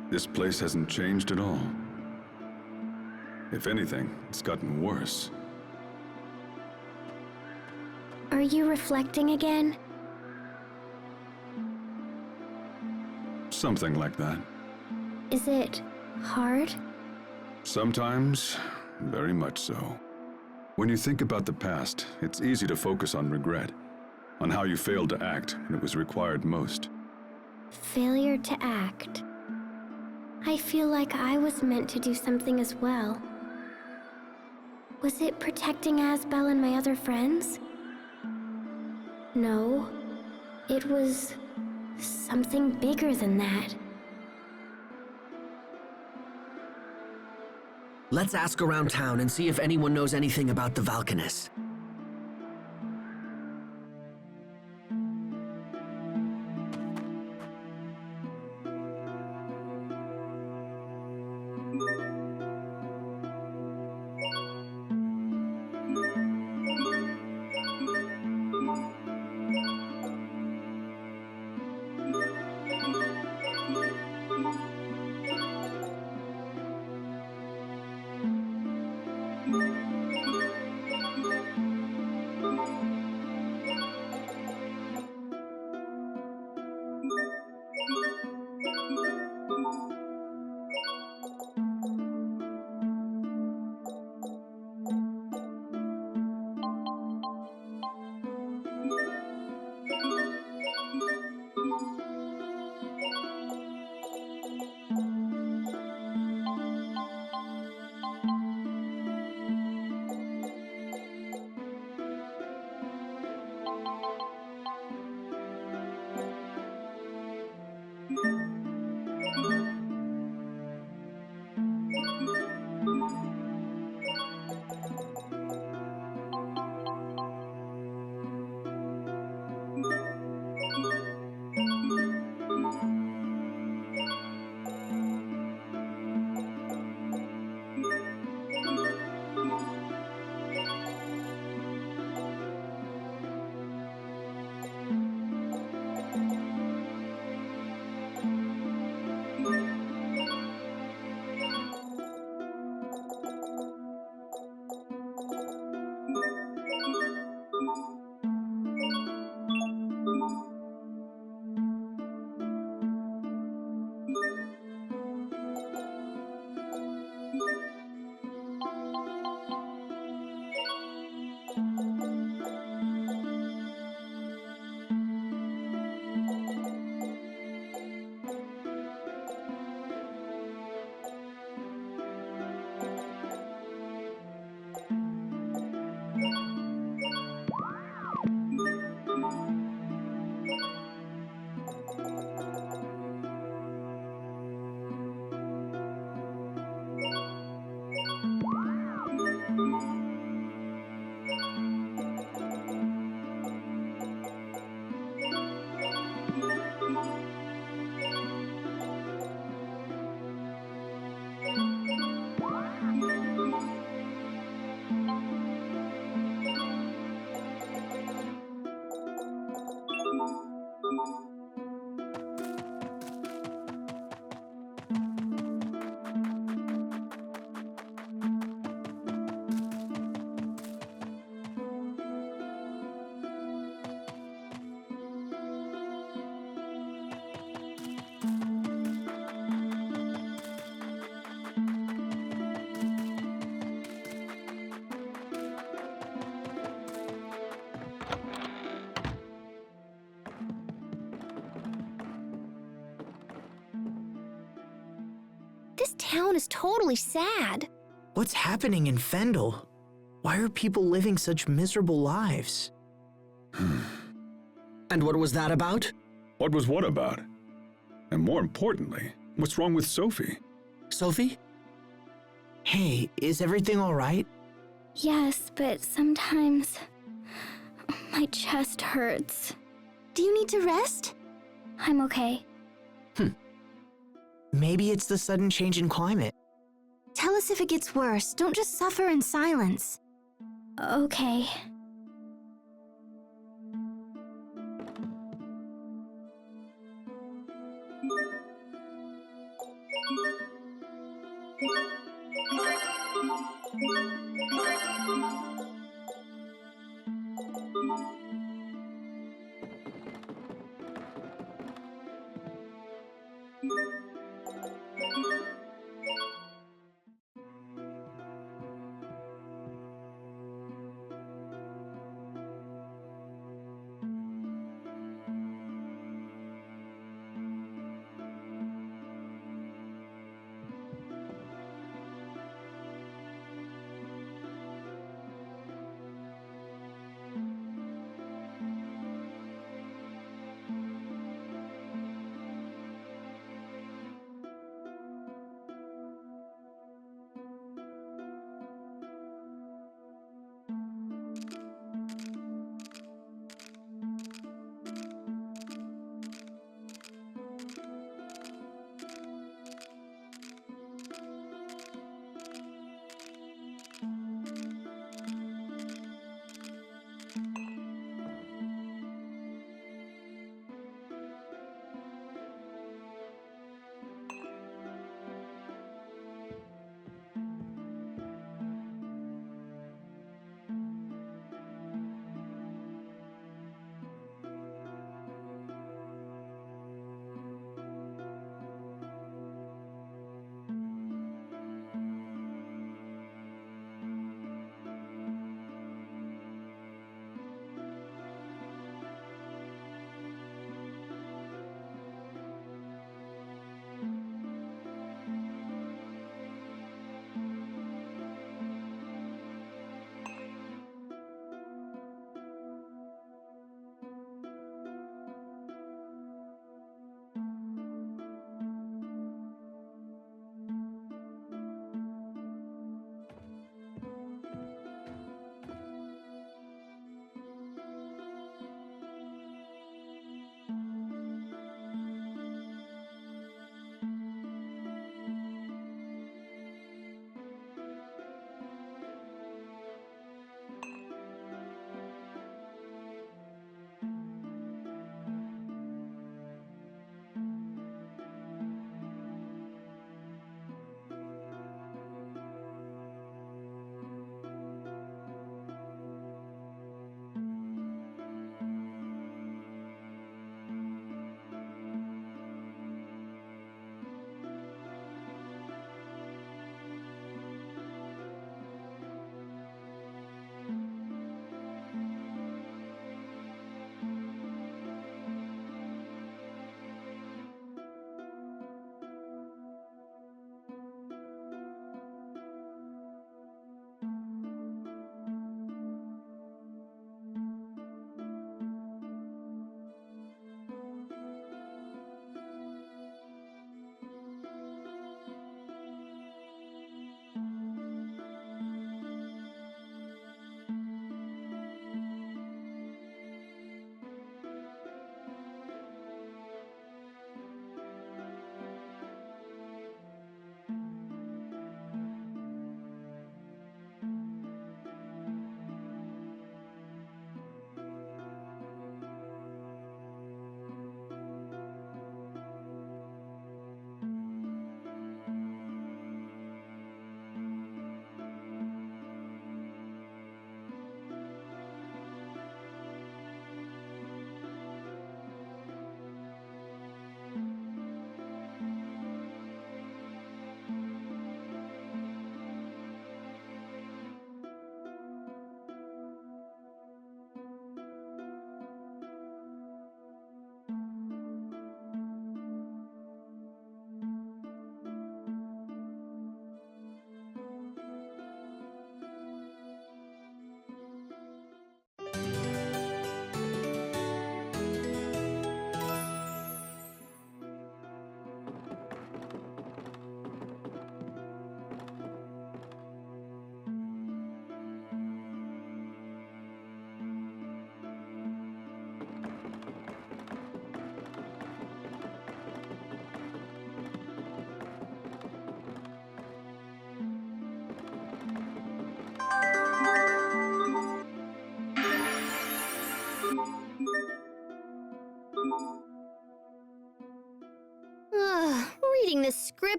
This place hasn't changed at all. If anything, it's gotten worse. Are you reflecting again? Something like that. Is it hard? Sometimes, very much so. When you think about the past, it's easy to focus on regret, on how you failed to act when it was required most. Failure to act. I feel like I was meant to do something as well. Was it protecting Asbel and my other friends? No. It was something bigger than that. Let's ask around town and see if anyone knows anything about the valkines. This town is totally sad. What's happening in Fendel? Why are people living such miserable lives? And what was that about? What was what about? And more importantly, what's wrong with Sophie? Sophie? Hey, is everything all right? Yes, but sometimes my chest hurts. Do you need to rest? I'm okay. Maybe it's the sudden change in climate. Tell us if it gets worse. Don't just suffer in silence. Okay.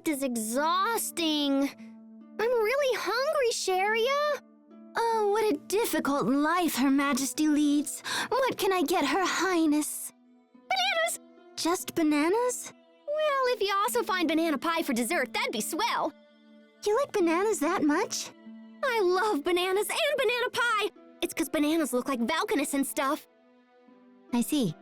act is exhausting. I'm really hungry, Sharia. Oh, what a difficult life Her Majesty leads. What can I get Her Highness? Bananas! Just bananas? Well, if you also find banana pie for dessert, that'd be swell. You like bananas that much? I love bananas and banana pie. It's 'cause bananas look like valkines and stuff. I see.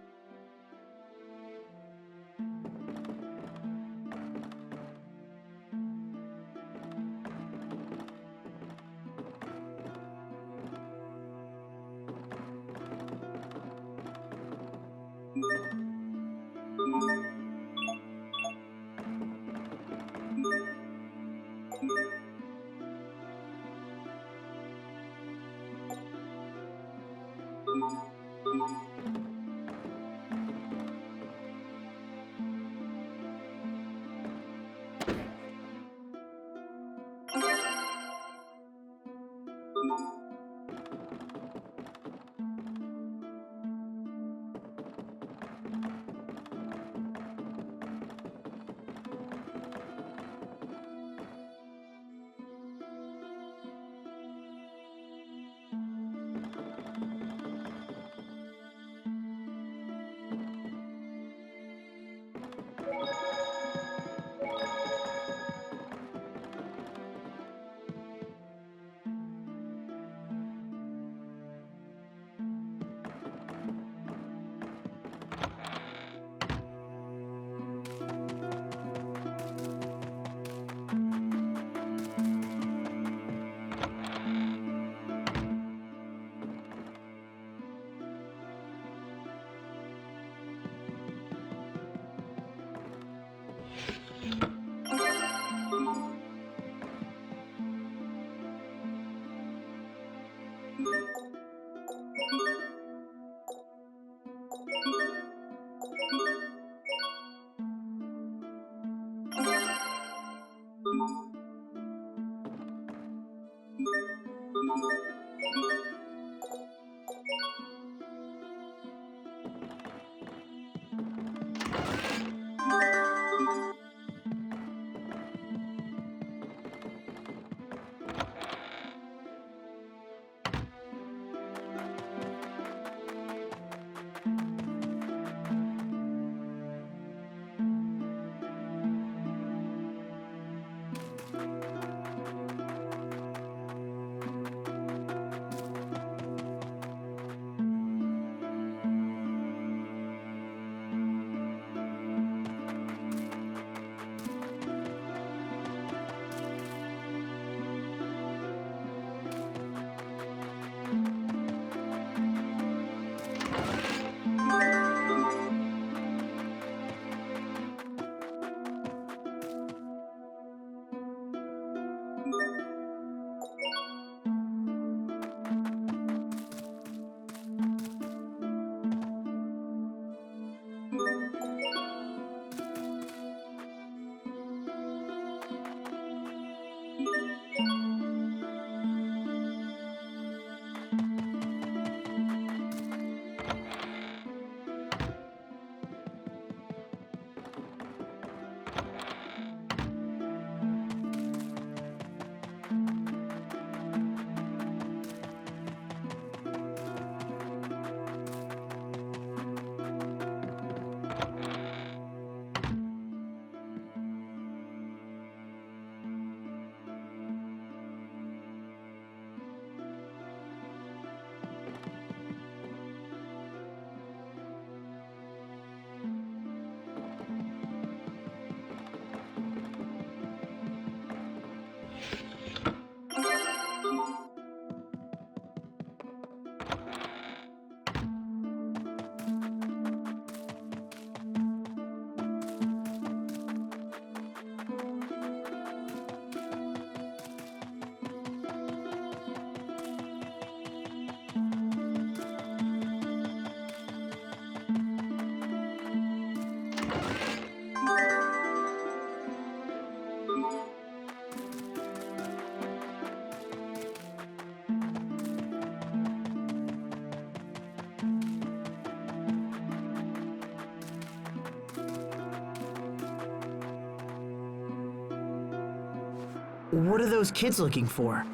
What are those kids looking for?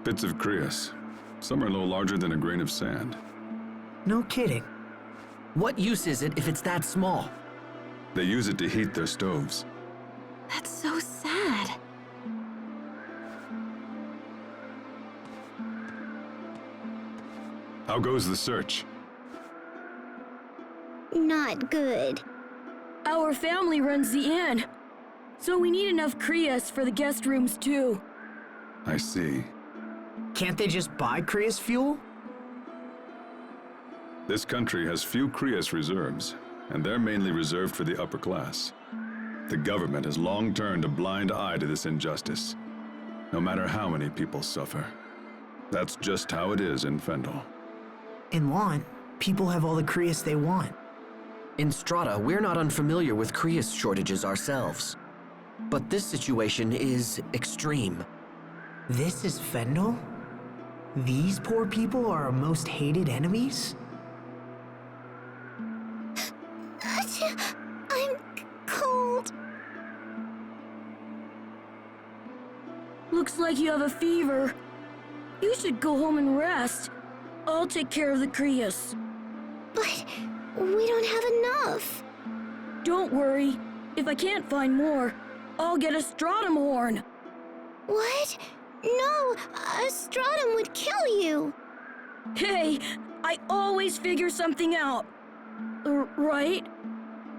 Bits of Krios. Some are no larger than a grain of sand. No kidding. What use is it if it's that small? They use it to heat their stoves. That's so sad. How goes the search? Not good. Our family runs the inn, so we need enough Krios for the guest rooms too. I see. Can't they just buy Krios fuel? This country has few Krios reserves, and they're mainly reserved for the upper class. The government has long turned a blind eye to this injustice, no matter how many people suffer. That's just how it is in Fendel. In Lant, people have all the Krios they want. In Strata, we're not unfamiliar with Krios shortages ourselves. But this situation is extreme. This is Fendel? These poor people are our most hated enemies? I'm cold. Looks like you have a fever. You should go home and rest. I'll take care of the Krios. But we don't have enough. Don't worry. If I can't find more, I'll get a stratum horn. What? No, a stratum would kill you. Hey, I always figure something out. Right?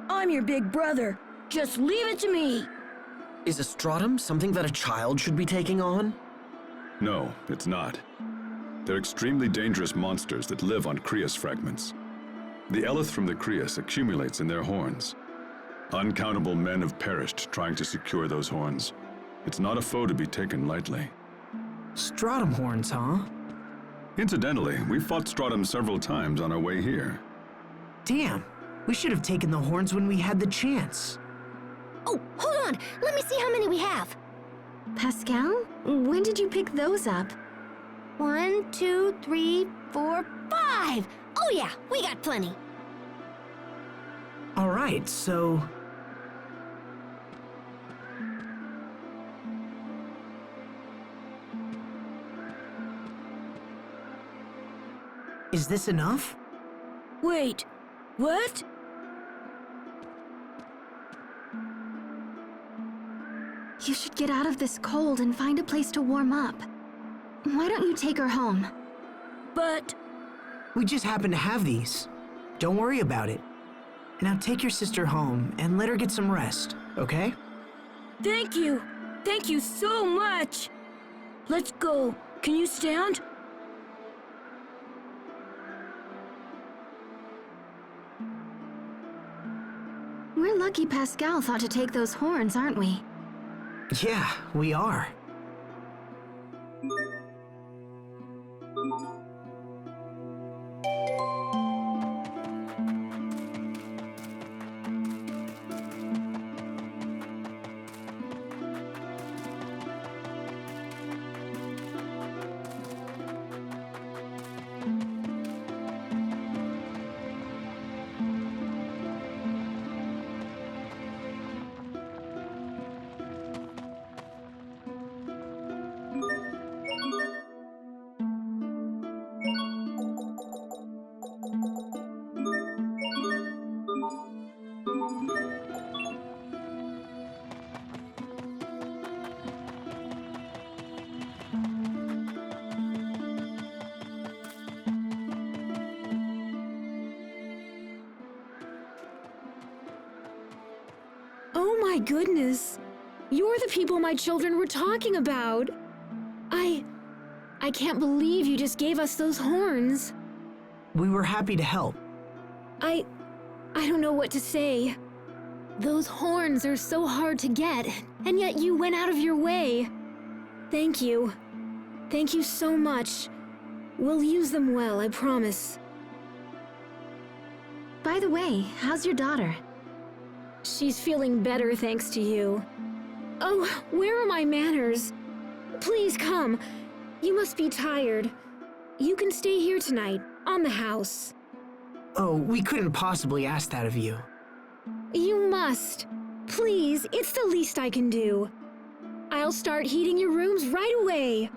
I'm your big brother. Just leave it to me. Is a stratum something that a child should be taking on? No, it's not. They're extremely dangerous monsters that live on Krios fragments. The eleth from the Krios accumulates in their horns. Uncountable men have perished trying to secure those horns. It's not a foe to be taken lightly. Stratum horns, huh? Incidentally, we fought Stratum several times on our way here. Damn, we should have taken the horns when we had the chance. Oh, hold on. Let me see how many we have. Pascal, when did you pick those up? 1, 2, 3, 4, 5. Oh yeah, we got plenty. All right, so... Is this enough? Wait, what? You should get out of this cold and find a place to warm up. Why don't you take her home? But... We just happen to have these. Don't worry about it. Now take your sister home and let her get some rest, okay? Thank you. Thank you so much. Let's go. Can you stand? We're lucky Pascal thought to take those horns, aren't we? Yeah, we are. Oh my goodness! You're the people my children were talking about! I can't believe you just gave us those horns. We were happy to help. I don't know what to say. Those horns are so hard to get, and yet you went out of your way. Thank you. Thank you so much. We'll use them well, I promise. By the way, how's your daughter? She's feeling better thanks to you. Oh, where are my manners? Please come. You must be tired. You can stay here tonight, on the house. Oh, we couldn't possibly ask that of you. You must. Please, it's the least I can do. I'll I'll start heating your rooms right away.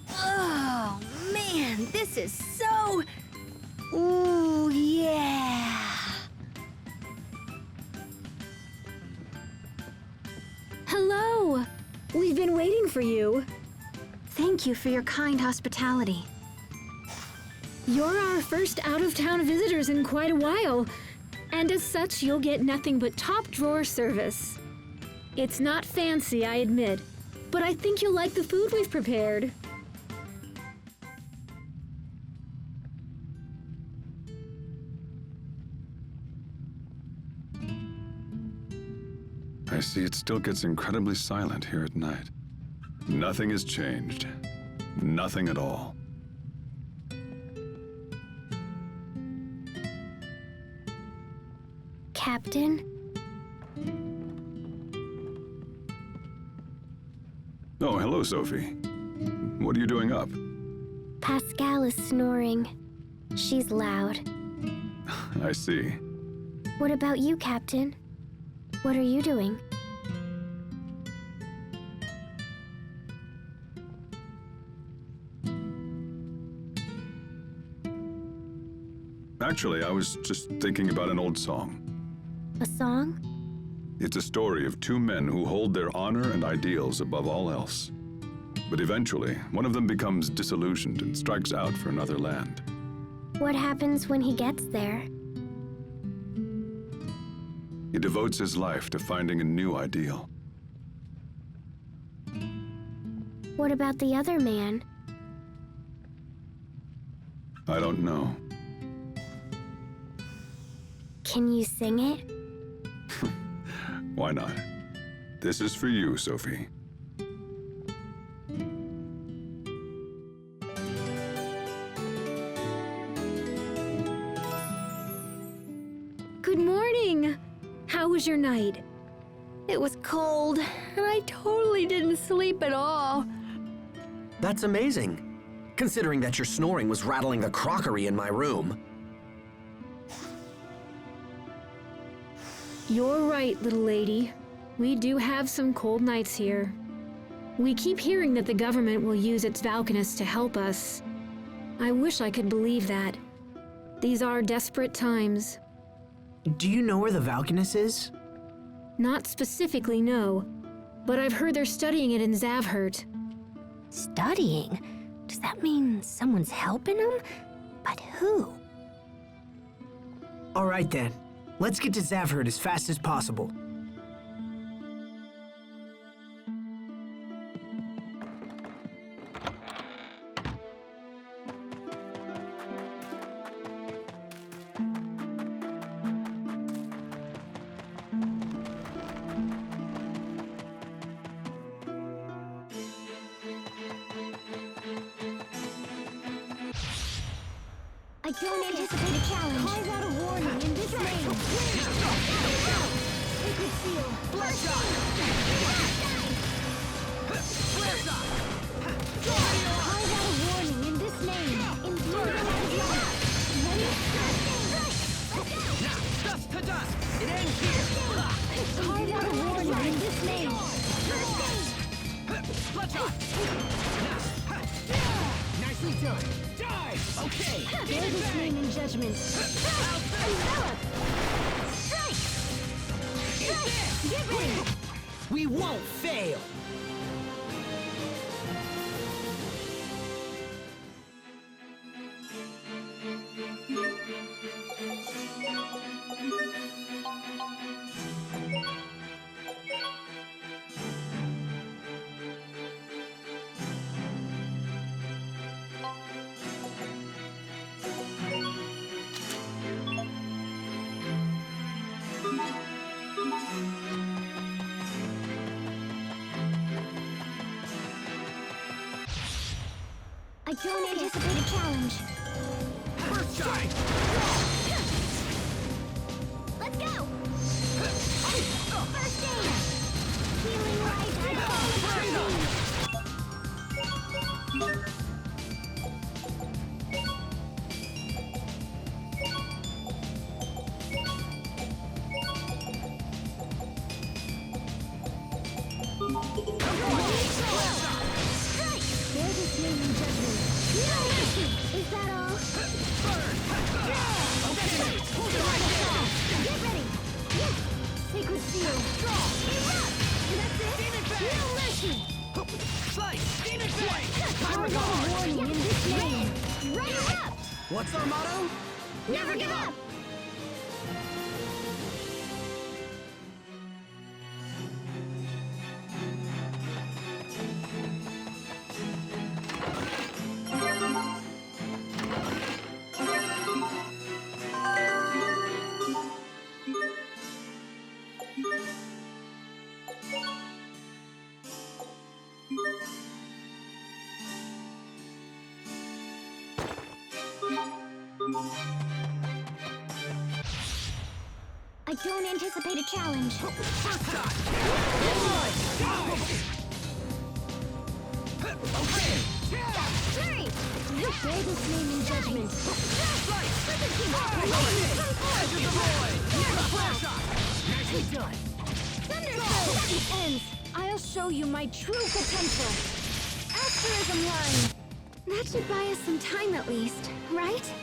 Oh, man, this is so... Ooh, yeah. Hello! We've been waiting for you. Thank you for your kind hospitality. You're our first out-of-town visitors in quite a while, and as such, you'll get nothing but top-drawer service. It's not fancy, I admit, but I think you'll like the food we've prepared. I see it still gets incredibly silent here at night. Nothing has changed. Nothing at all. Captain? Oh, hello, Sophie. What are you doing up? Pascal is snoring. She's loud. I see. What about you, Captain? What are you doing? Actually, I was just thinking about an old song. A song? It's a story of two men who hold their honor and ideals above all else. But eventually, one of them becomes disillusioned and strikes out for another land. What happens when he gets there? He devotes his life to finding a new ideal. What about the other man? I don't know. Can you sing it? Why not? This is for you, Sophie. Good morning! How was your night? It was cold, and I totally didn't sleep at all. That's amazing, considering that your snoring was rattling the crockery in my room. You're right, little lady. We do have some cold nights here. We keep hearing that the government will use its valkines to help us. I wish I could believe that. These are desperate times. Do you know where the valkines is? Not specifically, no. But I've heard they're studying it in Zavhert. Studying? Does that mean someone's helping him? But who? All right then. Let's get to Zavhert as fast as possible. I don't anticipate a challenge. Carve out a warning in this name. Sacred seal. Bloodshot. Carve out a warning in this name. Influence light. Dust to dust! It ends here! Carve out a warning in this name. Bloodshot! Nicely done! Die! Okay! Bear this name in judgment. Envelop! Strike! Strike! Get ready! We won't fail! I don't anticipate a challenge. First try! Let's go! First aid! Healing light, I fall upon me! What's our motto? Never give up! I don't anticipate a challenge. Hurry! Bear this name in judgment. It ends. I'll show you my true potential. Asterism line. That should buy us some time at least, right?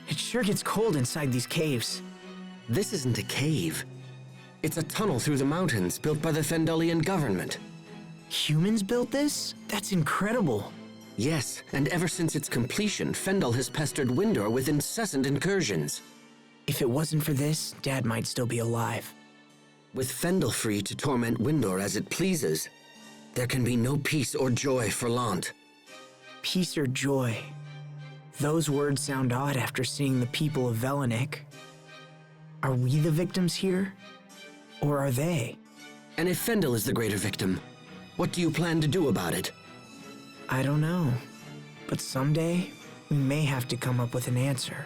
It sure gets cold inside these caves. This isn't a cave. It's a tunnel through the mountains built by the Fendelian government. Humans built this? That's incredible. Yes, and ever since its completion, Fendel has pestered Windor with incessant incursions. If it wasn't for this, Dad might still be alive. With Fendel free to torment Windor as it pleases, there can be no peace or joy for Lant. Peace or joy? Those words sound odd after seeing the people of Velanik. Are we the victims here? Or are they? And if Fendel is the greater victim, what do you plan to do about it? I don't know. But someday, we may have to come up with an answer.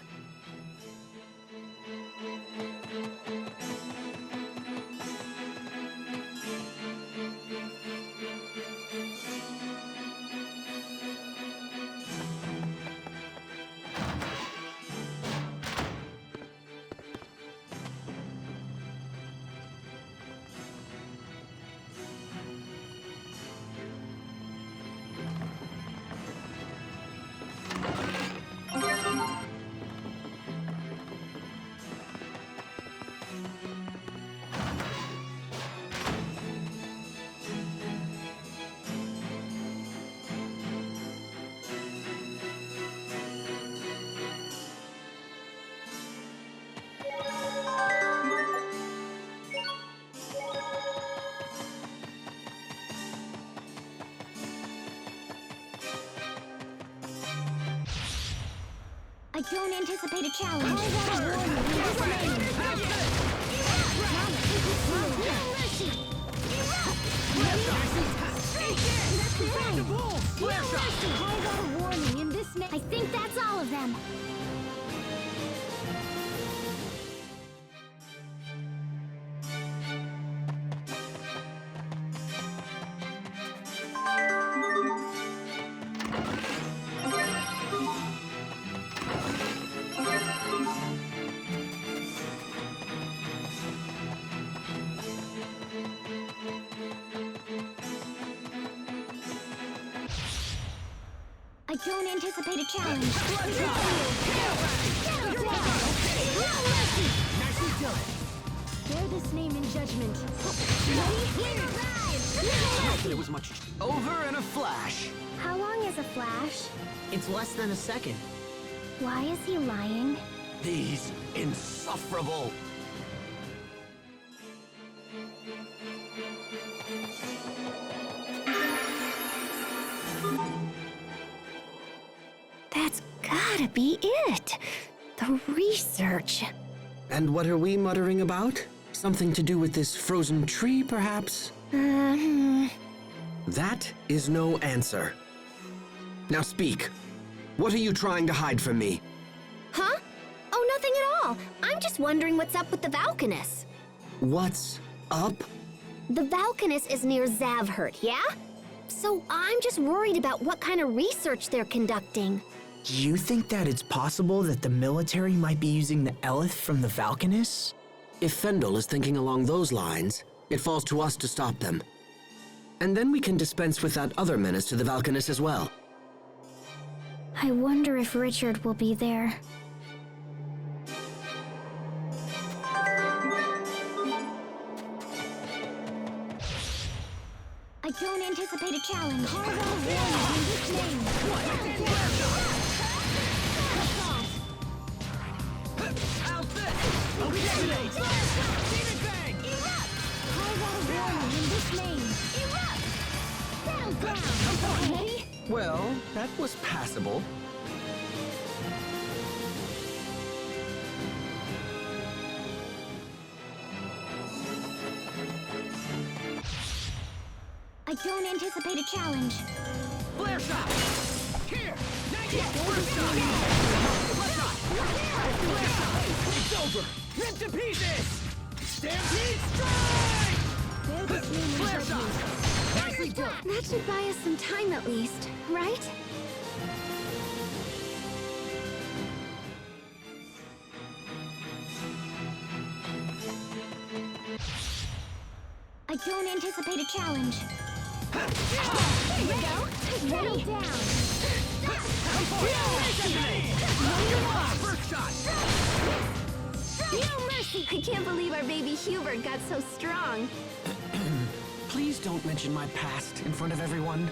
I don't anticipate a challenge. I think that's all of them. I don't anticipate a challenge. Nicely done. Bear this name in judgment. Ready? it was much over in a flash. How long is a flash? It's less than a second. Why is he lying? These insufferable. That's gotta be it. The research. And what are we muttering about? Something to do with this frozen tree, perhaps? That is no answer. Now speak. What are you trying to hide from me? Huh? Oh, nothing at all. I'm just wondering what's up with the valkines. What's up? The valkines is near Zavhert, yeah? So I'm just worried about what kind of research they're conducting. Do you think that it's possible that the military might be using the Eleth from the valkines? If Fendel is thinking along those lines, it falls to us to stop them. And then we can dispense with that other menace to the valkines as well. I wonder if Richard will be there. I don't anticipate a challenge. Carve out warning in this name. Carve out warning in this name. Erupt! Settle down. Ready? Well, that was passable. I don't anticipate a challenge. Flare shot! Here! Not yet! First shot! Left shot! Flare shot! It's over! Rip to pieces! Stampede strike! Flare shot! Nicely done! That should buy us some time at least, right? I don't anticipate a challenge. Here you go! Settle down! First shot! No mercy! I can't believe our baby Hubert got so strong. Please don't mention my past in front of everyone.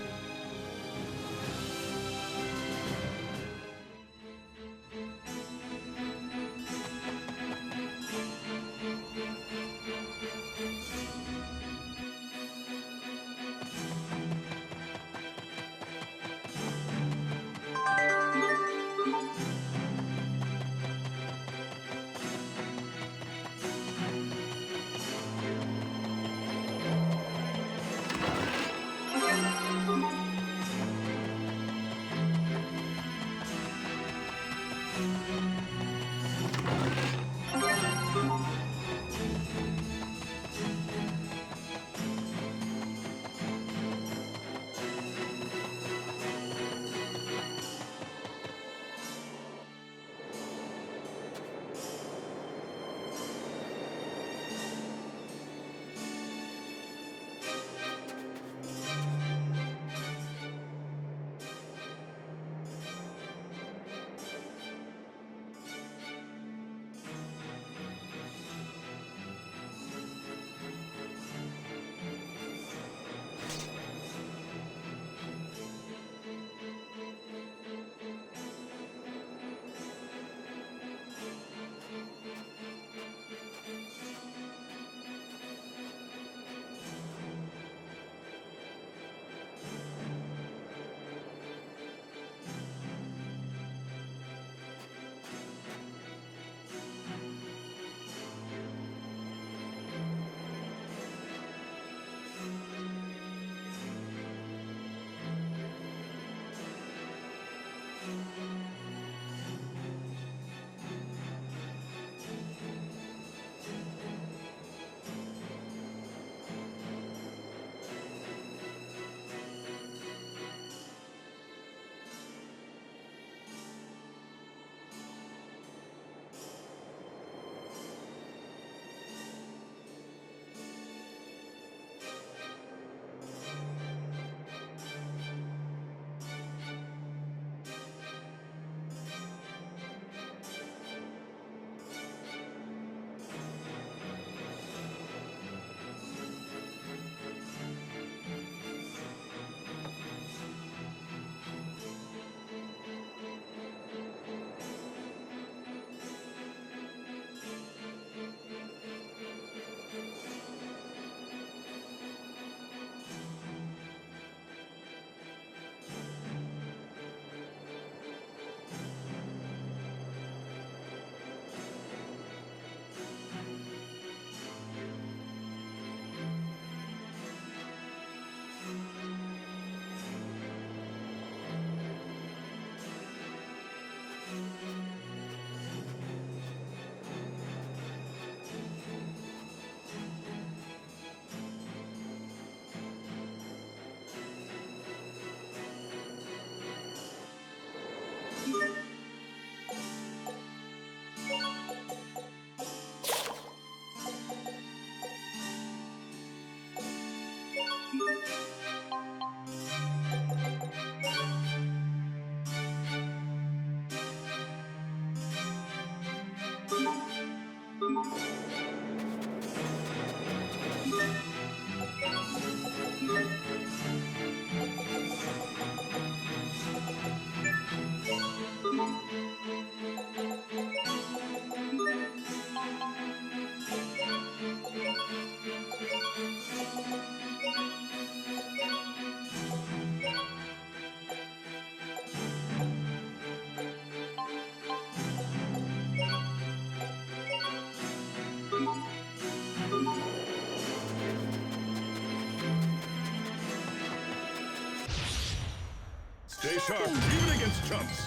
Stay sharp, even against chumps.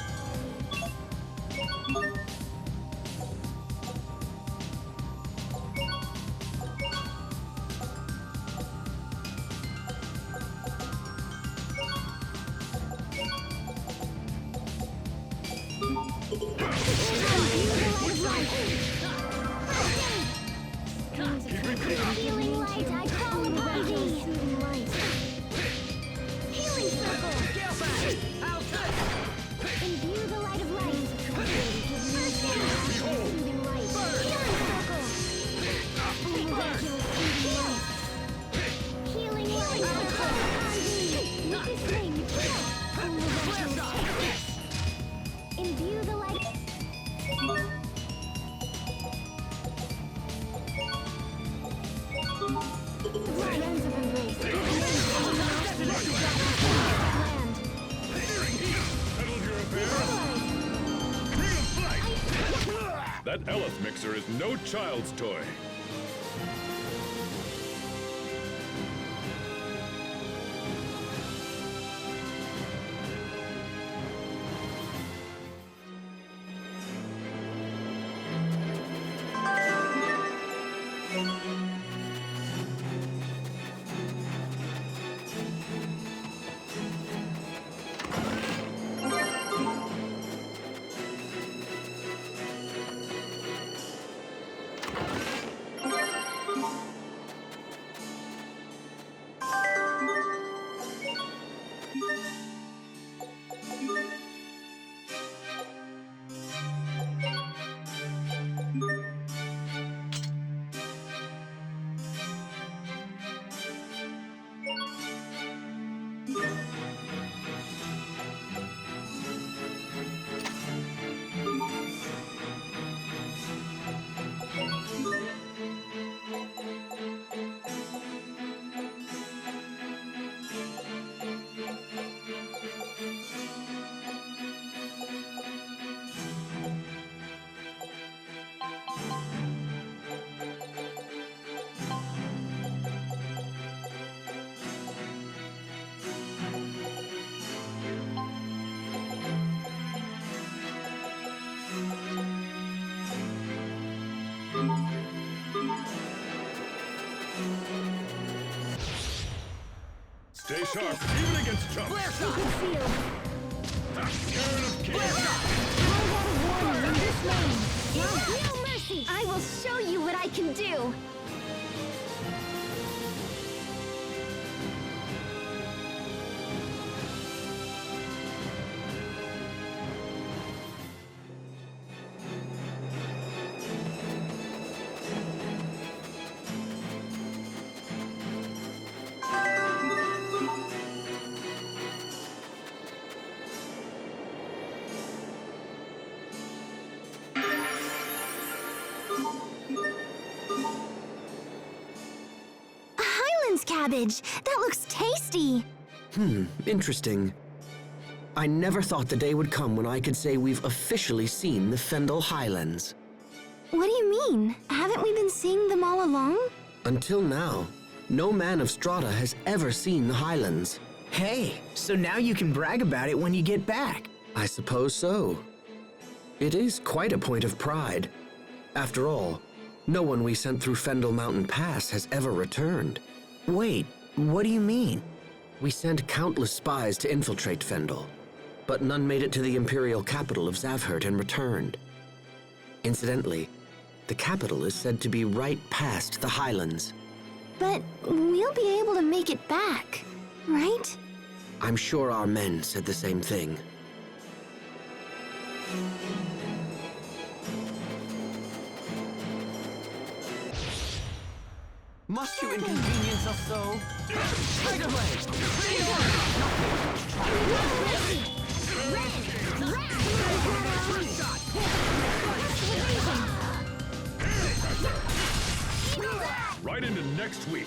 Healing light, I call upon thee! Healing circle! Imbue the light of light! First aid! Soothing light! Healing circle! Miraculous soothing light! Healing light! Circle! On thee! Lucas Ring! Miraculous! Imbue the light! Lands of embrace! Land! Settled your affairs? Freedom fight! That Eleth mixer is no child's toy. Stay sharp, even against chumps. Flare shot! Turn of chaos. No mercy! I will show you what I can do! Cabbage. That looks tasty. Interesting. I never thought the day would come when I could say we've officially seen the Fendel highlands. What do you mean? Haven't we been seeing them all along? Until now, no man of Strata has ever seen the highlands. Hey, so now you can brag about it when you get back. I suppose so. It is quite a point of pride. After all, no one we sent through Fendel Mountain Pass has ever returned. Wait, what do you mean? We sent countless spies to infiltrate Fendel, but none made it to the imperial capital of Zavhert and returned. Incidentally, the capital is said to be right past the highlands. But we'll be able to make it back, right? I'm sure our men said the same thing. Must you inconvenience us so? Tiger Blade! Right into next week.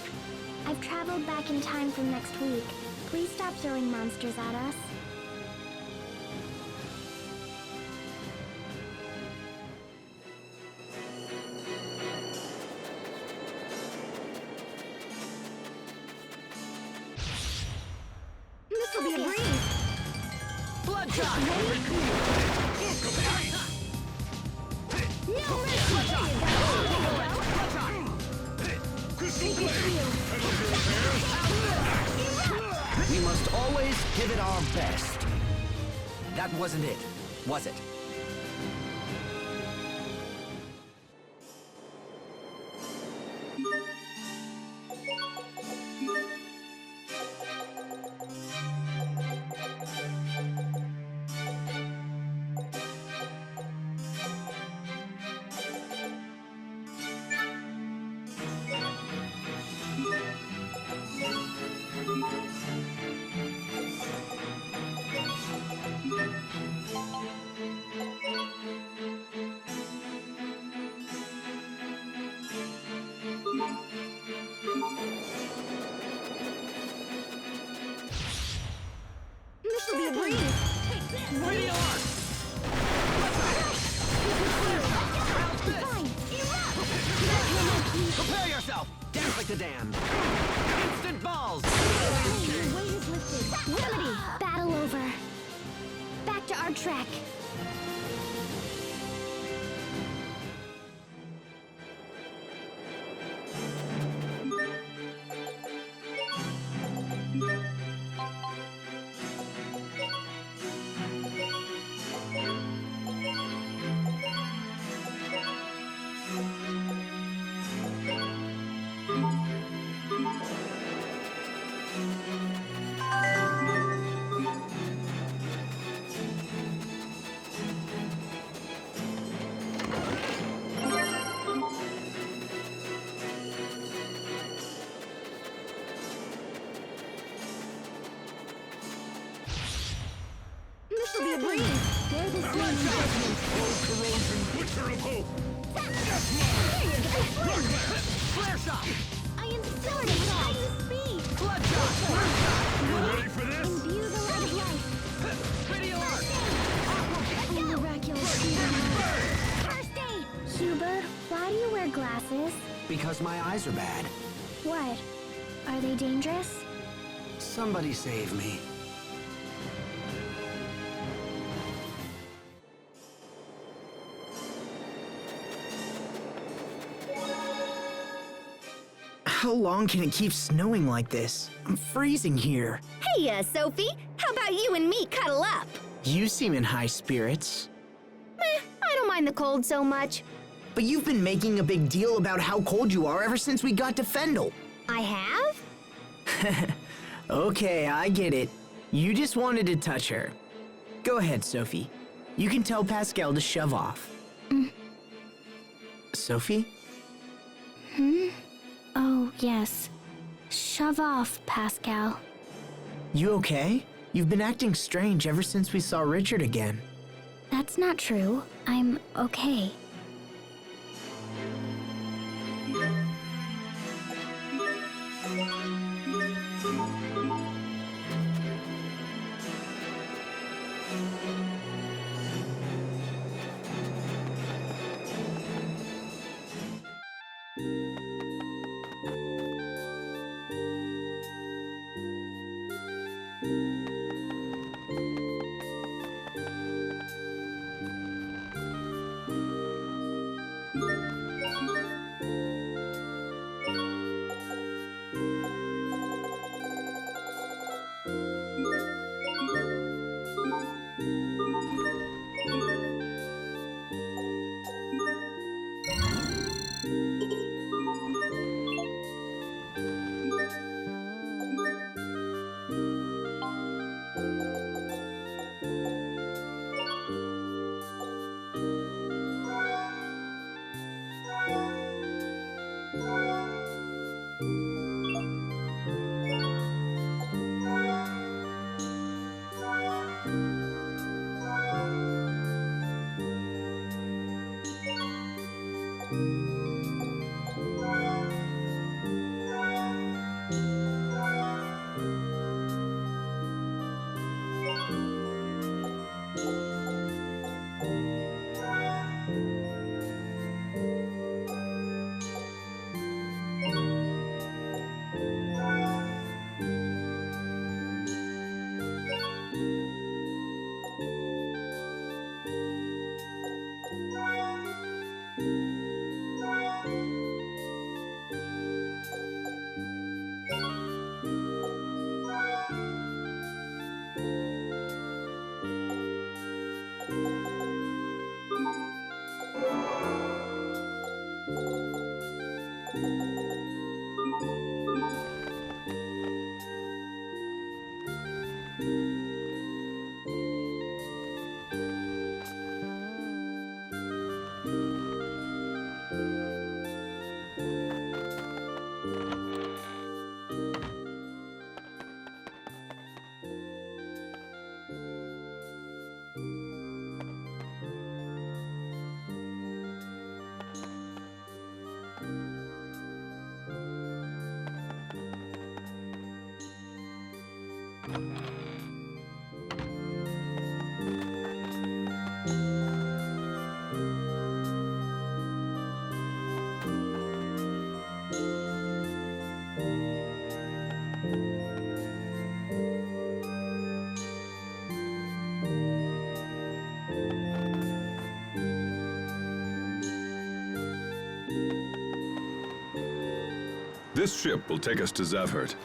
I've traveled back in time from next week. Please stop throwing monsters at us. This'll be a breeze. Bloodshot! No mercy! We must always give it our best. That wasn't it, was it? This'll be a breeze. Ready arc! Fine. Prepare yourself! Dance like the damned! Instant balls! Your weight is lifted. Remedy! Battle over. Back to our trek. This'll be a breeze. Bear this man in judgment. Corrosion, Witcher of Hope. Flare shot! I am sorry. I use speed. Bloodshot! You ready for this? Imbue the light of life. Video arc! And miraculous speed. First aid. Huber, why do you wear glasses? Because my eyes are bad. What? Are they dangerous? Somebody save me. How long can it keep snowing like this? I'm freezing here. Hey, Sophie. How about you and me cuddle up? You seem in high spirits. I don't mind the cold so much. But you've been making a big deal about how cold you are ever since we got to Fendel. I have? Okay, I get it. You just wanted to touch her. Go ahead, Sophie. You can tell Pascal to shove off. Sophie? Oh, yes. Shove off, Pascal. You okay? You've been acting strange ever since we saw Richard again. That's not true. I'm okay. This ship will take us to Zavhert.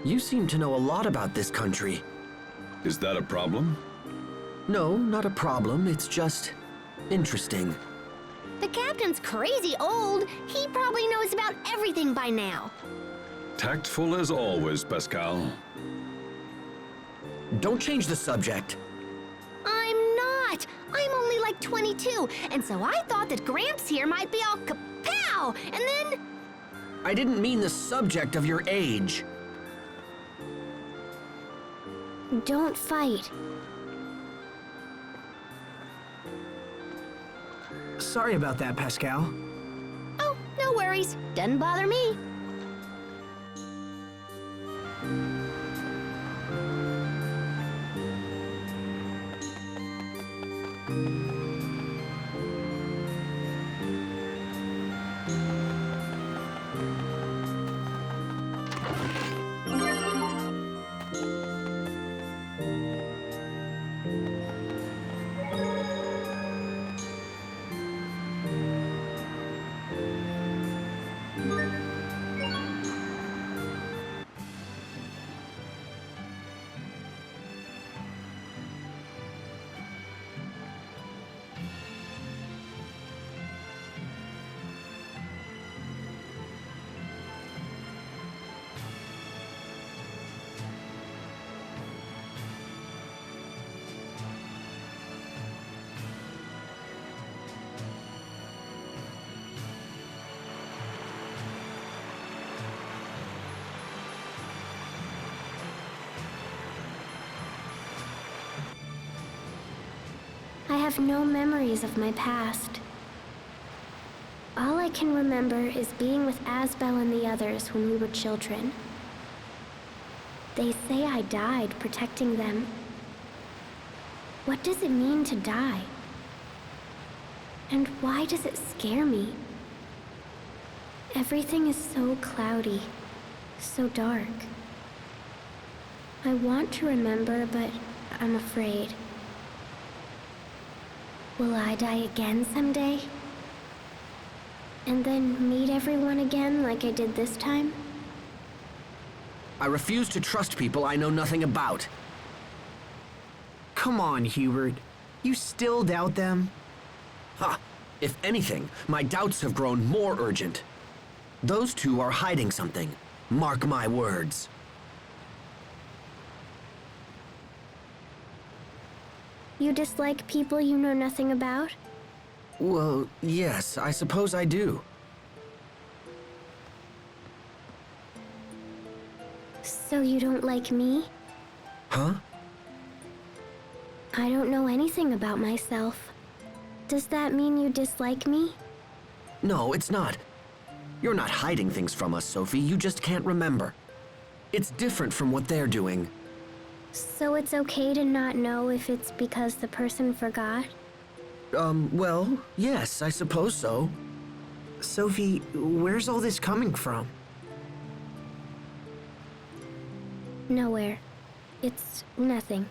You seem to know a lot about this country. Is that a problem? No, not a problem. It's just interesting. The captain's crazy old. He probably knows about everything by now. Tactful as always, Pascal. Don't change the subject. I'm not. I'm only like 22, and so I thought that Gramps here might be all kapow, and then... I didn't mean the subject of your age. Don't fight. Sorry about that, Pascal. Oh, no worries. Doesn't bother me. I have no memories of my past. All I can remember is being with Asbel and the others when we were children. They say I died protecting them. What does it mean to die? And why does it scare me? Everything is so cloudy, so dark. I want to remember, but I'm afraid. Will I die again someday? And then meet everyone again like I did this time? I refuse to trust people I know nothing about. Come on, Hubert. You still doubt them? Ha! If anything, my doubts have grown more urgent. Those two are hiding something. Mark my words. You dislike people you know nothing about? Well, yes, I suppose I do. So you don't like me? Huh? I don't know anything about myself. Does that mean you dislike me? No, it's not. You're not hiding things from us, Sophie. You just can't remember. It's different from what they're doing. So it's okay to not know if it's because the person forgot? Well, yes, I suppose so. Sophie, where's all this coming from? Nowhere. It's nothing.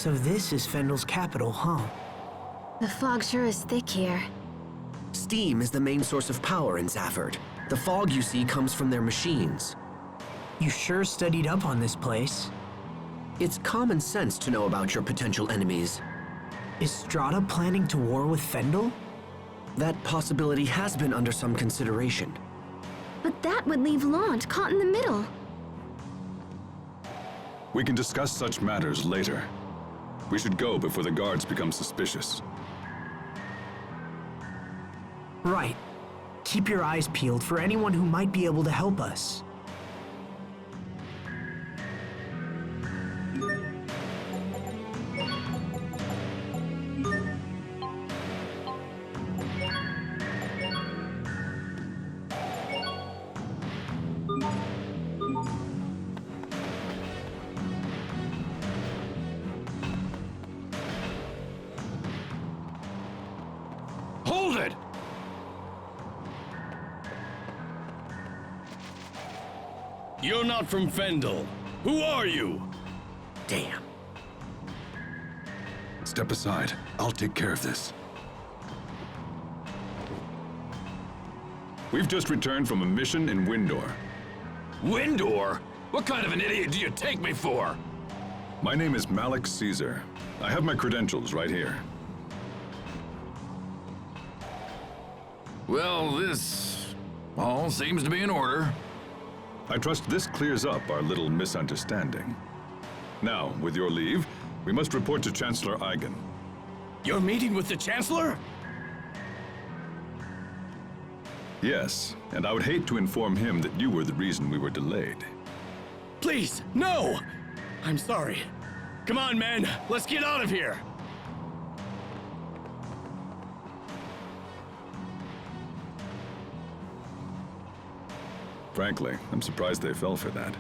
So this is Fendel's capital, huh? The fog sure is thick here. Steam is the main source of power in Zavhert. The fog you see comes from their machines. You sure studied up on this place. It's common sense to know about your potential enemies. Is Strata planning to war with Fendel? That possibility has been under some consideration. But that would leave Lant caught in the middle. We can discuss such matters later. We should go before the guards become suspicious. Right. Keep your eyes peeled for anyone who might be able to help us. Hold it! You're not from Fendel. Who are you? Damn. Step aside. I'll take care of this. We've just returned from a mission in Windor. Windor? What kind of an idiot do you take me for? My name is Malik Caesar. I have my credentials right here. Well, this all seems to be in order. I trust this clears up our little misunderstanding. Now, with your leave, we must report to Chancellor Eigen. You're meeting with the Chancellor? Yes, and I would hate to inform him that you were the reason we were delayed. Please, no! I'm sorry. Come on, men, let's get out of here! Frankly, I'm surprised they fell for that.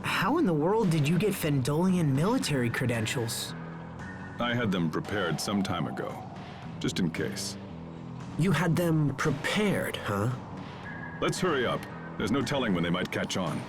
How in the world did you get Fendelian military credentials? I had them prepared some time ago, just in case. You had them prepared, huh? Let's hurry up. There's no telling when they might catch on.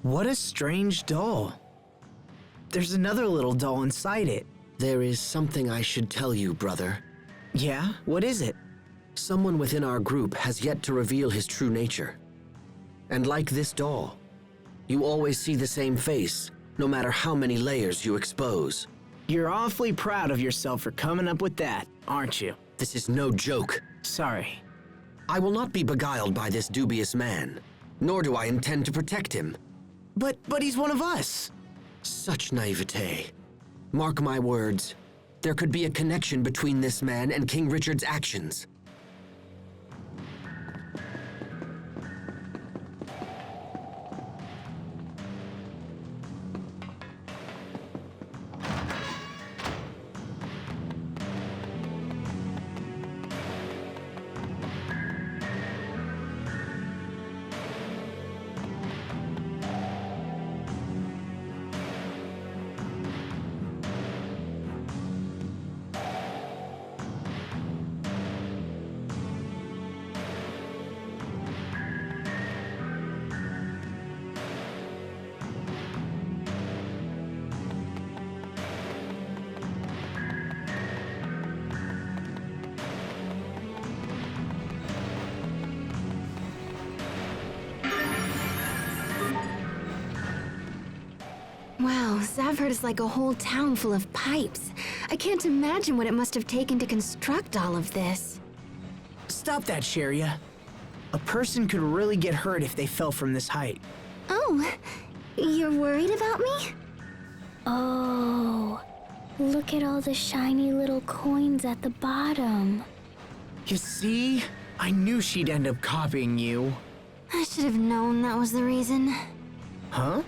What a strange doll. There's another little doll inside it. There is something I should tell you, brother. Yeah? What is it? Someone within our group has yet to reveal his true nature. And like this doll, you always see the same face, no matter how many layers you expose. You're awfully proud of yourself for coming up with that, aren't you? This is no joke. Sorry. I will not be beguiled by this dubious man, nor do I intend to protect him. But he's one of us. Such naivete. Mark my words, there could be a connection between this man and King Richard's actions. Wow, Zavhert is like a whole town full of pipes. I can't imagine what it must have taken to construct all of this. Stop that, Sheria. A person could really get hurt if they fell from this height. Oh, you're worried about me? Oh, look at all the shiny little coins at the bottom. You see? I knew she'd end up copying you. I should have known that was the reason. Huh?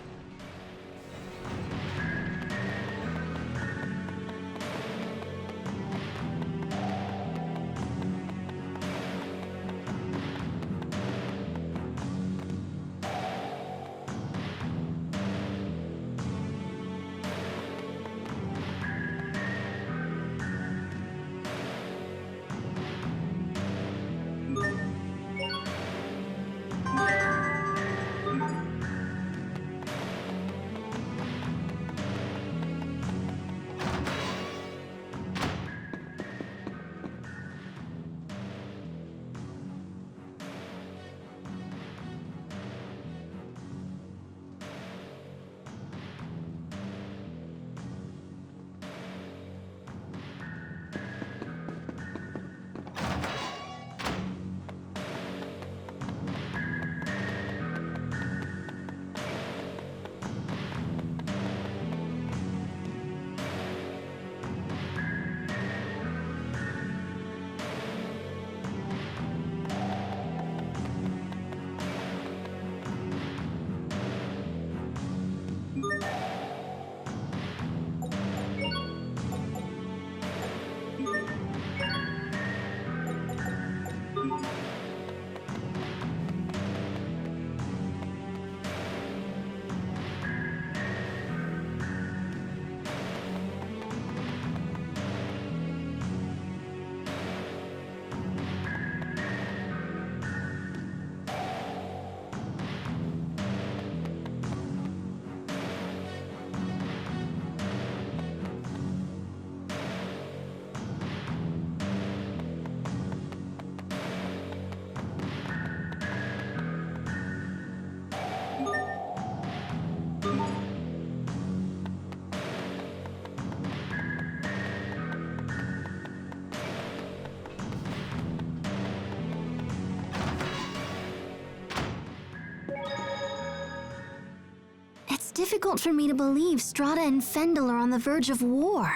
It's difficult for me to believe Strata and Fendel are on the verge of war.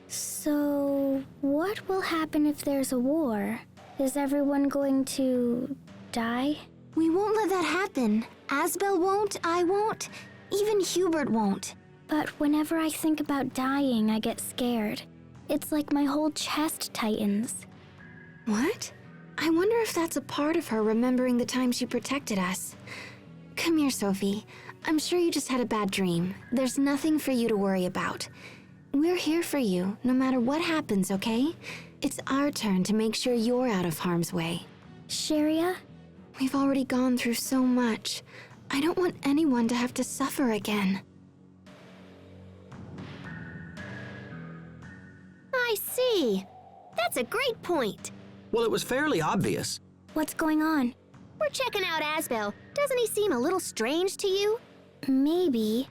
So, what will happen if there's a war? Is everyone going to die? We won't let that happen. Asbel won't, I won't, even Hubert won't. But whenever I think about dying, I get scared. It's like my whole chest tightens. What? I wonder if that's a part of her remembering the time she protected us. Come here, Sophie. I'm sure you just had a bad dream. There's nothing for you to worry about. We're here for you, no matter what happens, okay? It's our turn to make sure you're out of harm's way. Sheria? We've already gone through so much. I don't want anyone to have to suffer again. I see. That's a great point. Well, it was fairly obvious. What's going on? We're checking out Asbel. Doesn't he seem a little strange to you? Maybe.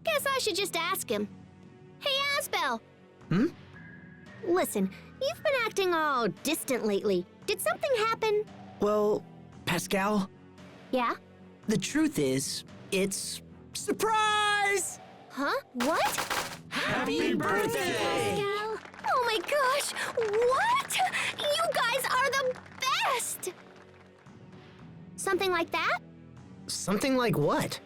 Guess I should just ask him. Hey, Asbel! Listen, you've been acting all distant lately. Did something happen? Well, Pascal, Yeah? the truth is, it's surprise! Huh? What? Happy birthday! Pascal? Oh my gosh! What? You guys are the best! Something like that? Something like what?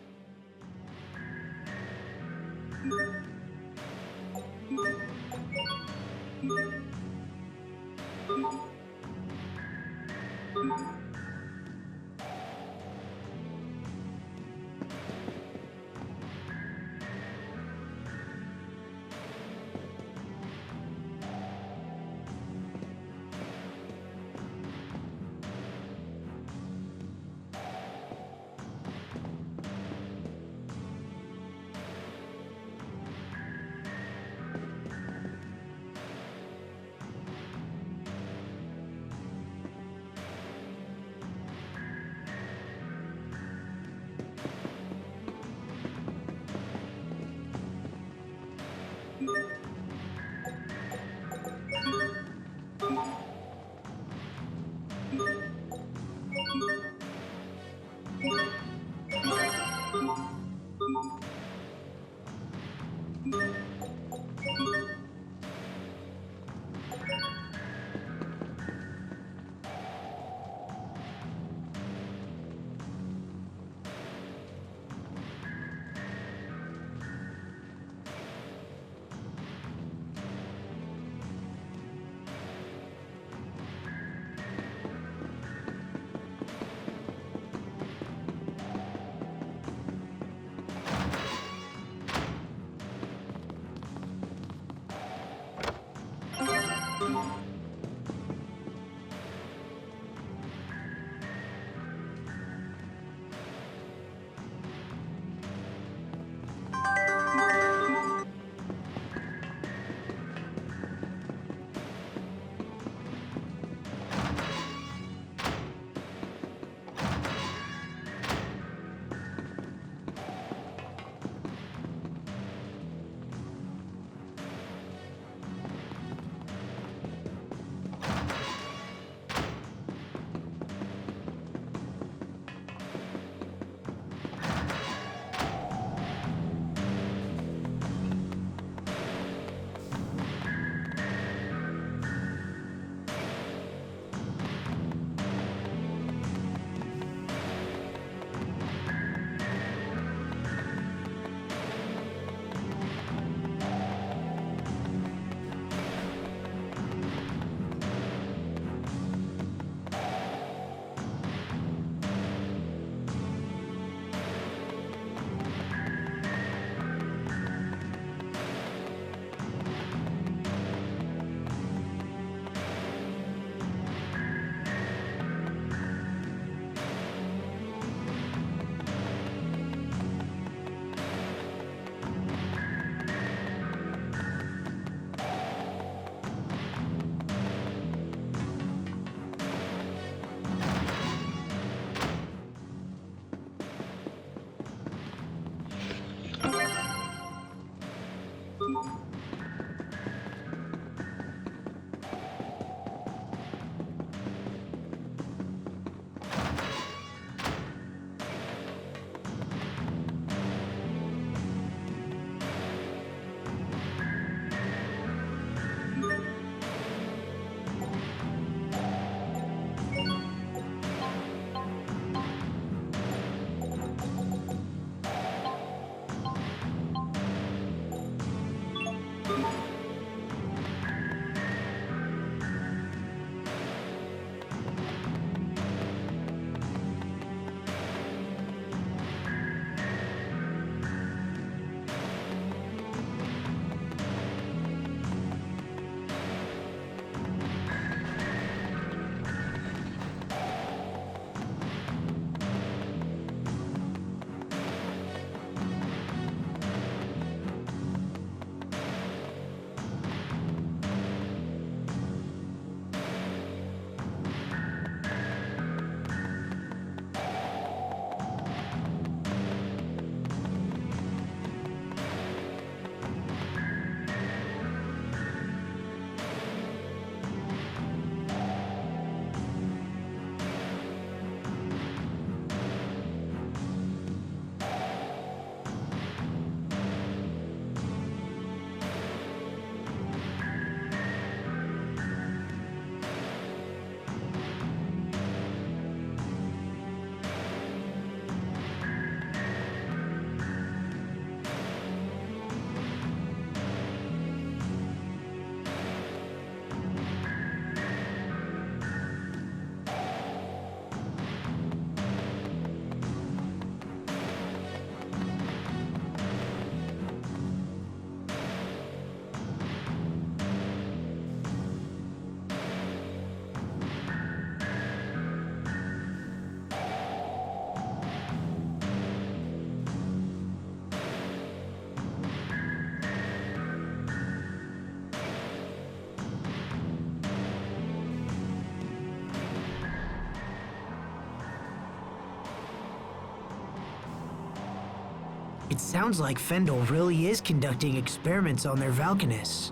It sounds like Fendel really is conducting experiments on their valkines,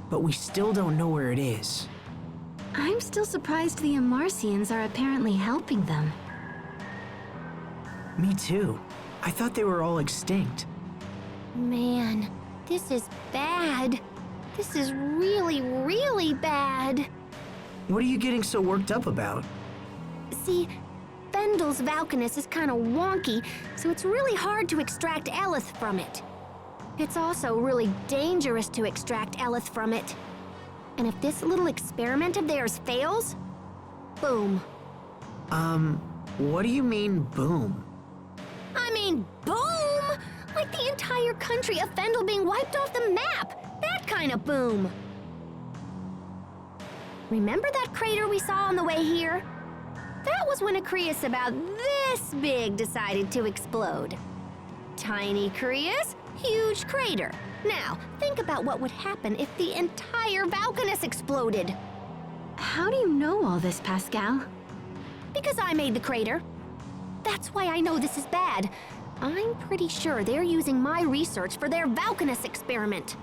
but we still don't know where it is. I'm still surprised the Amarcians are apparently helping them. Me too. I thought they were all extinct. Man, this is bad. This is really, really bad. What are you getting so worked up about? See, Fendel's valkines is kind of wonky, so it's really hard to extract Eleth from it. It's also really dangerous to extract Eleth from it. And if this little experiment of theirs fails, boom. What do you mean, boom? I mean, boom! Like the entire country of Fendel being wiped off the map! That kind of boom! Remember that crater we saw on the way here? That was when a Crius about this big decided to explode. Tiny Crius, huge crater. Now, think about what would happen if the entire valkines exploded. How do you know all this, Pascal? Because I made the crater. That's why I know this is bad. I'm pretty sure they're using my research for their valkines experiment.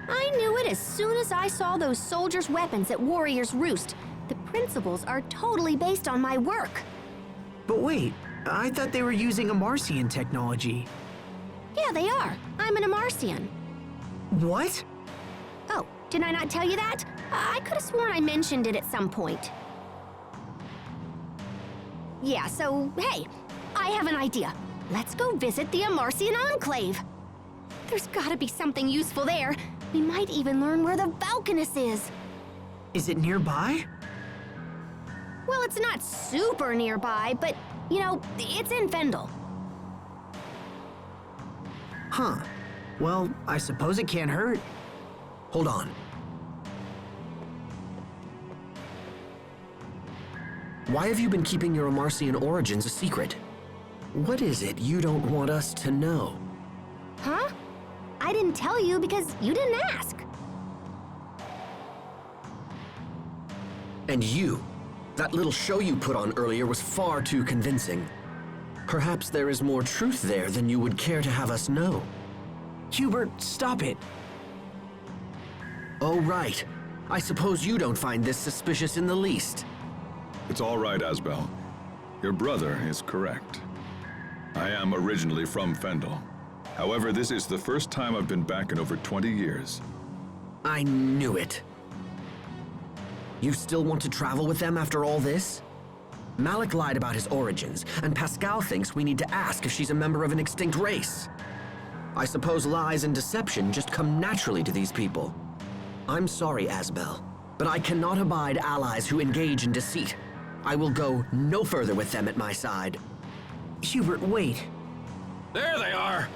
I knew it as soon as I saw those soldiers' weapons at Warrior's Roost. The principles are totally based on my work. But wait, I thought they were using Amarcian technology. Yeah, they are. I'm an Amarcian. What? Oh, did I not tell you that? I could have sworn I mentioned it at some point. Yeah, so, hey, I have an idea. Let's go visit the Amarcian Enclave. There's gotta be something useful there. We might even learn where the valkines is. Is it nearby? Well, it's not super nearby, but, you know, it's in Fendel. Huh. Well, I suppose it can't hurt. Hold on. Why have you been keeping your Amarcian origins a secret? What is it you don't want us to know? Huh? I didn't tell you because you didn't ask. And you, that little show you put on earlier was far too convincing. Perhaps there is more truth there than you would care to have us know. Hubert, stop it. Oh, right. I suppose you don't find this suspicious in the least. It's all right, Asbel. Your brother is correct. I am originally from Fendel. However, this is the first time I've been back in over 20 years. I knew it. You still want to travel with them after all this? Malik lied about his origins, and Pascal thinks we need to ask if she's a member of an extinct race. I suppose lies and deception just come naturally to these people. I'm sorry, Asbel, but I cannot abide allies who engage in deceit. I will go no further with them at my side. Hubert, wait. There they are!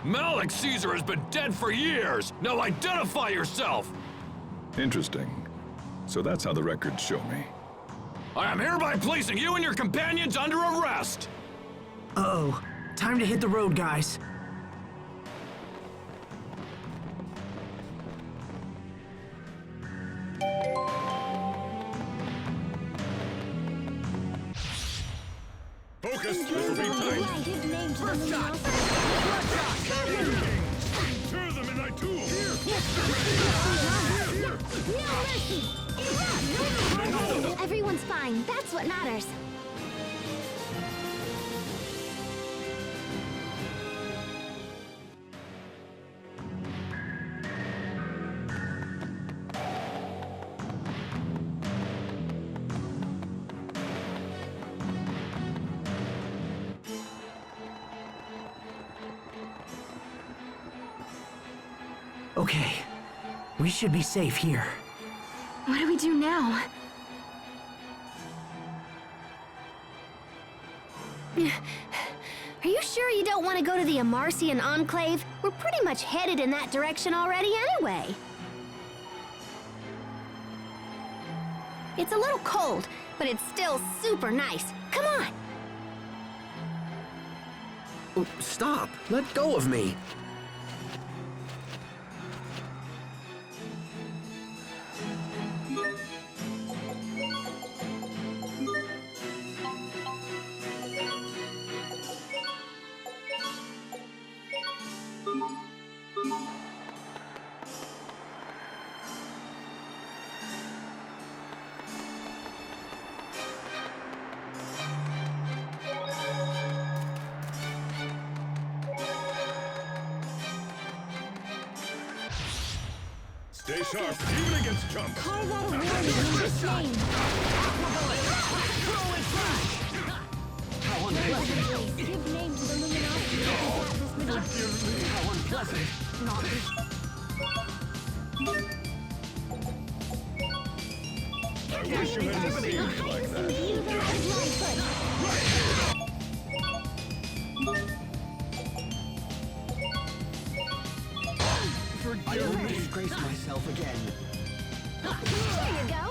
Malik Caesar has been dead for years! Now identify yourself! Interesting. So that's how the records show me. I am hereby placing you and your companions under arrest! Uh-oh. Time to hit the road, guys. Focus! This will be tight! First shot! Tear them in thy two! No mercy! Everyone's fine. That's what matters. Okay. We should be safe here. What do we do now? Are you sure you don't want to go to the Amarcian Enclave? We're pretty much headed in that direction already anyway. It's a little cold, but it's still super nice. Come on! Oh, stop! Let go of me! Stay sharp, even against chumps. Carve out a warning in this name. How unpleasant! Give name to the luminosity that begat this magician. How unpleasant! Not this. I wish you hadn't seen me like that. You the Lightfoot. I won't disgrace myself again. There you go.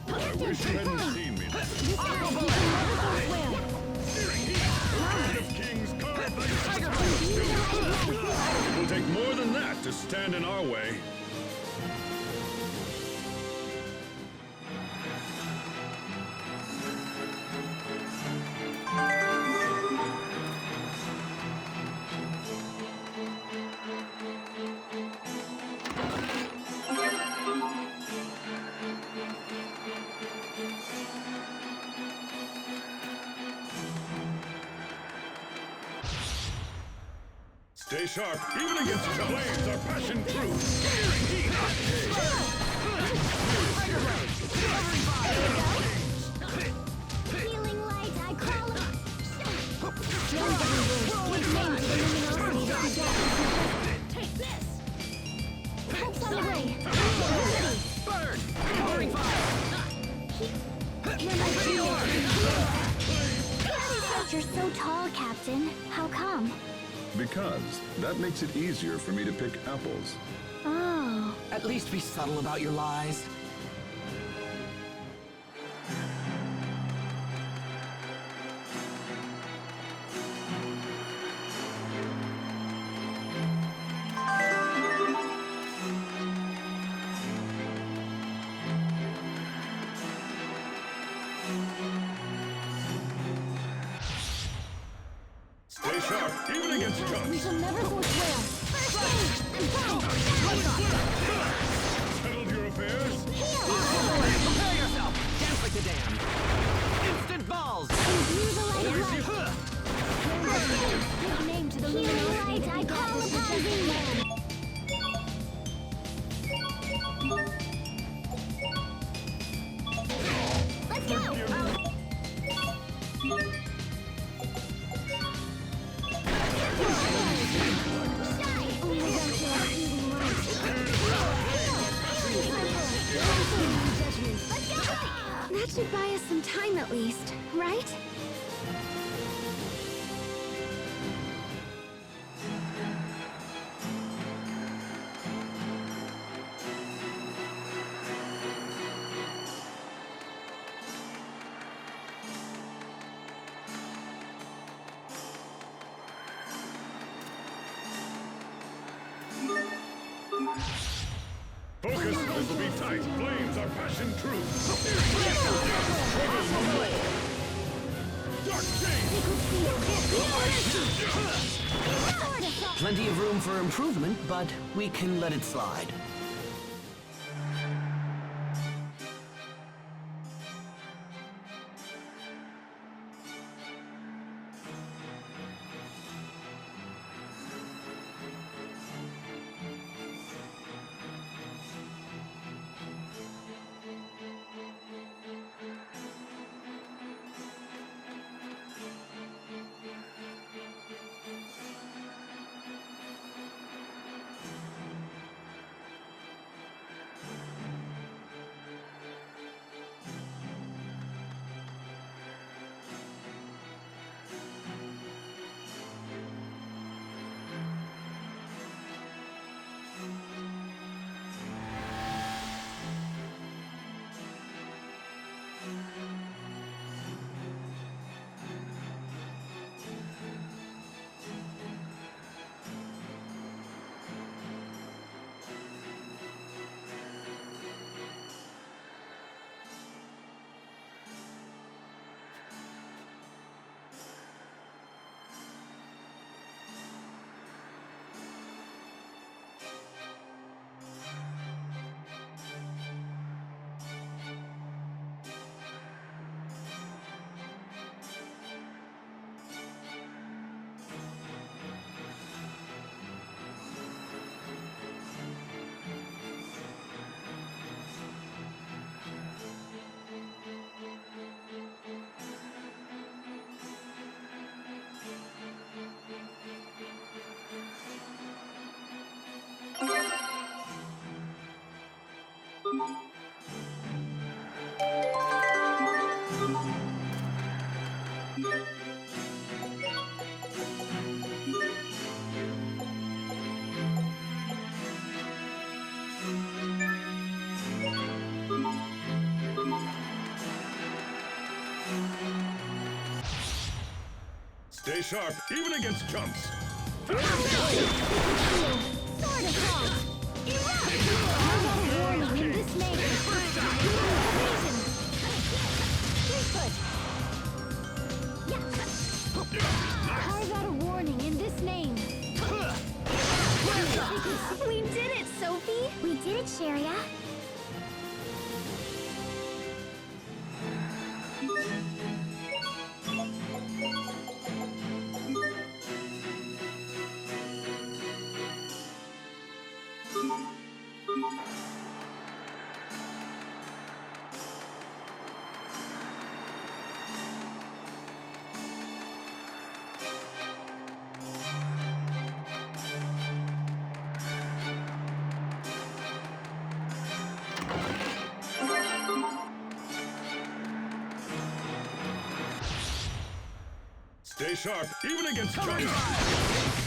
I wish you hadn't seen me like that. This time, you can never go well. Searing heat! Kings carved like it will take more than that to stand in our way. Stay sharp, even against flames are passion true. Searing heat! Healing light, I call it. Give name to the luminosity that begat. Take this. Hope's on the way. Burn! Covering fire! You're my genius. You're so tall, Captain. How come? Because that makes it easier for me to pick apples. Oh. At least be subtle about your lies. Stay sharp, even against We chumps. shall never go well. First aid and go. Settled your affairs? Prepare yourself! Dance like the damned! Instant balls! Imbue the light of light. Give name to the luminosity that I call upon thee. Let's go! That should buy us some time at least, right? Focus, this will be tight. Flames are passion true. Dark Plenty of room for improvement, but we can let it slide. Stay sharp, even against chumps. Sword of Fall! Erupt! I got a warning in this name. Evasion! Street foot! Carve out a warning in this name. We did it, Sophie! We did it, Sharia. Stay sharp, even against chumps.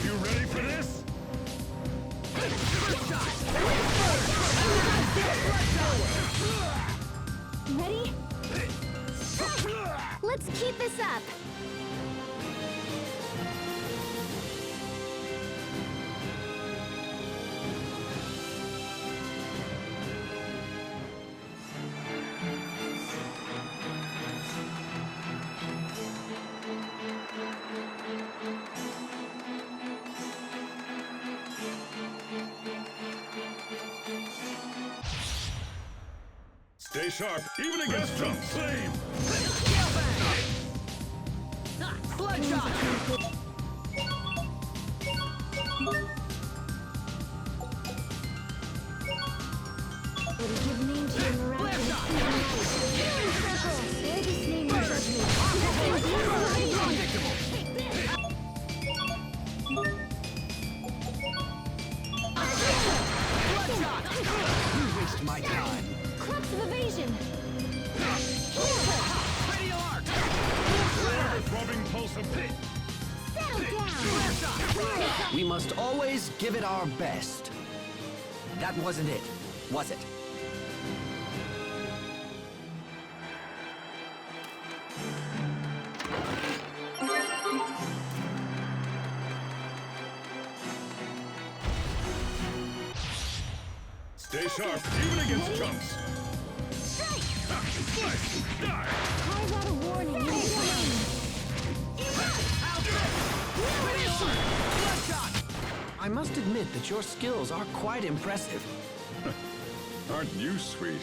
You ready for this? Ready? Let's keep this up. Stay sharp, even against chumps. Flame! Bloodshot! Would you give name to your miraculous healing circle? Bear this name in judgment. Bloodshot! You waste my time. Clubs of evasion. Ready arc! Throbbing pulse of pit. Settle down. We must always give it our best. That wasn't it, was it? Stay sharp, even against chumps. Strike! Slice! Die! Carve out a warning in this name. I must admit that your skills are quite impressive. Aren't you sweet?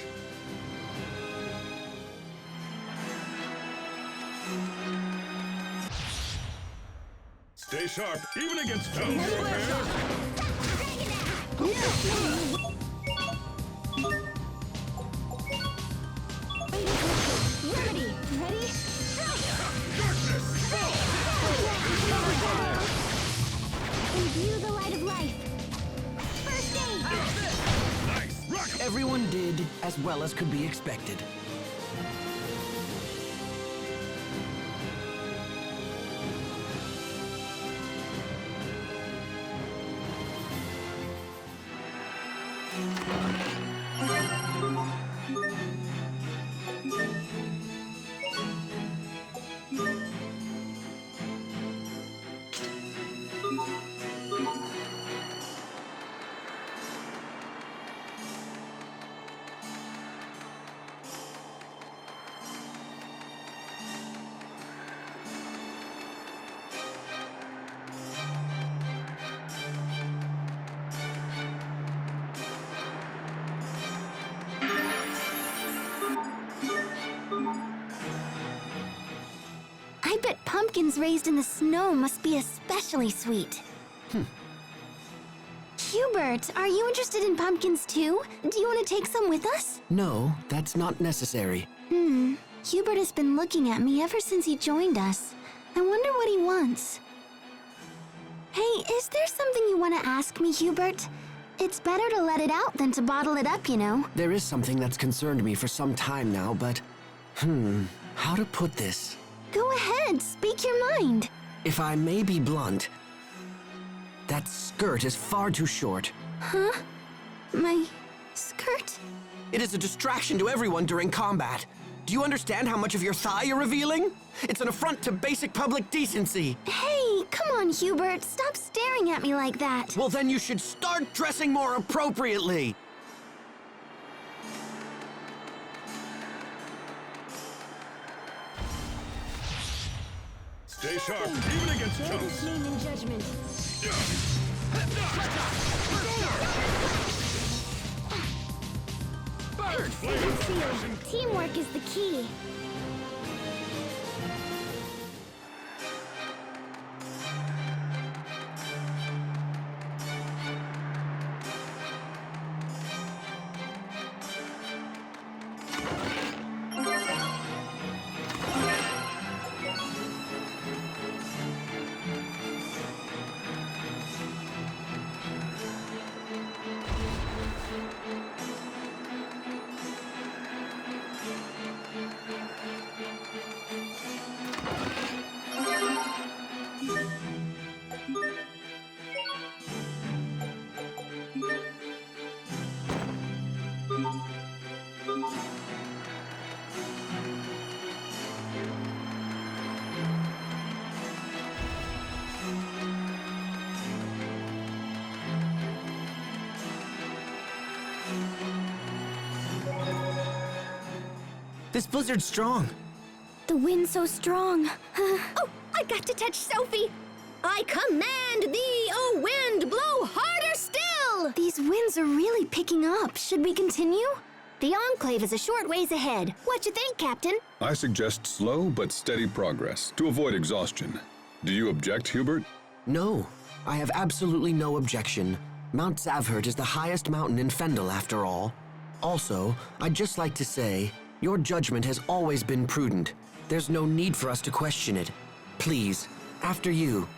Stay sharp, even against chumps. Remedy! Ready? Imbue the light of life. First aid! Nice! Rock! Everyone did as well as could be expected. I bet pumpkins raised in the snow must be especially sweet. Hubert, are you interested in pumpkins too? Do you want to take some with us? No, that's not necessary. Hubert has been looking at me ever since he joined us. I wonder what he wants. Hey, is there something you want to ask me, Hubert? It's better to let it out than to bottle it up, you know. There is something that's concerned me for some time now, but... how to put this? Go ahead, speak your mind. If I may be blunt, that skirt is far too short. Huh? My skirt? It is a distraction to everyone during combat. Do you understand how much of your thigh you're revealing? It's an affront to basic public decency. Hey, come on, Hubert. Stop staring at me like that. Well, then you should start dressing more appropriately. Stay sharp, even against chumps. Name and judgment. Concealed. Teamwork is the key. This blizzard's strong. The wind's so strong. Oh, I got to touch Sophie. I command thee, O wind, blow harder still! These winds are really picking up. Should we continue? The Enclave is a short ways ahead. What you think, Captain? I suggest slow but steady progress to avoid exhaustion. Do you object, Hubert? No, I have absolutely no objection. Mount Zavhert is the highest mountain in Fendel, after all. Also, I'd just like to say, your judgment has always been prudent. There's no need for us to question it. Please, after you.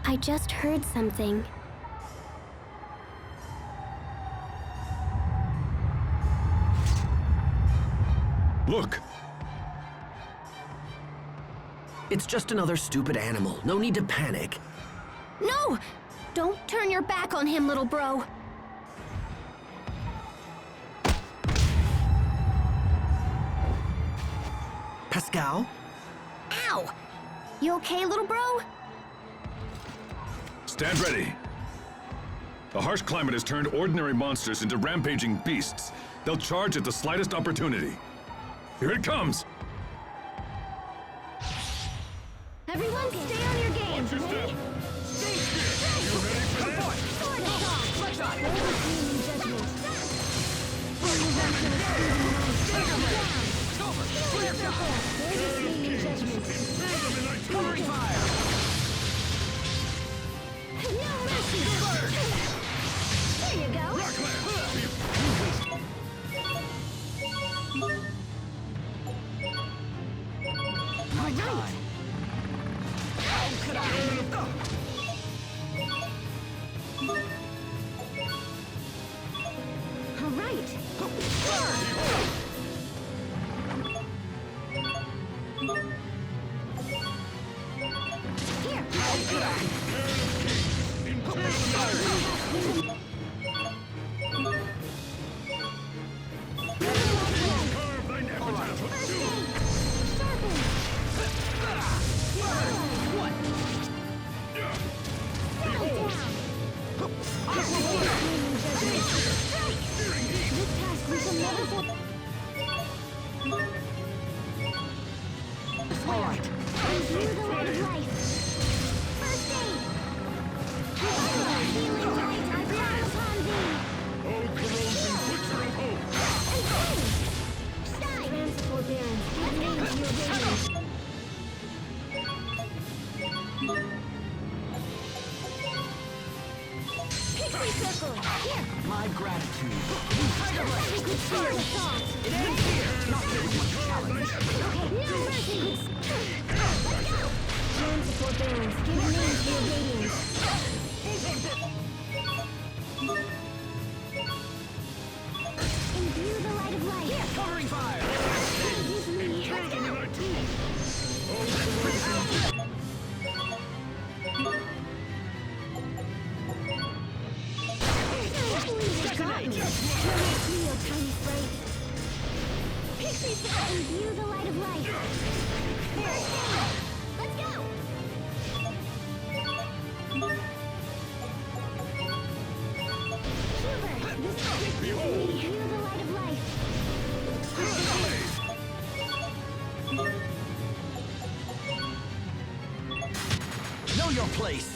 I just heard something. Look! It's just another stupid animal. No need to panic. No! Don't turn your back on him, little bro. Pascal? Ow! You okay, little bro? Stand ready. The harsh climate has turned ordinary monsters into rampaging beasts. They'll charge at the slightest opportunity. Here it comes! Everyone stay on your game. Watch your step. Sword assault. Let's not. Overwhelming judgment. Clear shot. Overwhelming judgment. Covering fire. No mercy. There you go. My time. How could I? All right. Here. All right. Review the light of life. First aid. Healing light, I call upon thee. Oh, corrosion, butcher of hope! Engrave. Stein. Transforbearance. Give name to your radiance. Pixie circle. Here. My gratitude. Sword assault. It ends here. Not very much challenge. Okay, no mercy. Let's go. Transforbearance. Give name to your radiance. Imbue the light of light. Here. Covering fire. Use me. Let's go. Detonate. Real tiny sprite. Pixie set. Imbue the light of light. Let's go. Hubert, this is imbue the light of light. Know your place!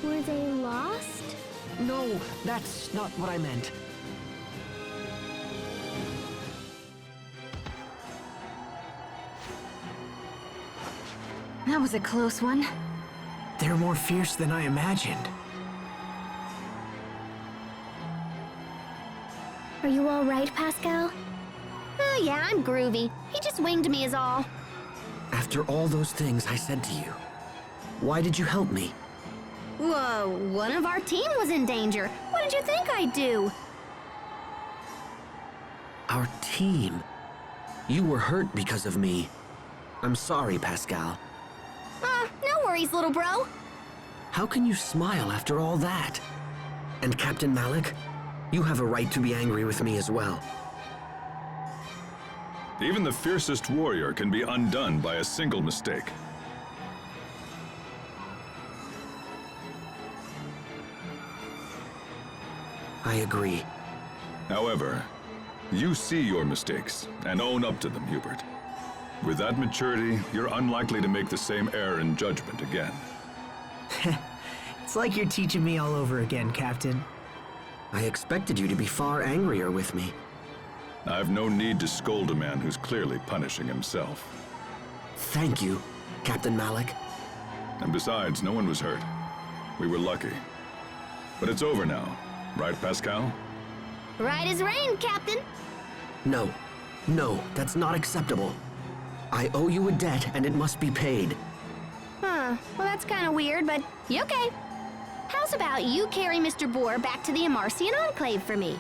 Were they lost? No, that's not what I meant. That was a close one. They're more fierce than I imagined. Are you all right, Pascal? Oh yeah, I'm groovy. He just winged me is all. After all those things I said to you, why did you help me? Whoa, one of our team was in danger. What did you think I'd do? Our team. You were hurt because of me. I'm sorry, Pascal. No worries, little bro. How can you smile after all that? And Captain Malik, you have a right to be angry with me as well. Even the fiercest warrior can be undone by a single mistake. I agree. However, you see your mistakes and own up to them, Hubert. With that maturity, you're unlikely to make the same error in judgment again. It's like you're teaching me all over again, Captain. I expected you to be far angrier with me. I've no need to scold a man who's clearly punishing himself. Thank you, Captain Malik. And besides, no one was hurt. We were lucky. But it's over now, right, Pascal? Right as rain, Captain. No, that's not acceptable. I owe you a debt and it must be paid. Huh, well that's kind of weird, but you okay. How's about you carry Mr. Boar back to the Amarian Enclave for me?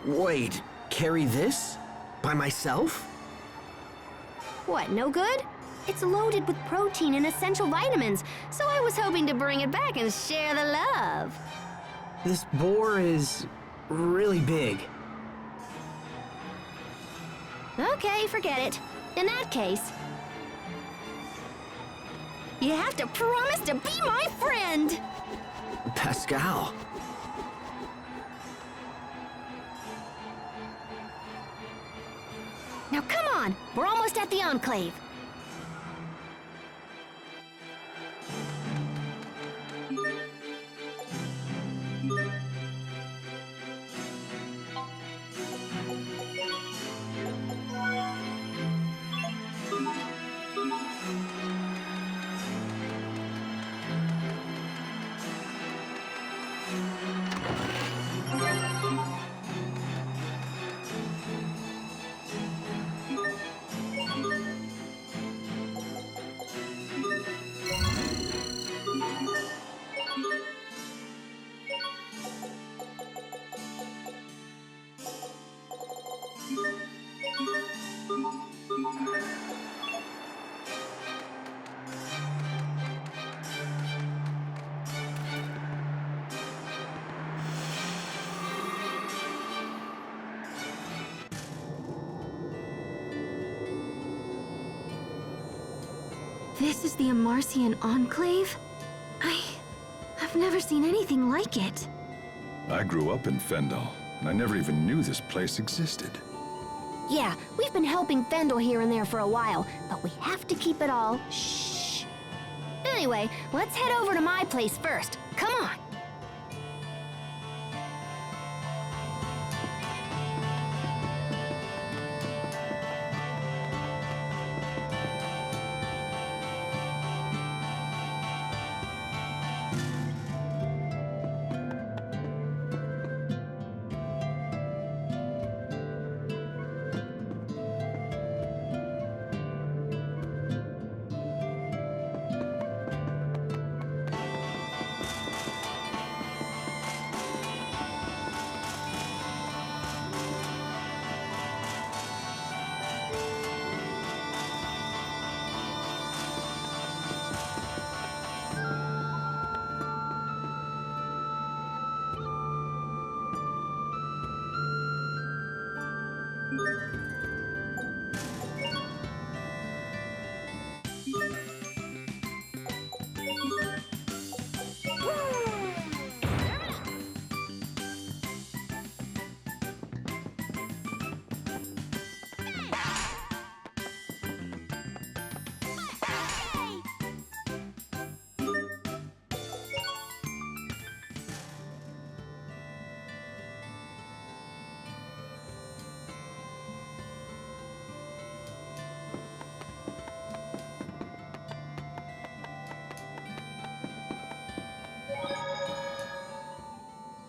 Wait, carry this? By myself? What, no good? It's loaded with protein and essential vitamins, so I was hoping to bring it back and share the love. This boar is really big. Okay, forget it. In that case, you have to promise to be my friend! Pascal. Now come on, we're almost at the Enclave. This is the Amarian Enclave? I've never seen anything like it. I grew up in Fendel, and I never even knew this place existed. Yeah, we've been helping Fendel here and there for a while, but we have to keep it all shh. Anyway, let's head over to my place first. Come on.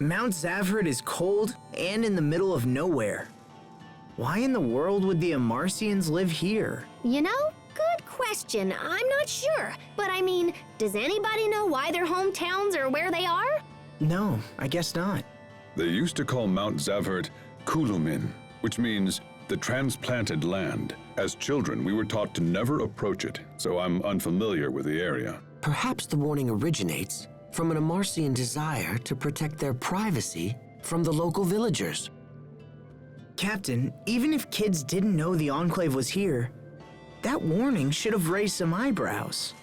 Mount Zavhert is cold and in the middle of nowhere. Why in the world would the Amarcians live here? You know, good question. I'm not sure. But I mean, does anybody know why their hometowns are where they are? No, I guess not. They used to call Mount Zavhert Kulumin, which means the transplanted land. As children, we were taught to never approach it, so I'm unfamiliar with the area. Perhaps the warning originates from an Amarcian desire to protect their privacy from the local villagers. Captain, even if kids didn't know the Enclave was here, that warning should have raised some eyebrows.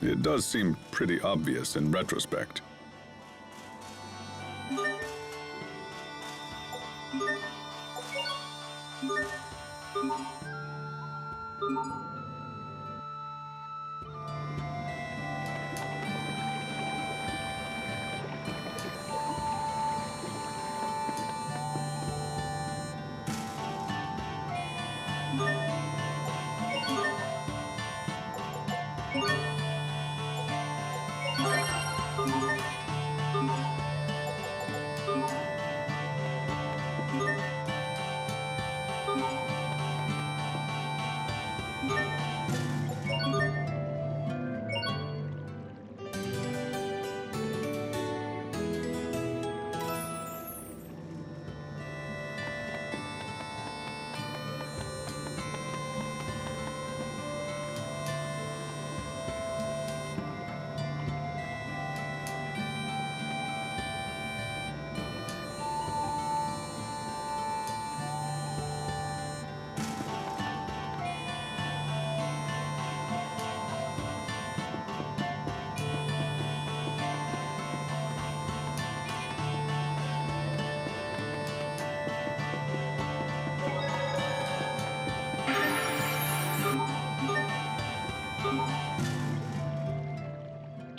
It does seem pretty obvious in retrospect.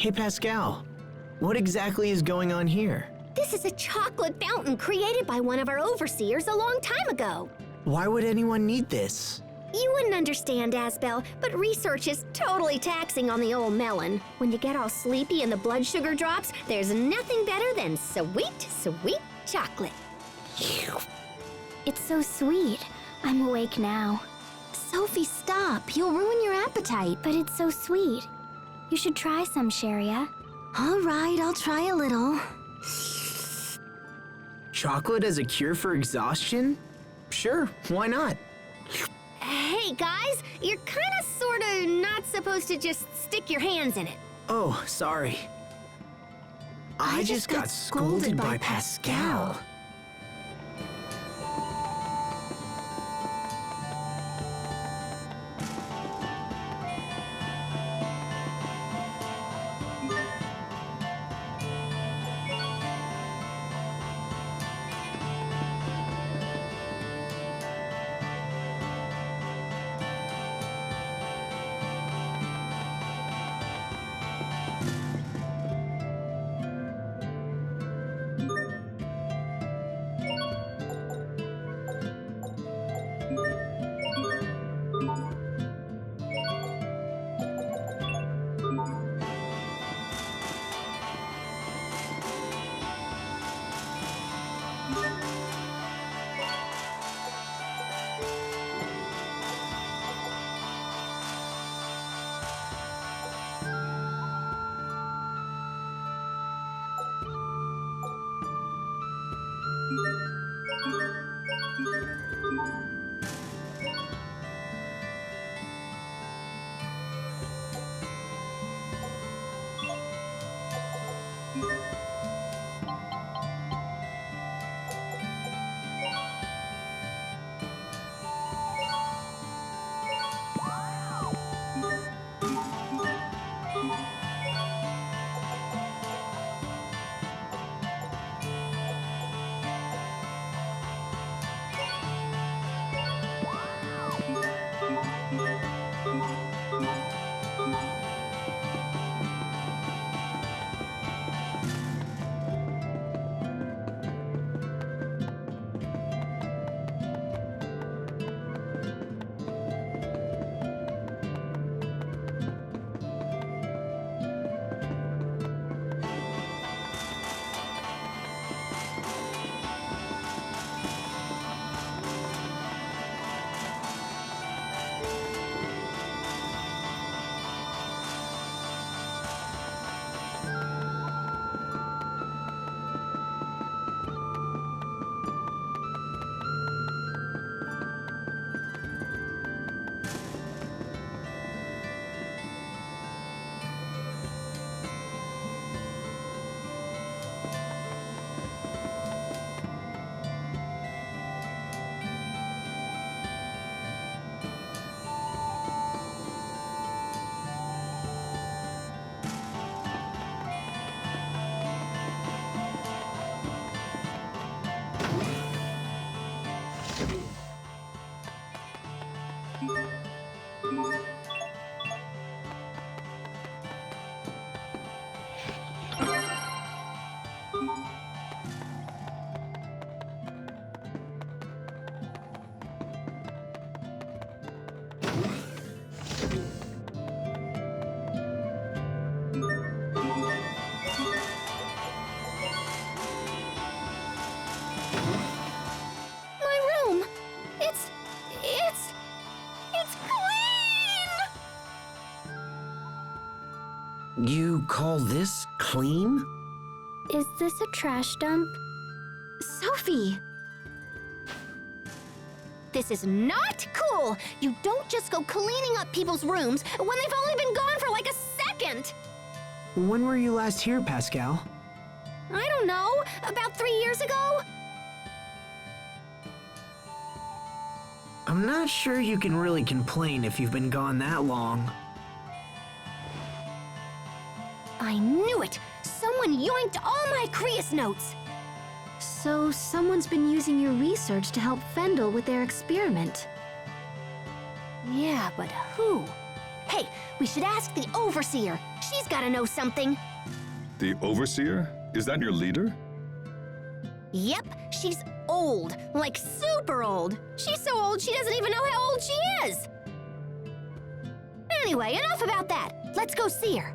Hey Pascal, what exactly is going on here? This is a chocolate fountain created by one of our overseers a long time ago. Why would anyone need this? You wouldn't understand, Asbel, but research is totally taxing on the old melon. When you get all sleepy and the blood sugar drops, there's nothing better than sweet, sweet chocolate. It's so sweet. I'm awake now. Sophie, stop. You'll ruin your appetite. But it's so sweet. You should try some, Sharia. All right, I'll try a little. Chocolate as a cure for exhaustion? Sure, why not? Hey, guys, you're kinda sorta not supposed to just stick your hands in it. Oh, sorry. I just got scolded by Pascal. You call this clean? Is this a trash dump? Sophie! This is not cool! You don't just go cleaning up people's rooms when they've only been gone for like a second! When were you last here, Pascal? I don't know, about 3 years ago? I'm not sure you can really complain if you've been gone that long. I knew it! Someone yoinked all my Creus notes! So someone's been using your research to help Fendel with their experiment. Yeah, but who? Hey, we should ask the Overseer. She's gotta know something. The Overseer? Is that your leader? Yep, she's old, like super old. She's so old she doesn't even know how old she is. Anyway, enough about that. Let's go see her.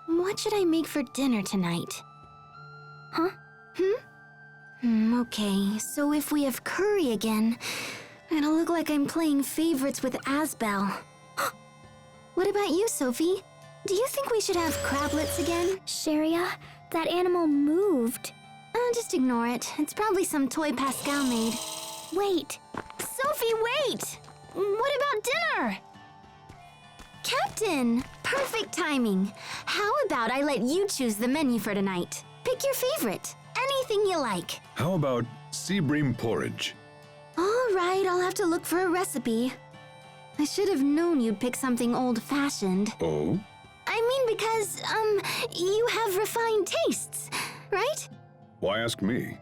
What should I make for dinner tonight? Huh? Okay, so if we have curry again, it'll look like I'm playing favorites with Asbel. What about you, Sophie? Do you think we should have crablets again? Sharia, that animal moved. Just ignore it. It's probably some toy Pascal made. Wait. Sophie, wait! What about dinner? Captain! Perfect timing. How about I let you choose the menu for tonight? Pick your favorite. Anything you like. How about sea bream porridge? All right, I'll have to look for a recipe. I should have known you'd pick something old-fashioned. Oh? I mean because, you have refined tastes, right? Why ask me?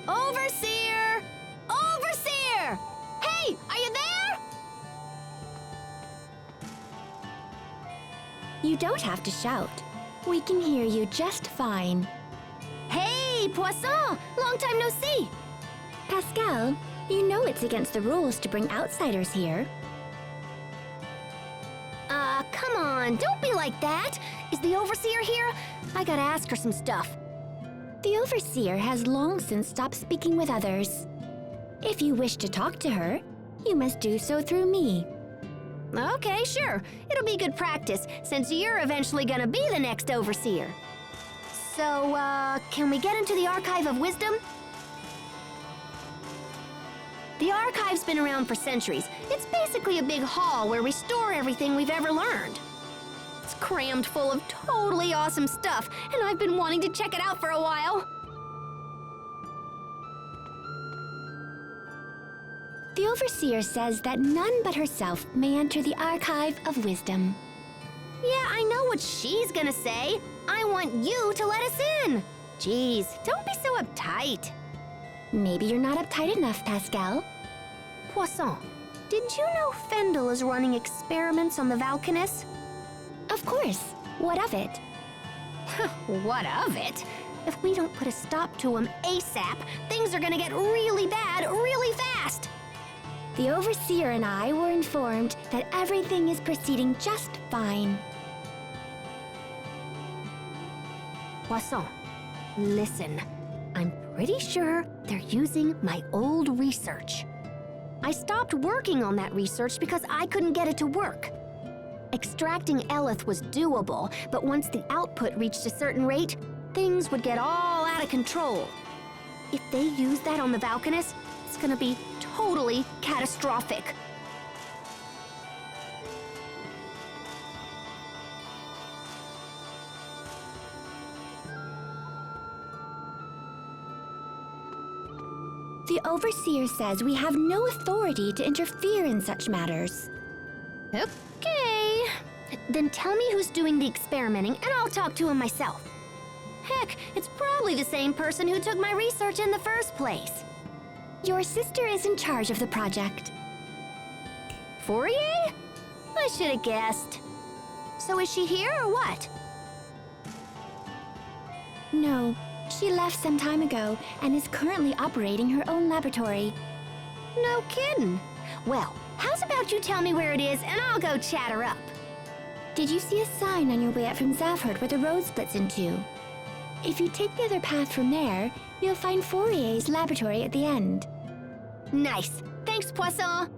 Overseer! Overseer! Hey, are you there? You don't have to shout. We can hear you just fine. Hey, Poisson! Long time no see! Pascal, you know it's against the rules to bring outsiders here. Come on, don't be like that! Is the Overseer here? I gotta ask her some stuff. The Overseer has long since stopped speaking with others. If you wish to talk to her, you must do so through me. Okay, sure. It'll be good practice, since you're eventually gonna be the next Overseer. So, can we get into the Archive of Wisdom? The Archive's been around for centuries. It's basically a big hall where we store everything we've ever learned. It's crammed full of totally awesome stuff, and I've been wanting to check it out for a while. The Overseer says that none but herself may enter the Archive of Wisdom. Yeah, I know what she's gonna say. I want you to let us in. Jeez, don't be so uptight. Maybe you're not uptight enough, Pascal. Poisson, did you know Fendel is running experiments on the valkines? Of course. What of it? What of it? If we don't put a stop to him ASAP, things are gonna get really bad really fast. The Overseer and I were informed that everything is proceeding just fine. Poisson, listen. I'm pretty sure they're using my old research. I stopped working on that research because I couldn't get it to work. Extracting Eleth was doable, but once the output reached a certain rate, things would get all out of control. If they use that on the valkines, it's gonna be totally catastrophic. The Overseer says we have no authority to interfere in such matters. Okay. Then tell me who's doing the experimenting, and I'll talk to him myself. Heck, it's probably the same person who took my research in the first place. Your sister is in charge of the project. Forier? I should have guessed. So is she here or what? No, she left some time ago and is currently operating her own laboratory. No kidding. Well, how's about you tell me where it is and I'll go chat her up? Did you see a sign on your way up from Zavhert where the road splits in two? If you take the other path from there, you'll find Forier's laboratory at the end. Nice. Thanks, Poisson.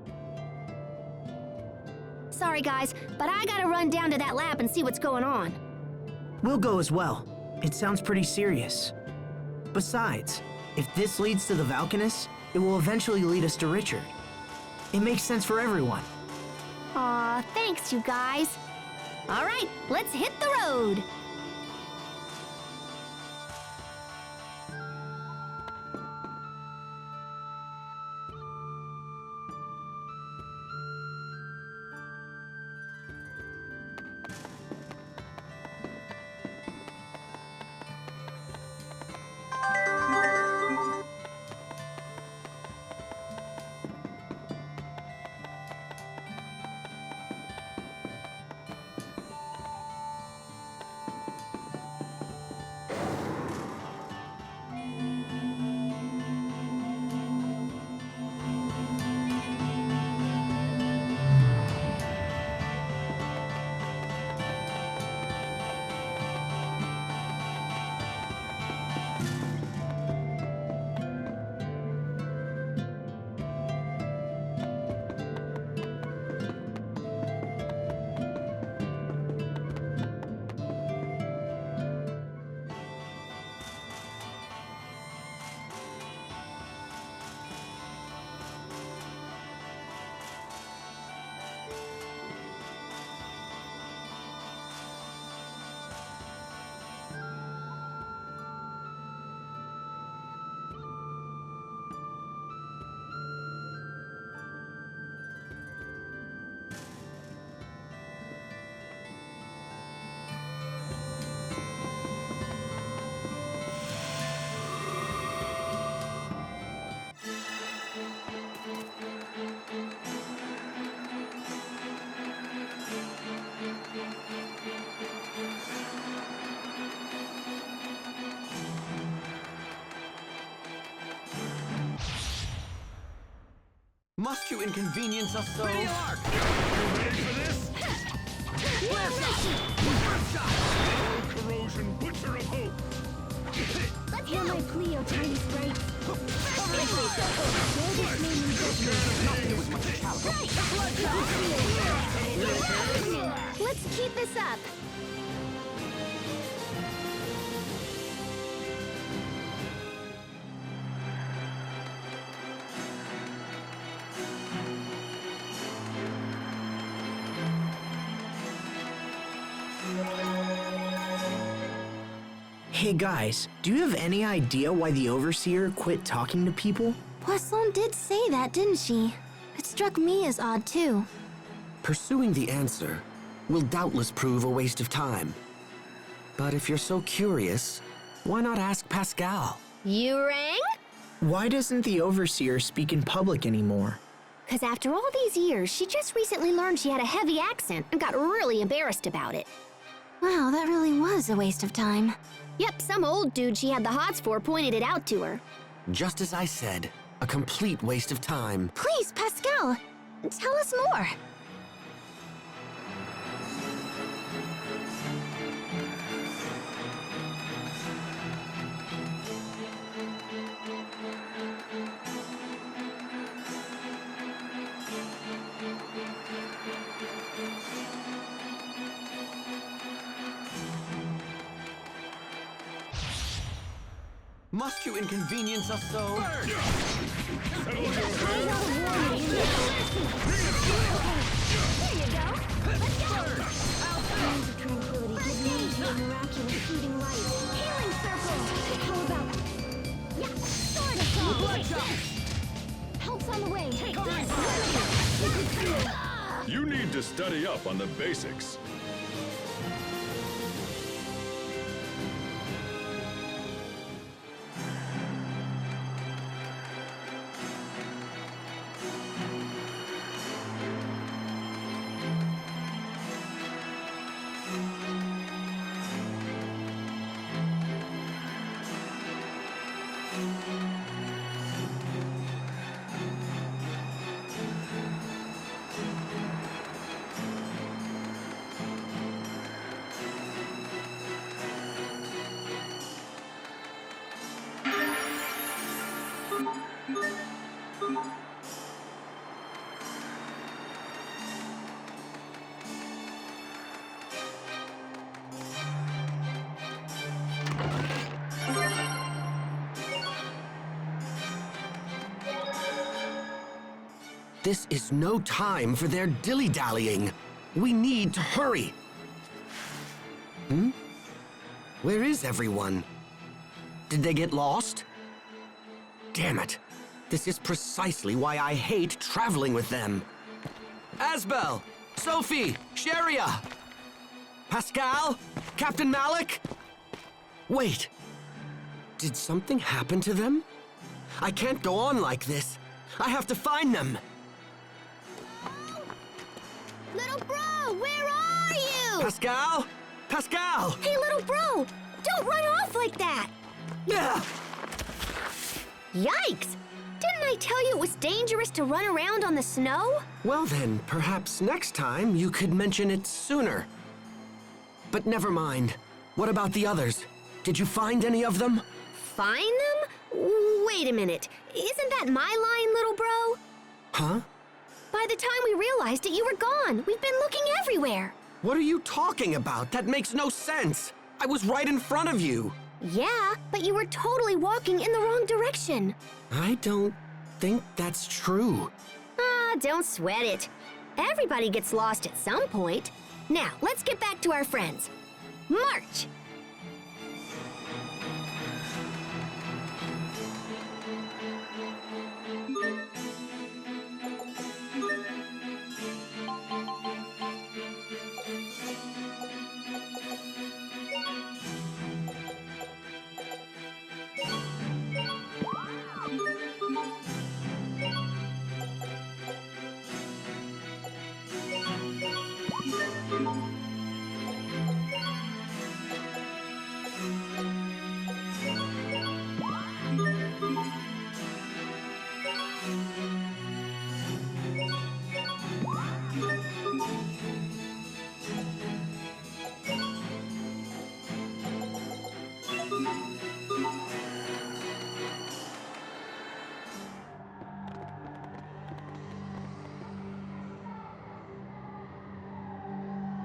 Sorry, guys, but I gotta run down to that lab and see what's going on. We'll go as well. It sounds pretty serious. Besides, if this leads to the valkines, it will eventually lead us to Richard. It makes sense for everyone. Aw, thanks, you guys. All right, let's hit the road. Must you inconvenience us so? Ready for this? Corrosion, butcher of hope. Let's hear my plea, O tiny sprite. Let's keep this up. Hey guys, do you have any idea why the Overseer quit talking to people? Poisson did say that, didn't she? It struck me as odd, too. Pursuing the answer will doubtless prove a waste of time. But if you're so curious, why not ask Pascal? You rang? Why doesn't the Overseer speak in public anymore? Because after all these years, she just recently learned she had a heavy accent and got really embarrassed about it. Wow, that really was a waste of time. Yep, some old dude she had the hots for pointed it out to her. Just as I said, a complete waste of time. Please, Pascal, tell us more. Must you inconvenience us so? Here you go. Let's go. Outcomes of tranquility give me to a miraculous fleeting light. Healing circle. How about? Yeah, sort of so. Bloodshot. Help's on the way. Take this. You need to study up on the basics. This is no time for their dilly-dallying. We need to hurry. Where is everyone? Did they get lost? Damn it. This is precisely why I hate traveling with them. Asbel! Sophie! Sheria! Pascal? Captain Malik? Wait. Did something happen to them? I can't go on like this. I have to find them. Little bro, where are you? Pascal? Pascal! Hey, little bro, don't run off like that. Yeah. Yikes! Didn't I tell you it was dangerous to run around on the snow? Well then, perhaps next time you could mention it sooner. But never mind. What about the others? Did you find any of them? Find them? Wait a minute. Isn't that my line, little bro? Huh? By the time we realized it, you were gone. We've been looking everywhere. What are you talking about? That makes no sense. I was right in front of you. Yeah, but you were totally walking in the wrong direction. I don't think that's true. Don't sweat it. Everybody gets lost at some point. Now, let's get back to our friends. March!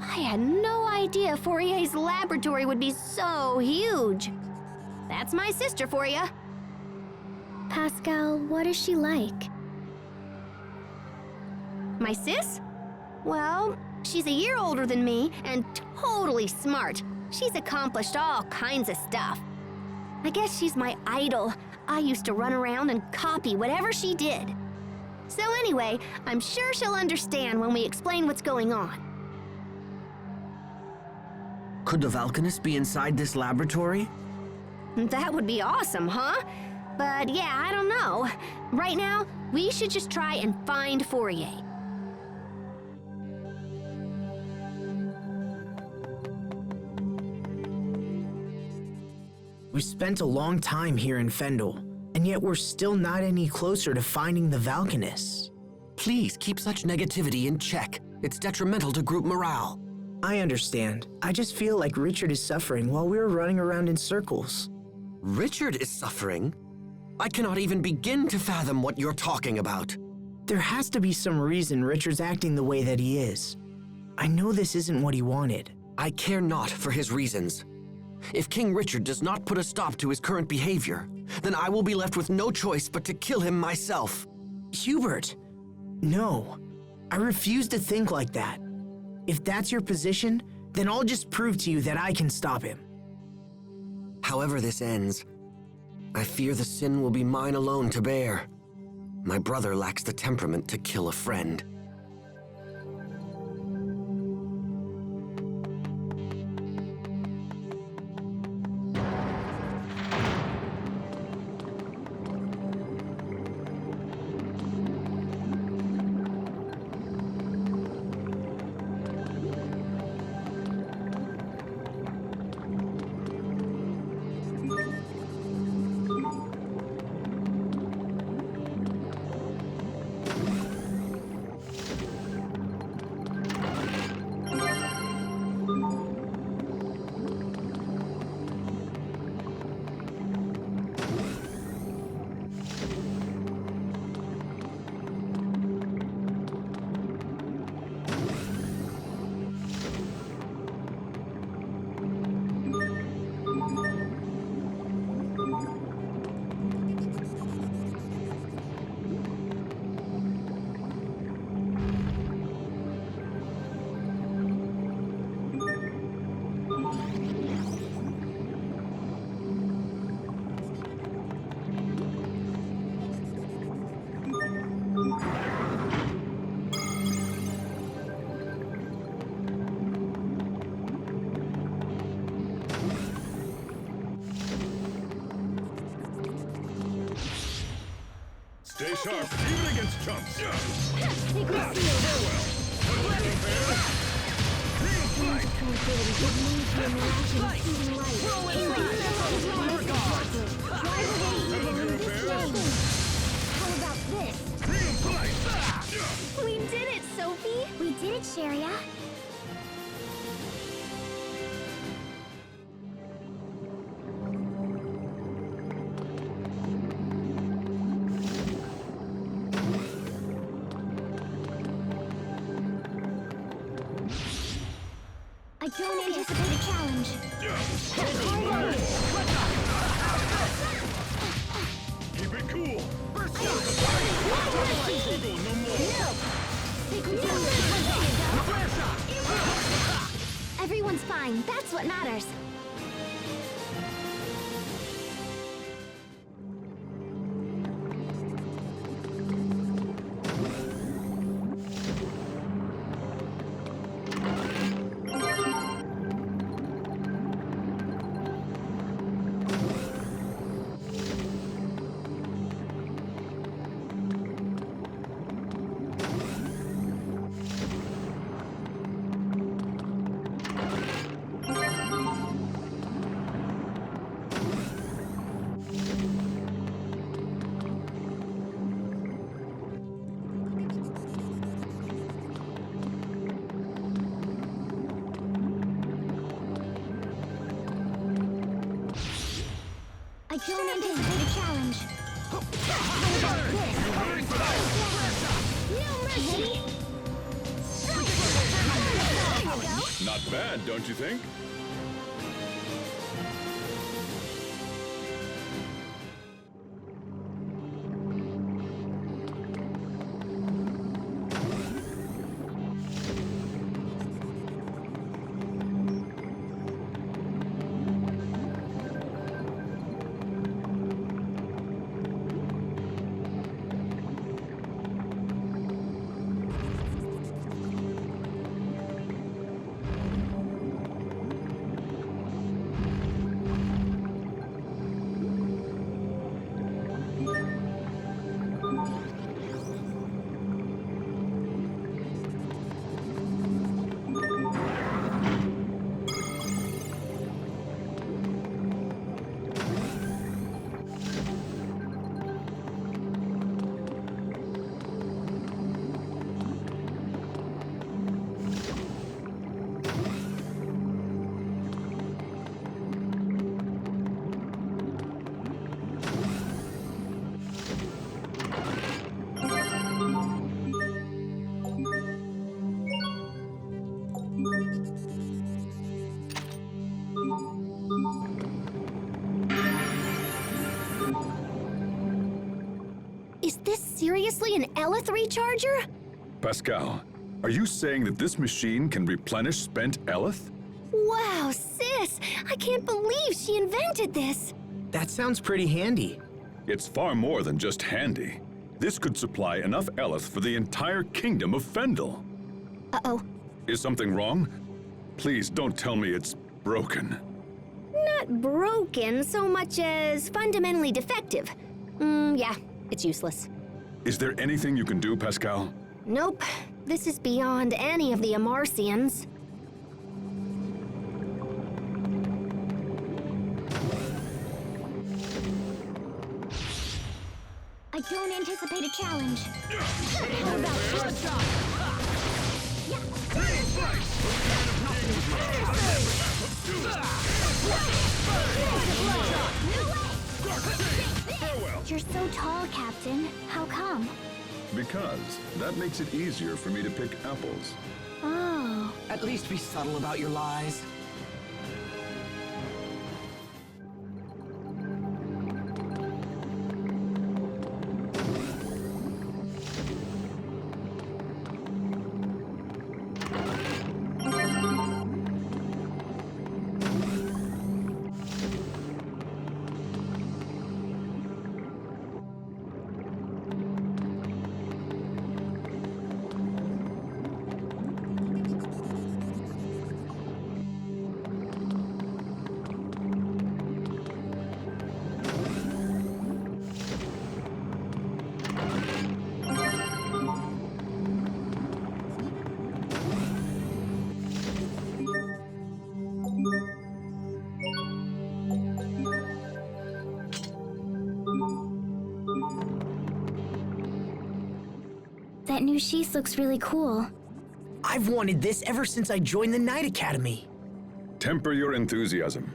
I had no idea Forier's laboratory would be so huge. That's my sister for you. Pascal, what is she like? My sis? Well, she's a year older than me and totally smart. She's accomplished all kinds of stuff. I guess she's my idol. I used to run around and copy whatever she did. So anyway, I'm sure she'll understand when we explain what's going on. Could the valkines be inside this laboratory? That would be awesome, huh? But yeah, I don't know. Right now, we should just try and find Forier. We spent a long time here in Fendel, and yet we're still not any closer to finding the valkines. Please keep such negativity in check. It's detrimental to group morale. I understand. I just feel like Richard is suffering while we're running around in circles. Richard is suffering? I cannot even begin to fathom what you're talking about. There has to be some reason Richard's acting the way that he is. I know this isn't what he wanted. I care not for his reasons. If King Richard does not put a stop to his current behavior, then I will be left with no choice but to kill him myself. Hubert! No. I refuse to think like that. If that's your position, then I'll just prove to you that I can stop him. However this ends, I fear the sin will be mine alone to bear. My brother lacks the temperament to kill a friend. sharp, even against chumps. Take my seal. Tranquility gives meaning to your miraculous feeding light. Why were they evil in this way? How about this? We did it, Sophie! We did it, Sharia. I don't anticipate a challenge. Keep it cool. Everyone's fine. That's what matters. I don't anticipate a challenge. How about this? No mercy! There you go. Not bad, don't you think? Is this seriously an Elith recharger? Pascal, are you saying that this machine can replenish spent Elith? Wow, sis! I can't believe she invented this! That sounds pretty handy. It's far more than just handy. This could supply enough Elith for the entire kingdom of Fendel. Uh-oh. Is something wrong? Please don't tell me it's broken. Not broken so much as fundamentally defective. Yeah, it's useless. Is there anything you can do, Pascal? Nope. This is beyond any of the Amarcians. I don't anticipate a challenge. How about this? You're so tall, Captain. How come? Because that makes it easier for me to pick apples. Oh. At least be subtle about your lies. sheath looks really cool. I've wanted this ever since I joined the Knight Academy. Temper your enthusiasm.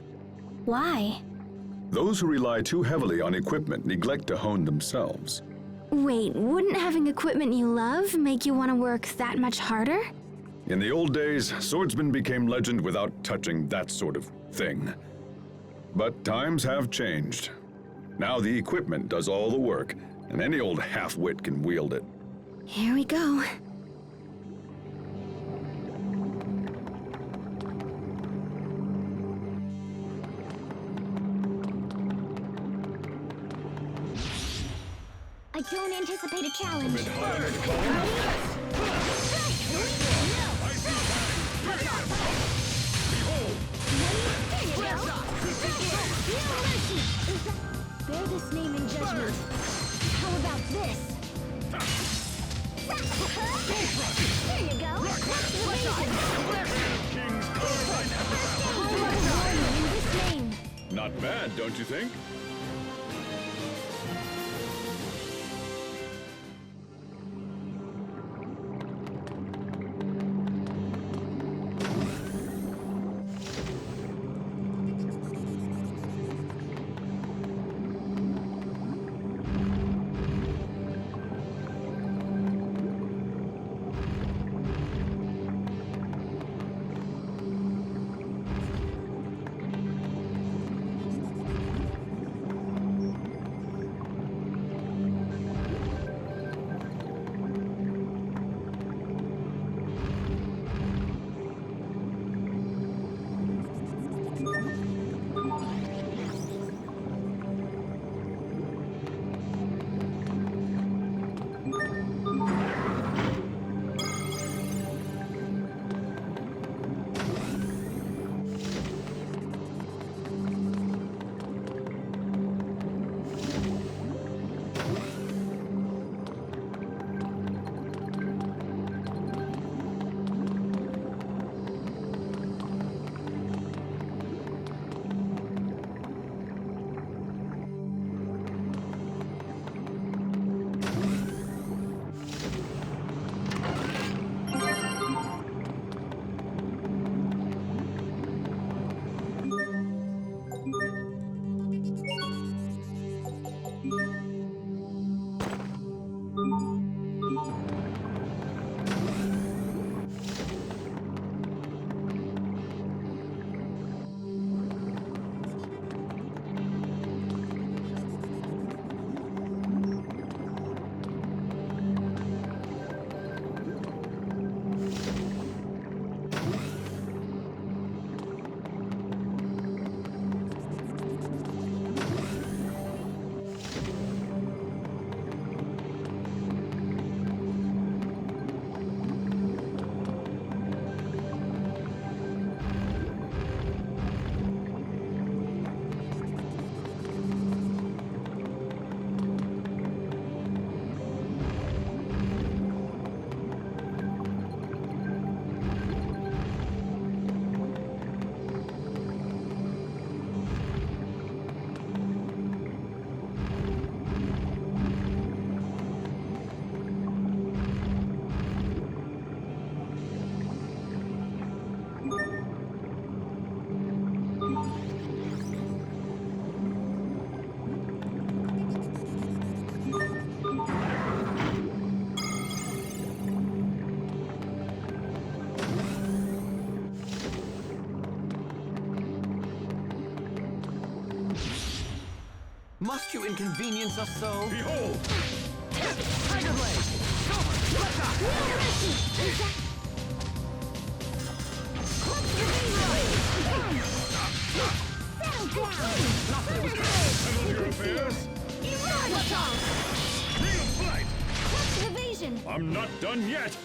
Why? Those who rely too heavily on equipment neglect to hone themselves. Wait, wouldn't having equipment you love make you want to work that much harder? In the old days, swordsmen became legend without touching that sort of thing. But times have changed. Now the equipment does all the work, and any old half-wit can wield it. Here we go. I don't anticipate a challenge. Bear this name in judgment. How about this? There you go. In this name. Not bad, don't you think? Must you inconvenience us so? Behold! Tiger Blade! Silver! Settle your affairs! Ring of Flight! Clutch evasion! I'm not done yet!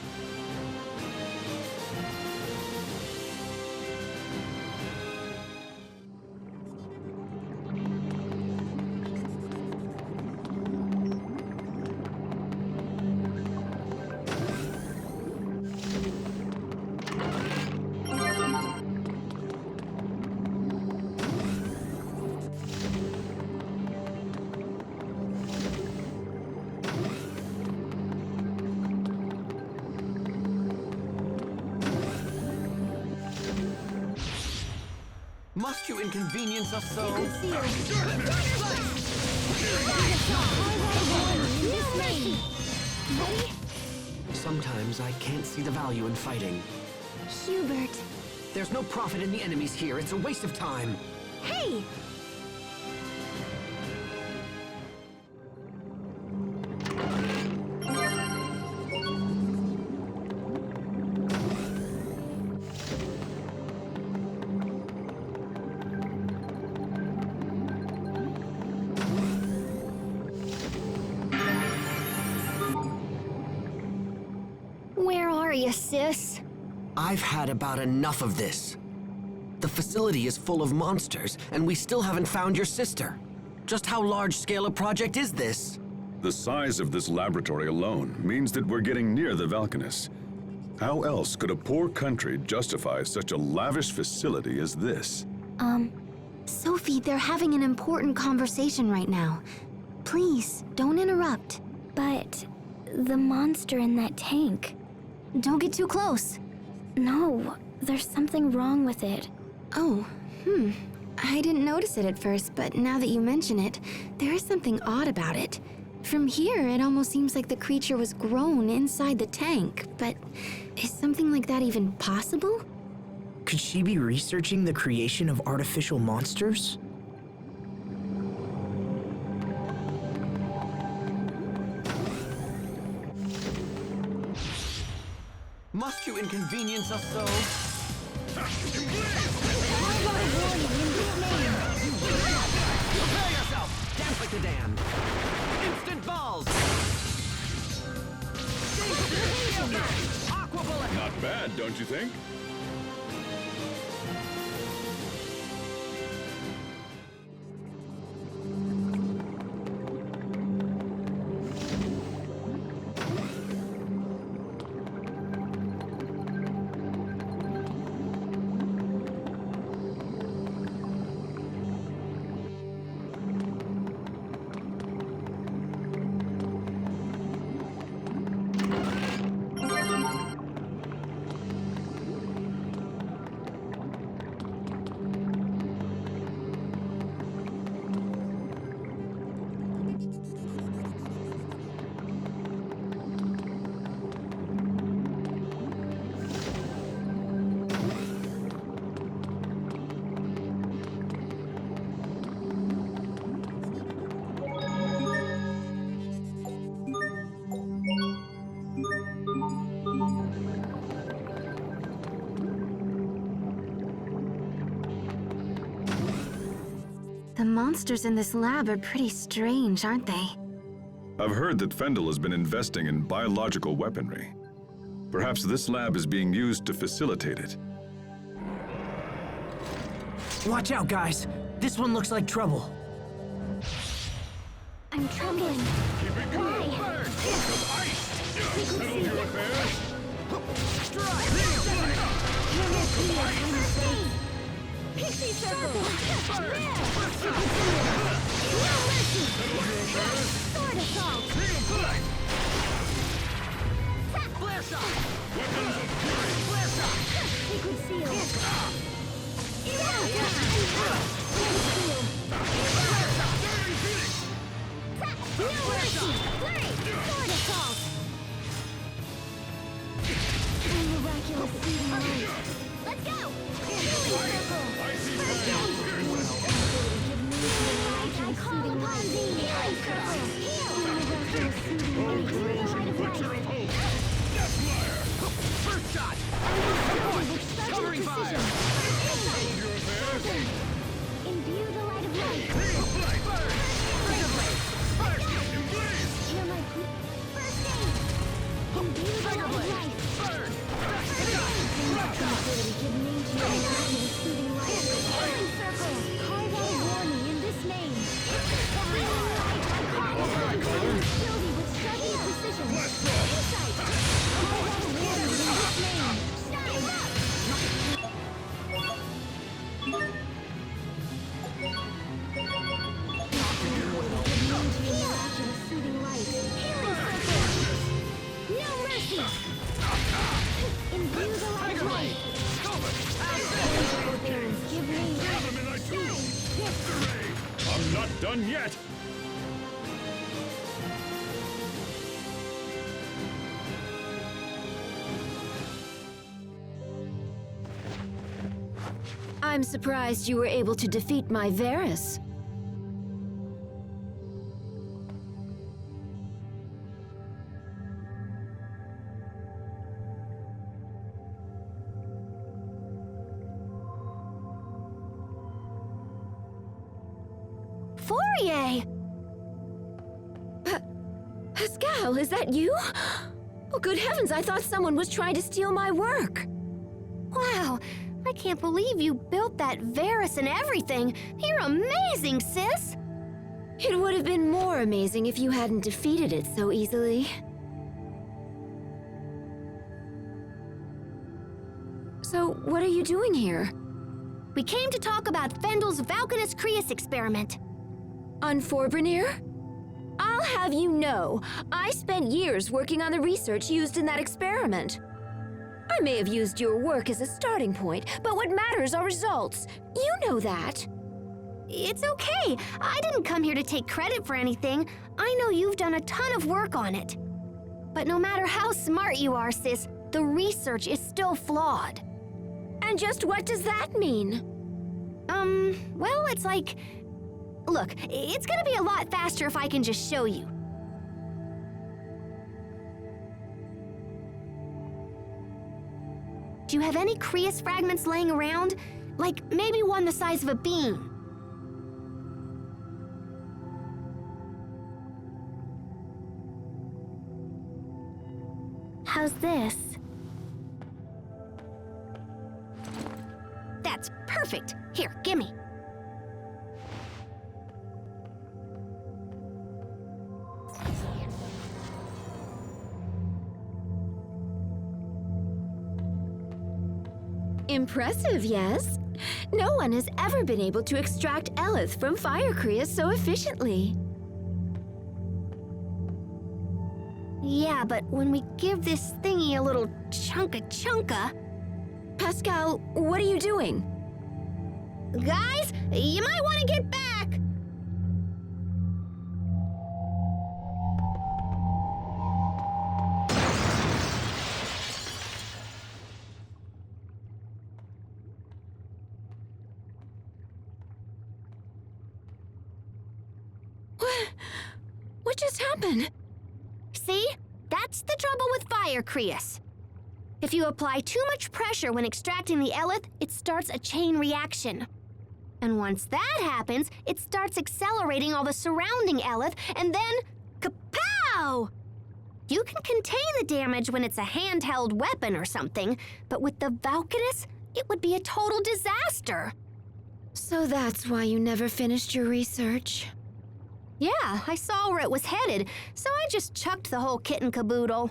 Must you inconvenience us so? Sometimes I can't see the value in fighting. Hubert. There's no profit in the enemies here. It's a waste of time. Hey! Where are you, sis? I've had about enough of this. The facility is full of monsters, and we still haven't found your sister. Just how large-scale a project is this? The size of this laboratory alone means that we're getting near the valkines. How else could a poor country justify such a lavish facility as this? Sophie, they're having an important conversation right now. Please, don't interrupt. But the monster in that tank. Don't get too close. No, there's something wrong with it. Oh, I didn't notice it at first, but now that you mention it, there is something odd about it. From here, it almost seems like the creature was grown inside the tank, but is something like that even possible? Could she be researching the creation of artificial monsters? Must you inconvenience us so? Prepare yourself! Dance like the damned! Instant balls! Aqua bullet! Not bad, don't you think? The monsters in this lab are pretty strange, aren't they? I've heard that Fendel has been investing in biological weaponry. Perhaps this lab is being used to facilitate it. Watch out, guys. This one looks like trouble. I'm trembling. Why? Pixie circle! Sword assault! Flare shot! Weapons of fury! Flare shot! Liquid seal! No mercy! Sword assault! Miraculous seeding light! Let's go! Healing circle! I call upon thee! Healing circle! Heal! Miraculous seeding light! Light of light! First shot! Covering fire! Imbue the light of light! Heal my first aid! Imbue the light of light! Give name to your miraculous soothing light! Healing circle! Carve out a warning in this name! Healing light! I call upon you! Kill thee with striking precision! Insight! Carve out a warning in this name! Stand up! Miraculous soothing light. Healing circle. No mercy. Imbue the light of light. Give me. I'm not done yet! I'm surprised you were able to defeat my Varus. Forier! Pascal, is that you? Oh, good heavens, I thought someone was trying to steal my work. Wow, I can't believe you built that Varus and everything. You're amazing, sis! It would have been more amazing if you hadn't defeated it so easily. So, what are you doing here? We came to talk about Fendel's valkines Creus experiment. On Forbrenir? I'll have you know, I spent years working on the research used in that experiment. I may have used your work as a starting point, but what matters are results. You know that. It's okay. I didn't come here to take credit for anything. I know you've done a ton of work on it. But no matter how smart you are, sis, the research is still flawed. And just what does that mean? Well, it's like... Look, it's gonna be a lot faster if I can just show you. Do you have any Creus fragments laying around? Like, maybe one the size of a bean? How's this? That's perfect. Here, gimme. Impressive, yes? No one has ever been able to extract Eleth from fire Creus so efficiently. Yeah, but when we give this thingy a little chunka... Pascal, what are you doing? Guys, you might want to get back! What just happened? See? That's the trouble with fire Creus. If you apply too much pressure when extracting the Eleth, it starts a chain reaction. And once that happens, it starts accelerating all the surrounding Eleth, and then... kapow! You can contain the damage when it's a handheld weapon or something, but with the valkines, it would be a total disaster. So that's why you never finished your research? Yeah, I saw where it was headed, so I just chucked the whole kit and caboodle.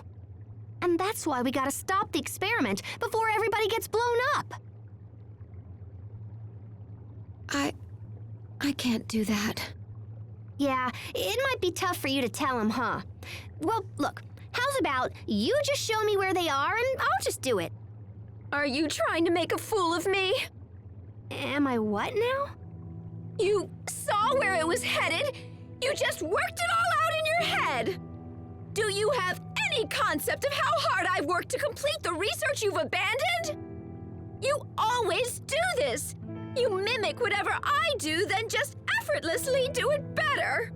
And that's why we gotta stop the experiment before everybody gets blown up. I can't do that. Yeah, it might be tough for you to tell him, huh? Well, look, how's about you just show me where they are and I'll just do it. Are you trying to make a fool of me? Am I what now? You saw where it was headed? You just worked it all out in your head! Do you have any concept of how hard I've worked to complete the research you've abandoned? You always do this! You mimic whatever I do, then just effortlessly do it better!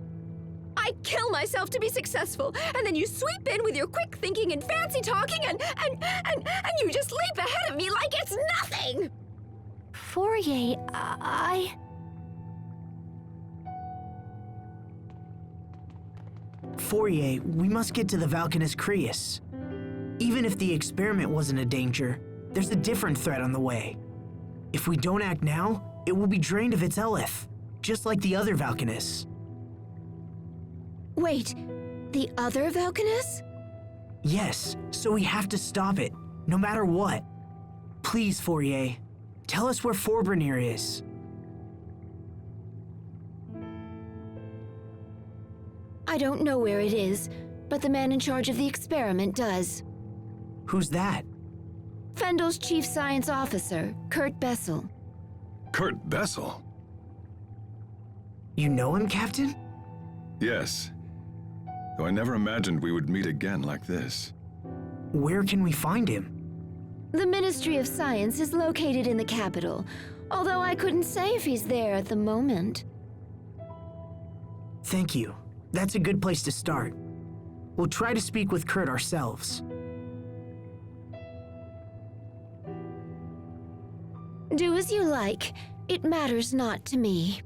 I kill myself to be successful, and then you sweep in with your quick thinking and fancy talking, and you just leap ahead of me like it's nothing! Forier, Forier, we must get to the valkines Creus. Even if the experiment wasn't a danger, there's a different threat on the way. If we don't act now, it will be drained of its Eleth, just like the other valkines. Wait, the other valkines? Yes, so we have to stop it, no matter what. Please, Forier, tell us where Forbrenir is. I don't know where it is, but the man in charge of the experiment does. Who's that? Fendel's chief science officer, Kurt Bessel. Kurt Bessel? You know him, Captain? Yes. Though I never imagined we would meet again like this. Where can we find him? The Ministry of Science is located in the capital, although I couldn't say if he's there at the moment. Thank you. That's a good place to start. We'll try to speak with Kurt ourselves. Do as you like. It matters not to me.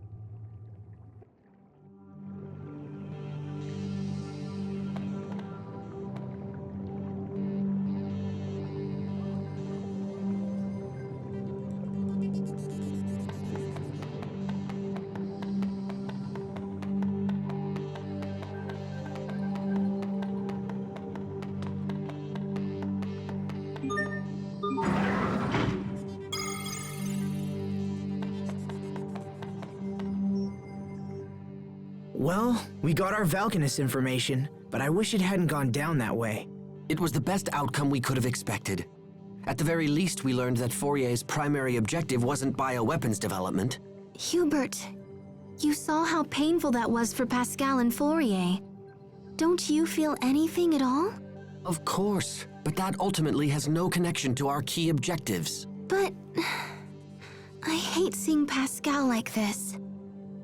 Well, we got our valkines information, but I wish it hadn't gone down that way. It was the best outcome we could have expected. At the very least, we learned that Forier's primary objective wasn't bioweapons development. Hubert, you saw how painful that was for Pascal and Forier. Don't you feel anything at all? Of course, but that ultimately has no connection to our key objectives. But I hate seeing Pascal like this.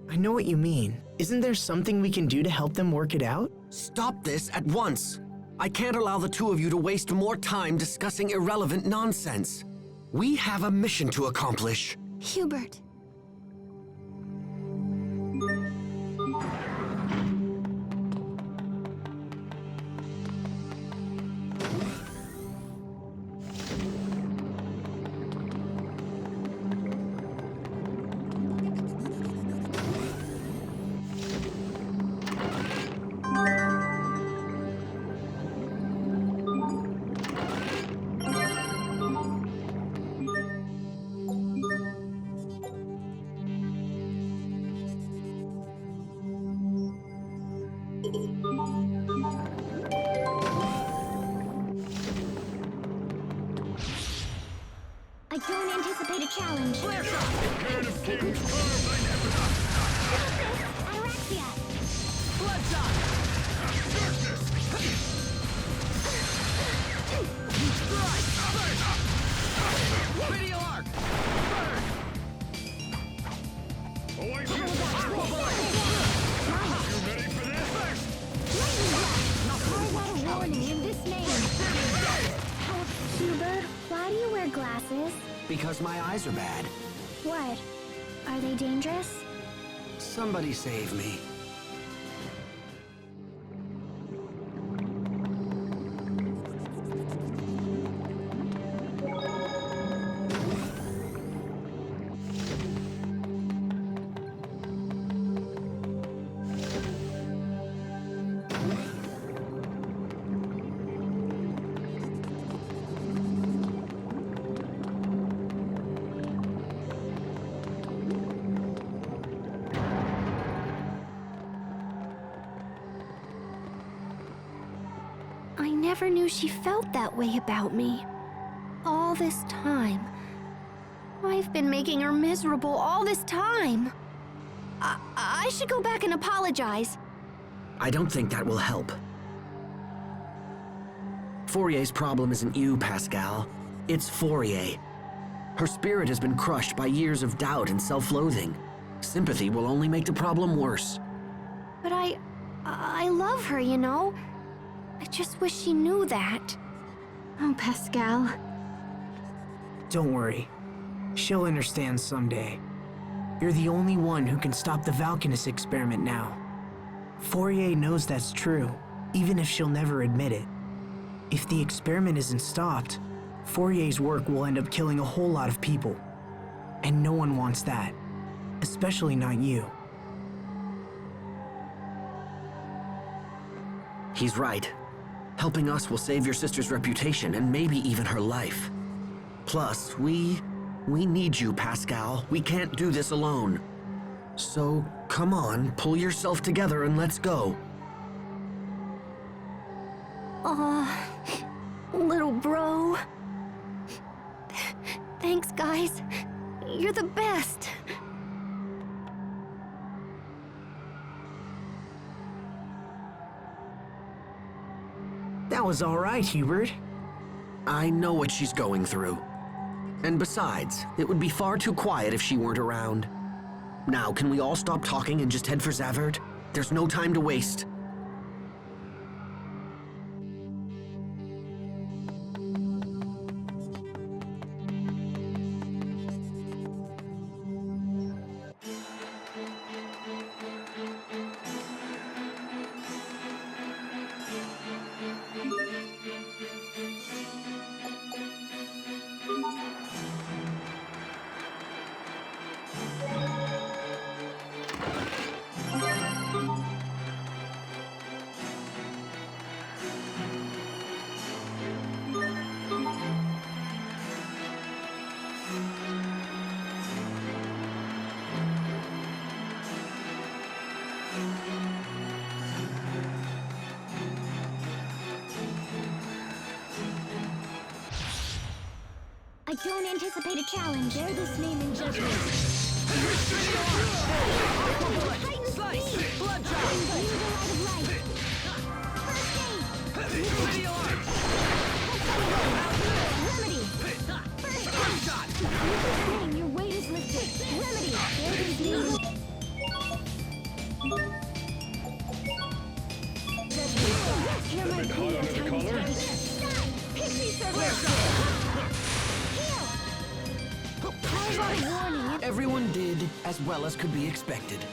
I know what you mean. Isn't there something we can do to help them work it out? Stop this at once! I can't allow the two of you to waste more time discussing irrelevant nonsense. We have a mission to accomplish. Hubert. I don't anticipate a challenge. Araxia! Bloodshot! Strike! Video arc! Burn! You ready for this? Lightning blast! Call out a warning in this name. Hubert, why do you wear glasses? Because my eyes are bad. What? Are they dangerous? Somebody save me. I never knew she felt that way about me. All this time. I've been making her miserable all this time. I should go back and apologize. I don't think that will help. Forier's problem isn't you, Pascal. It's Forier. Her spirit has been crushed by years of doubt and self-loathing. Sympathy will only make the problem worse. But I love her, you know? I just wish she knew that. Oh, Pascal. Don't worry. She'll understand someday. You're the only one who can stop the valkines experiment now. Forier knows that's true, even if she'll never admit it. If the experiment isn't stopped, Forier's work will end up killing a whole lot of people. And no one wants that. Especially not you. He's right. Helping us will save your sister's reputation and maybe even her life. Plus, we need you, Pascal. We can't do this alone. So, come on, pull yourself together and let's go. Little bro. Thanks, guys. You're the best. That was all right, Hubert. I know what she's going through. And besides, it would be far too quiet if she weren't around. Now, can we all stop talking and just head for Zavhert? There's no time to waste. I don't anticipate a challenge. Bear this name in judgment. Heightened speed! Blood drop! Use the light of light! First aid! Remedy! First aid! Use this name, your weight is lifted. Remedy! Bear this name. Judgment. Hear my plea in time of fight. Die! Pixie circle! Everyone did as well as could be expected.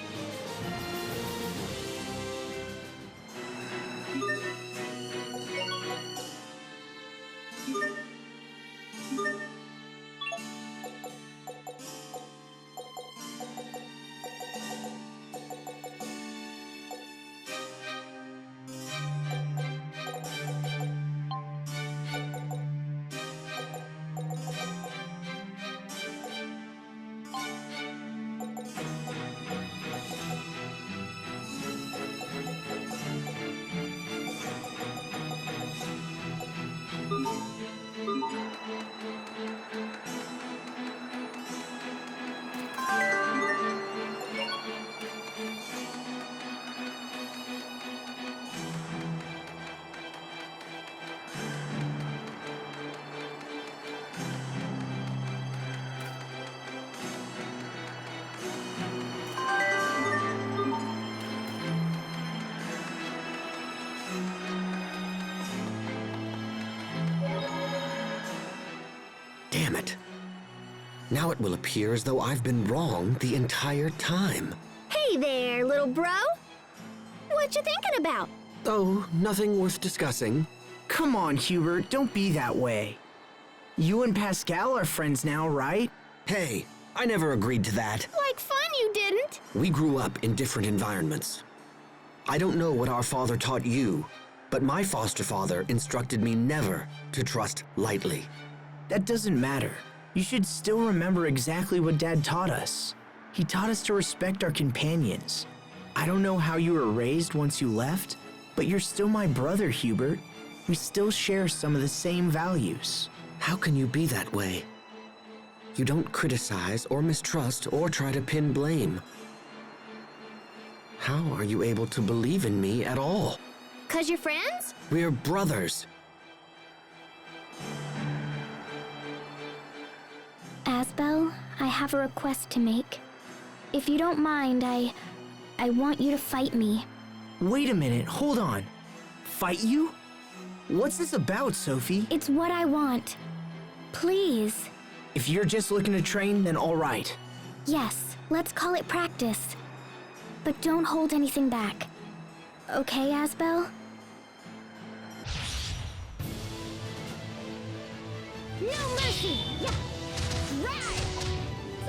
Damn it. Now it will appear as though I've been wrong the entire time. Hey there, little bro. What you thinking about? Oh, nothing worth discussing. Come on, Hubert, don't be that way. You and Pascal are friends now, right? Hey, I never agreed to that. Like fun you didn't. We grew up in different environments. I don't know what our father taught you, but my foster father instructed me never to trust lightly. That doesn't matter. You should still remember exactly what Dad taught us. He taught us to respect our companions. I don't know how you were raised once you left, but you're still my brother, Hubert. We still share some of the same values. How can you be that way? You don't criticize or mistrust or try to pin blame. How are you able to believe in me at all? 'Cause you're friends? We're brothers. Asbel, I have a request to make. If you don't mind, I want you to fight me. Wait a minute, hold on. Fight you? What's this about, Sophie? It's what I want. Please. If you're just looking to train, then all right. Yes, let's call it practice. But don't hold anything back. Okay, Asbel? No mercy! Yeah! Drive!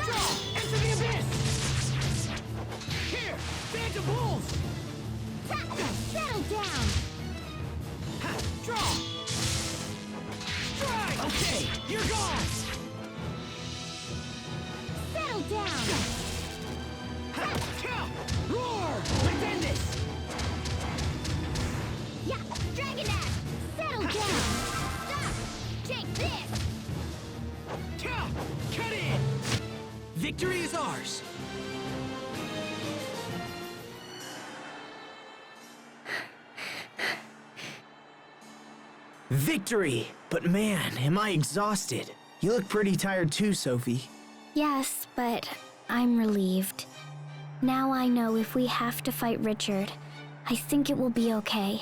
Draw! Enter the abyss! Here! Phantom bulls! Settle down! Ha! Draw! Strike! Okay, you're gone! Settle down! Ha! Roar! Let's end this! Yeah! Dragon Dash! Settle down! Stop! Take this! Cut in! Victory is ours! Victory! But man, am I exhausted. You look pretty tired too, Sophie. Yes, but I'm relieved. Now I know if we have to fight Richard, I think it will be okay.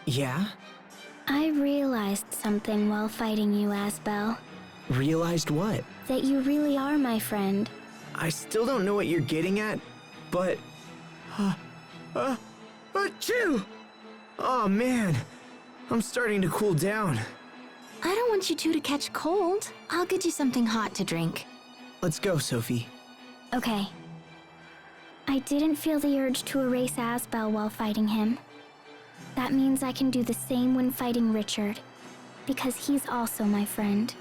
Yeah? I realized something while fighting you, Asbel. Realized what? That you really are my friend. I still don't know what you're getting at, but... Achoo! Oh man, I'm starting to cool down. I don't want you two to catch cold. I'll get you something hot to drink. Let's go, Sophie. Okay. I didn't feel the urge to erase Asbel while fighting him. That means I can do the same when fighting Richard, because he's also my friend.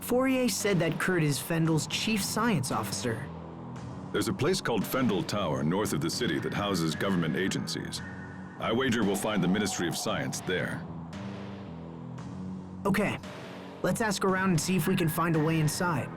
Forier said that Kurt is Fendel's chief science officer. There's a place called Fendel Tower north of the city that houses government agencies. I wager we'll find the Ministry of Science there. Okay, let's ask around and see if we can find a way inside.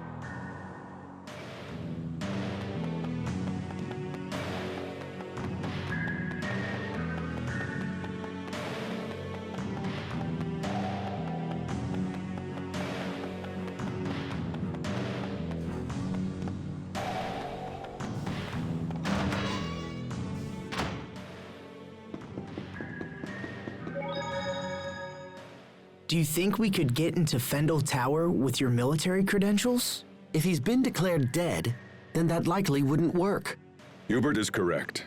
Do you think we could get into Fendel Tower with your military credentials? If he's been declared dead, then that likely wouldn't work. Hubert is correct.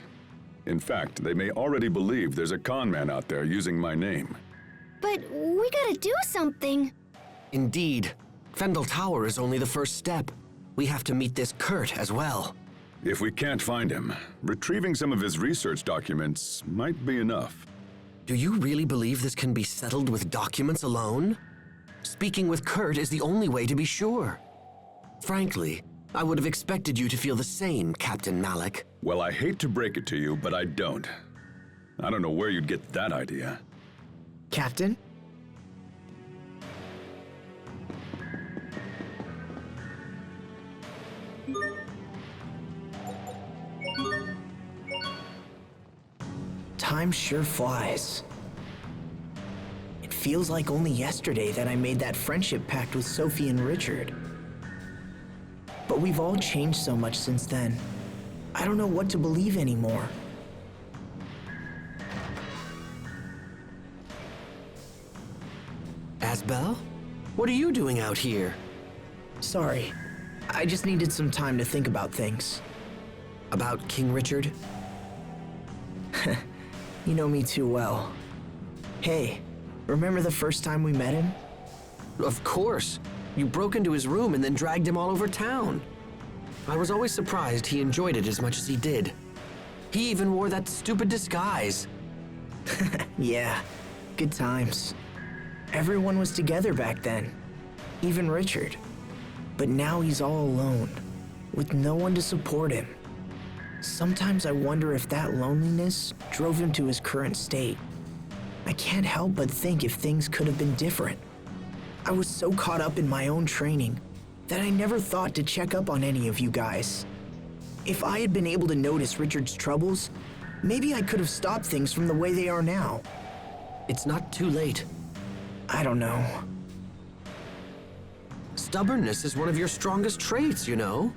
In fact, they may already believe there's a con man out there using my name. But we gotta do something. Indeed. Fendel Tower is only the first step. We have to meet this Kurt as well. If we can't find him, retrieving some of his research documents might be enough. Do you really believe this can be settled with documents alone? Speaking with Kurt is the only way to be sure. Frankly, I would have expected you to feel the same, Captain Malik. Well, I hate to break it to you, but I don't. I don't know where you'd get that idea. Captain? Time sure flies. It feels like only yesterday that I made that friendship pact with Sophie and Richard. But we've all changed so much since then. I don't know what to believe anymore. Asbel? What are you doing out here? Sorry. I just needed some time to think about things. About King Richard? You know me too well. Hey, remember the first time we met him? Of course. You broke into his room and then dragged him all over town. I was always surprised he enjoyed it as much as he did. He even wore that stupid disguise. Yeah, good times. Everyone was together back then, even Richard. But now he's all alone, with no one to support him. Sometimes I wonder if that loneliness drove him to his current state. I can't help but think if things could have been different. I was so caught up in my own training that I never thought to check up on any of you guys. If I had been able to notice Richard's troubles, maybe I could have stopped things from the way they are now. It's not too late. I don't know. Stubbornness is one of your strongest traits, you know.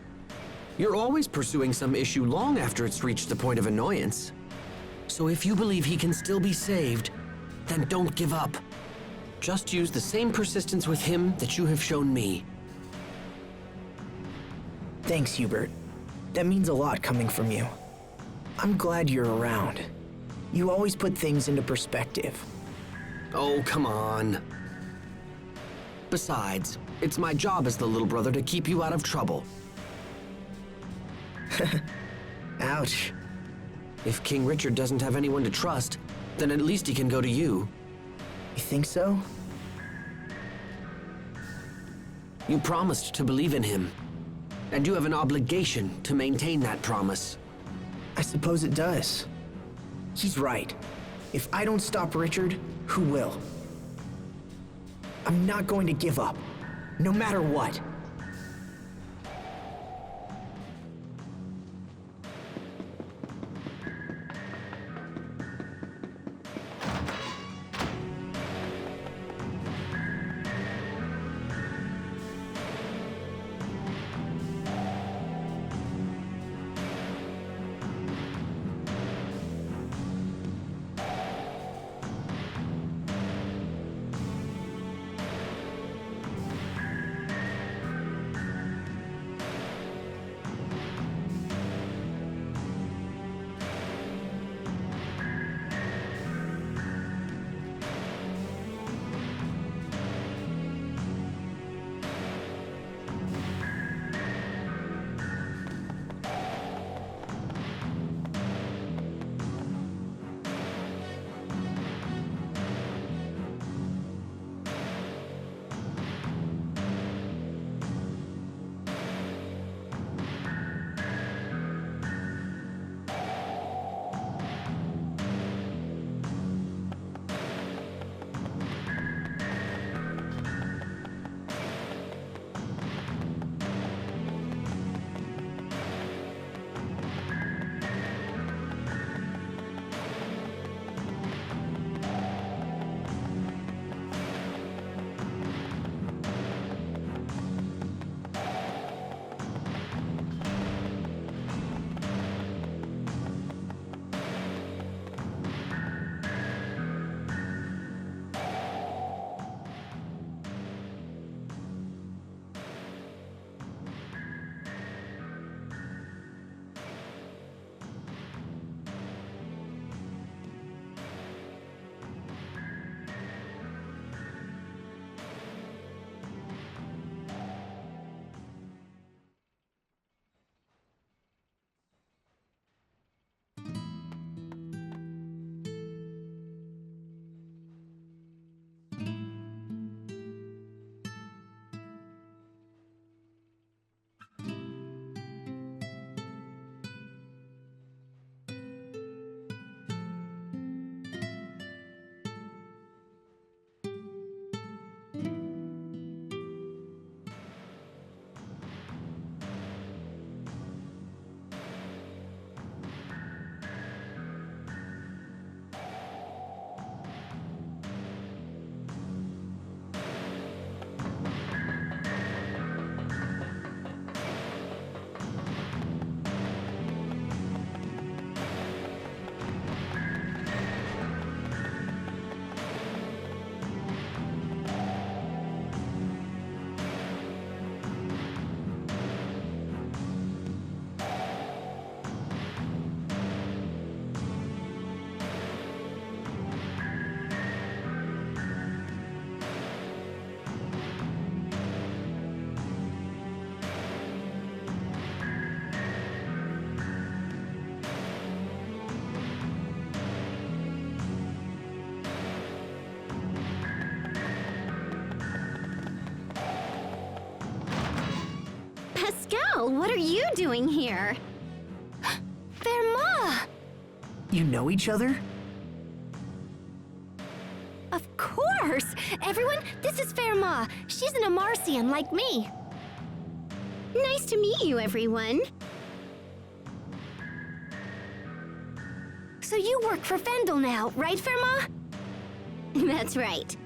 You're always pursuing some issue long after it's reached the point of annoyance. So if you believe he can still be saved, then don't give up. Just use the same persistence with him that you have shown me. Thanks, Hubert. That means a lot coming from you. I'm glad you're around. You always put things into perspective. Oh, come on. Besides, it's my job as the little brother to keep you out of trouble. Ouch. If King Richard doesn't have anyone to trust, then at least he can go to you. You think so? You promised to believe in him, and you have an obligation to maintain that promise. I suppose it does. He's right. If I don't stop Richard, who will? I'm not going to give up, no matter what. Pascal, what are you doing here? Verma! You know each other? Of course! Everyone, this is Verma. She's an Amarian like me. Nice to meet you, everyone. So you work for Fendel now, right, Verma? That's right.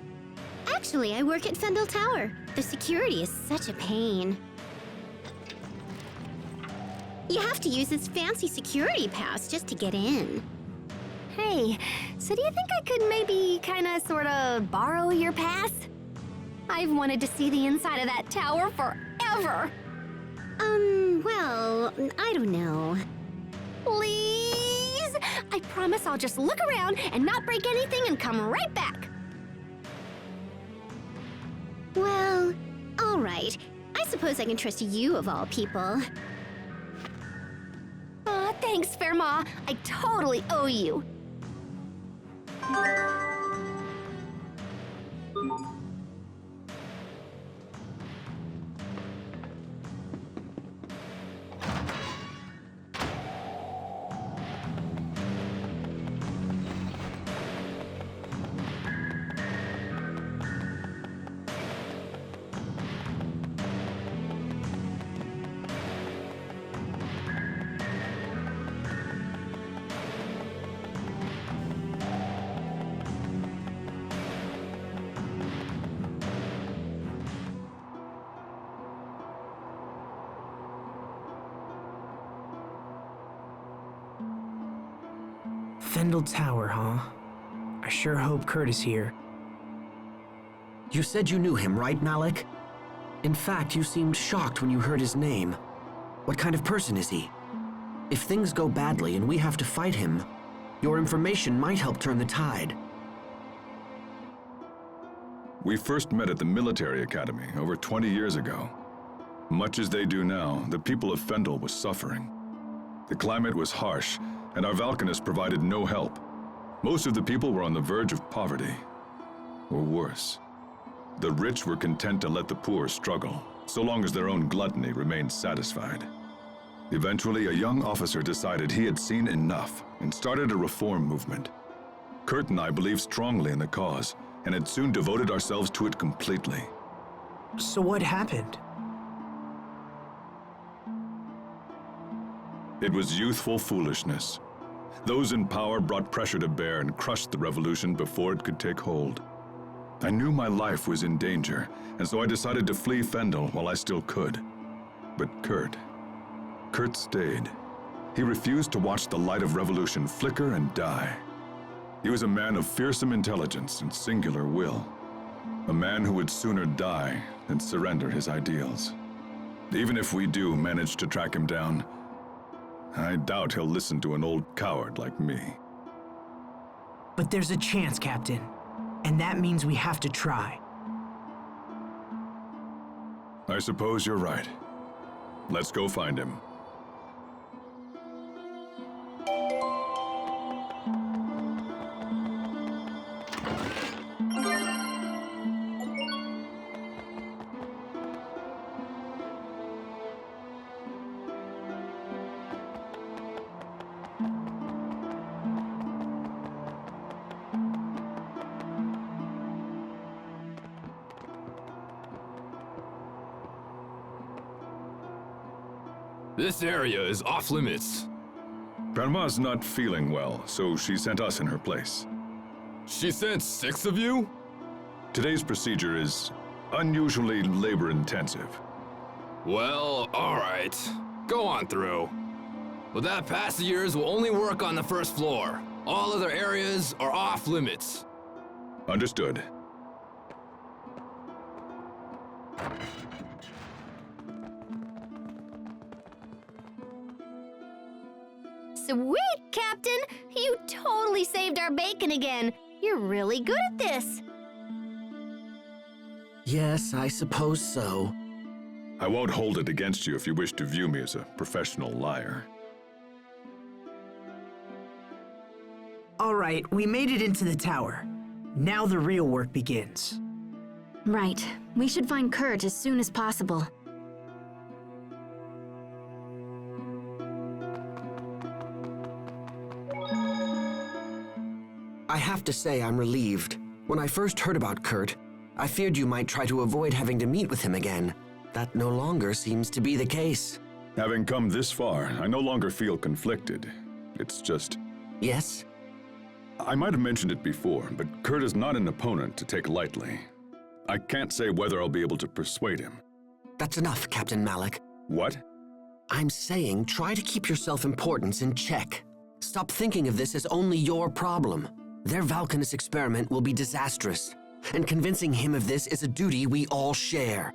Actually, I work at Fendel Tower. The security is such a pain. You have to use this fancy security pass just to get in. Hey, so do you think I could maybe sorta borrow your pass? I've wanted to see the inside of that tower forever. Well, I don't know. Please? I promise I'll just look around and not break anything and come right back. Well, all right. I suppose I can trust you of all people. Aw, thanks, Fairma. I totally owe you. Fendel Tower, huh? I sure hope Kurt is here. You said you knew him, right, Malik? In fact, you seemed shocked when you heard his name. What kind of person is he? If things go badly and we have to fight him, your information might help turn the tide. We first met at the military academy over 20 years ago. Much as they do now, the people of Fendel was suffering. The climate was harsh, and our valkines provided no help. Most of the people were on the verge of poverty, or worse. The rich were content to let the poor struggle, so long as their own gluttony remained satisfied. Eventually, a young officer decided he had seen enough and started a reform movement. Kurt and I believed strongly in the cause, and had soon devoted ourselves to it completely. So what happened? It was youthful foolishness. Those in power brought pressure to bear and crushed the revolution before it could take hold. I knew my life was in danger, and so I decided to flee Fendel while I still could. But Kurt stayed. He refused to watch the light of revolution flicker and die. He was a man of fearsome intelligence and singular will. A man who would sooner die than surrender his ideals. Even if we do manage to track him down, I doubt he'll listen to an old coward like me. But there's a chance, Captain. And that means we have to try. I suppose you're right. Let's go find him. This area is off limits. Grandma's not feeling well, so she sent us in her place. She sent 6 of you? Today's procedure is unusually labor-intensive. Well, alright. Go on through. But that pass of yours will only work on the first floor. All other areas are off limits. Understood. Sweet, Captain! You totally saved our bacon again. You're really good at this. Yes, I suppose so. I won't hold it against you if you wish to view me as a professional liar. All right, we made it into the tower. Now the real work begins. Right. We should find Kurt as soon as possible. I have to say I'm relieved. When I first heard about Kurt, I feared you might try to avoid having to meet with him again. That no longer seems to be the case. Having come this far, I no longer feel conflicted. It's just... Yes? I might have mentioned it before, but Kurt is not an opponent to take lightly. I can't say whether I'll be able to persuade him. That's enough, Captain Malik. What? I'm saying try to keep your self-importance in check. Stop thinking of this as only your problem. Their valkines experiment will be disastrous, and convincing him of this is a duty we all share.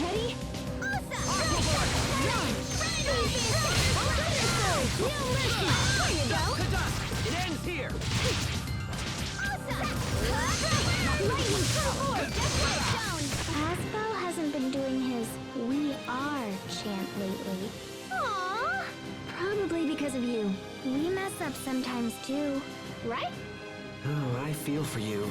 Ready? It ends here! Asbel hasn't been doing his "We are" chant lately. Aww. Probably because of you. We mess up sometimes too, right? Oh, I feel for you.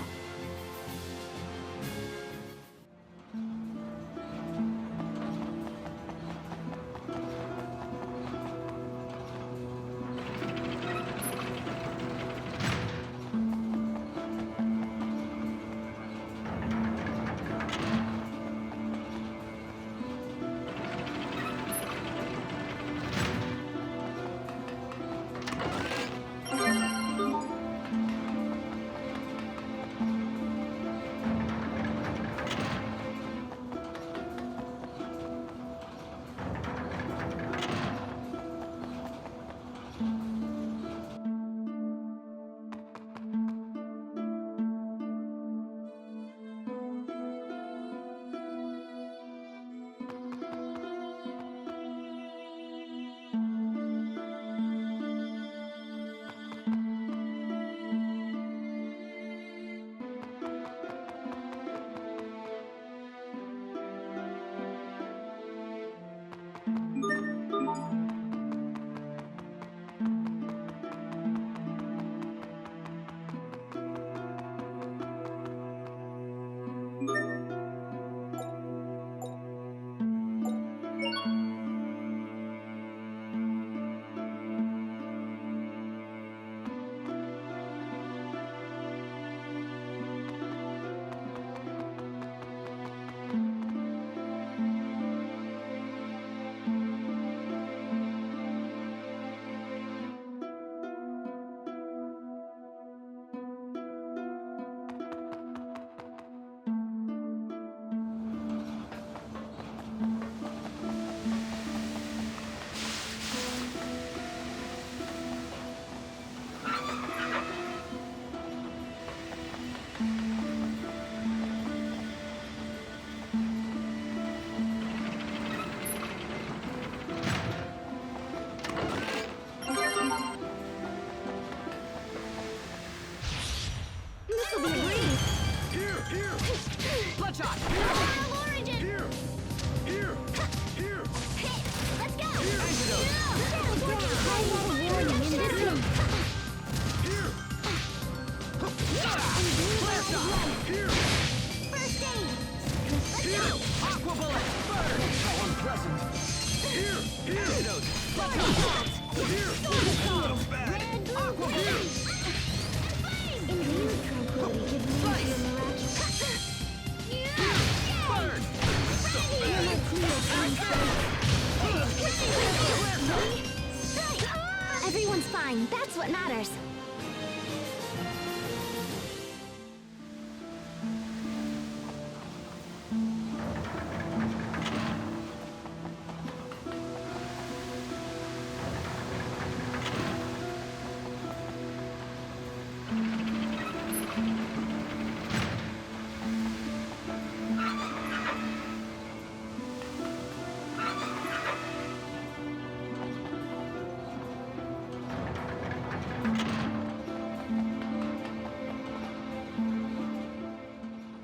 Everyone's fine. That's what matters.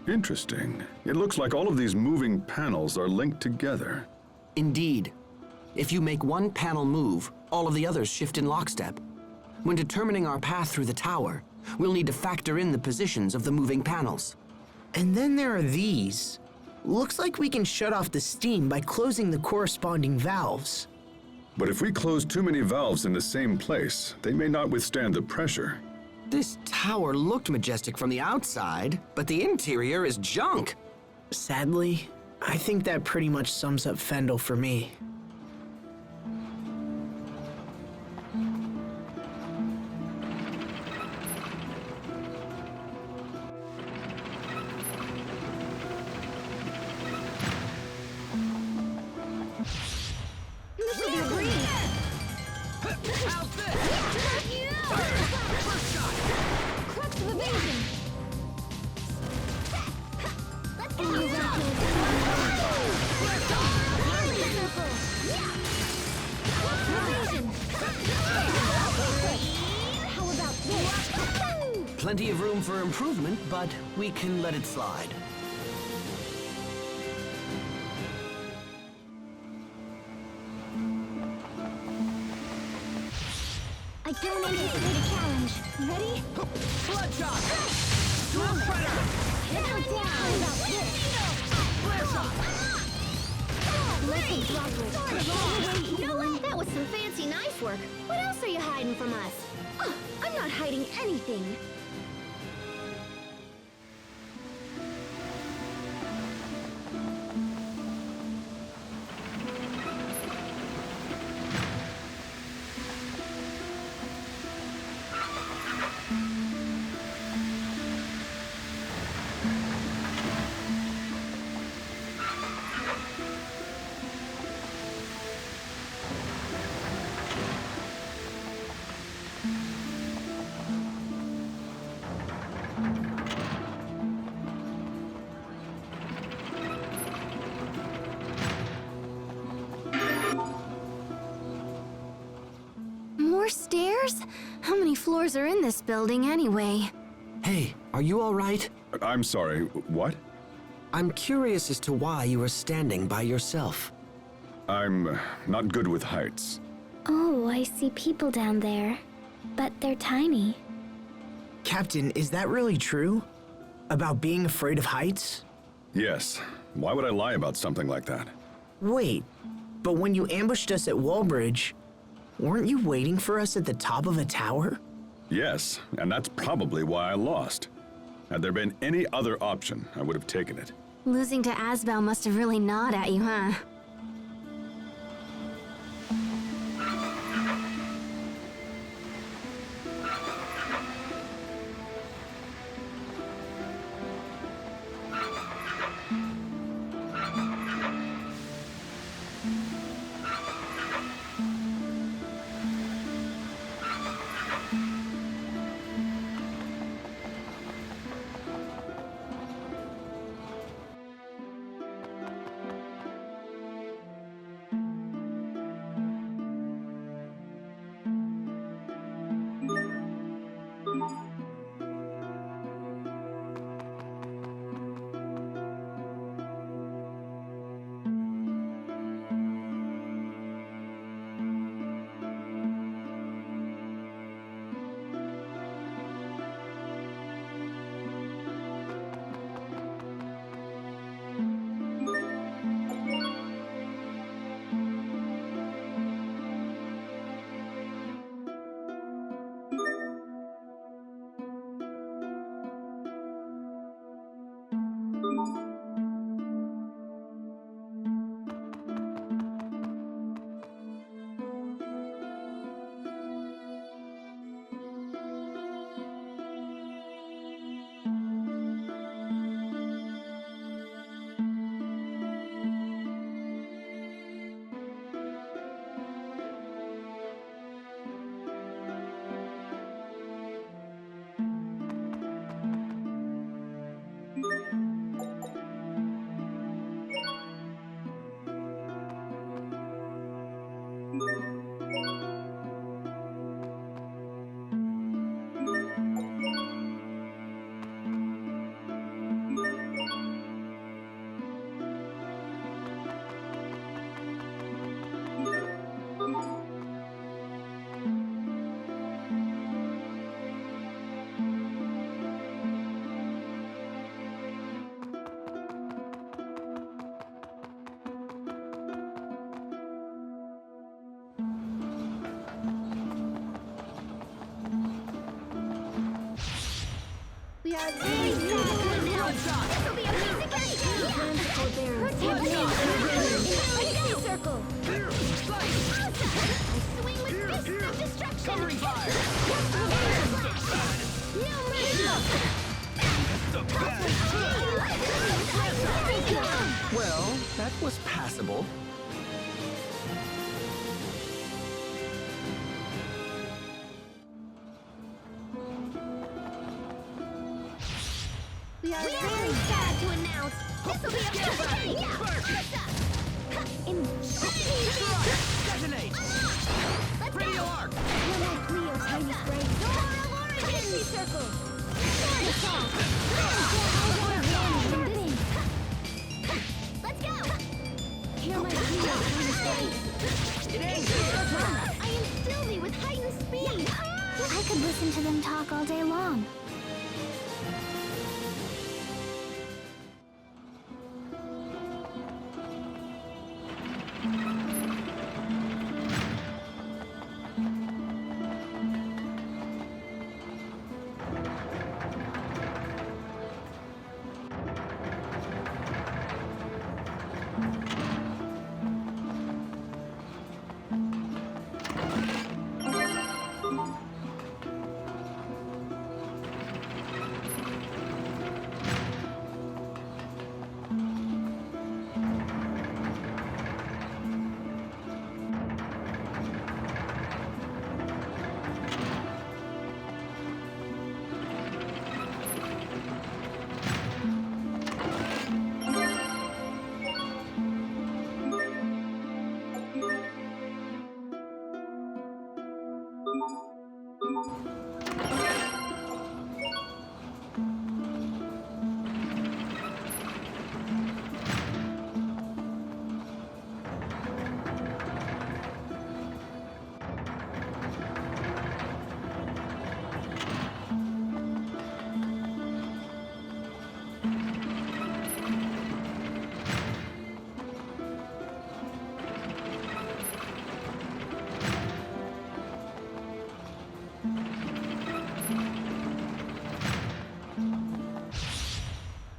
Interesting. It looks like all of these moving panels are linked together. Indeed. If you make one panel move, all of the others shift in lockstep. When determining our path through the tower, we'll need to factor in the positions of the moving panels. And then there are these. Looks like we can shut off the steam by closing the corresponding valves. But if we close too many valves in the same place, they may not withstand the pressure. This tower looked majestic from the outside, but the interior is junk. Sadly, I think that pretty much sums up Fendel for me. This will be a breeze. How's this? First shot! Crux of evasion. Let's go. Evasion. How about this? Plenty of room for improvement, but we can let it slide. I don't anticipate a challenge. Ready? Bloodshot! Dual predator! Hit her down. How about this? Flare shot! Listen, Droplet. You know what? That was some fancy knife work. What else are you hiding from us? Oh, I'm not hiding anything. More stairs? How many floors are in this building anyway? Hey, are you all right? I'm sorry, what? I'm curious as to why you are standing by yourself. I'm not good with heights. Oh, I see people down there. But they're tiny. Captain, is that really true? About being afraid of heights? Yes. Why would I lie about something like that? Wait, but when you ambushed us at Wallbridge, weren't you waiting for us at the top of a tower? Yes, and that's probably why I lost. Had there been any other option, I would have taken it. Losing to Asbel must have really gnawed at you, huh? We are very sad to announce this will be a piece of cake! Protect me! Infinity circle! I swing with fists of destruction! Covering fire! No mercy! Well, that was passable. We are very sad to announce this will be a piece of cake! Infinity strike! Detonate! Let's go! Radio arc! One of Cleo's tiny sprays. Door of origin! Circle! Sword assault! Let's go! Hear my Cleo's tiny sprays. It ain't I instill thee with heightened speed! I could listen to them talk all day long.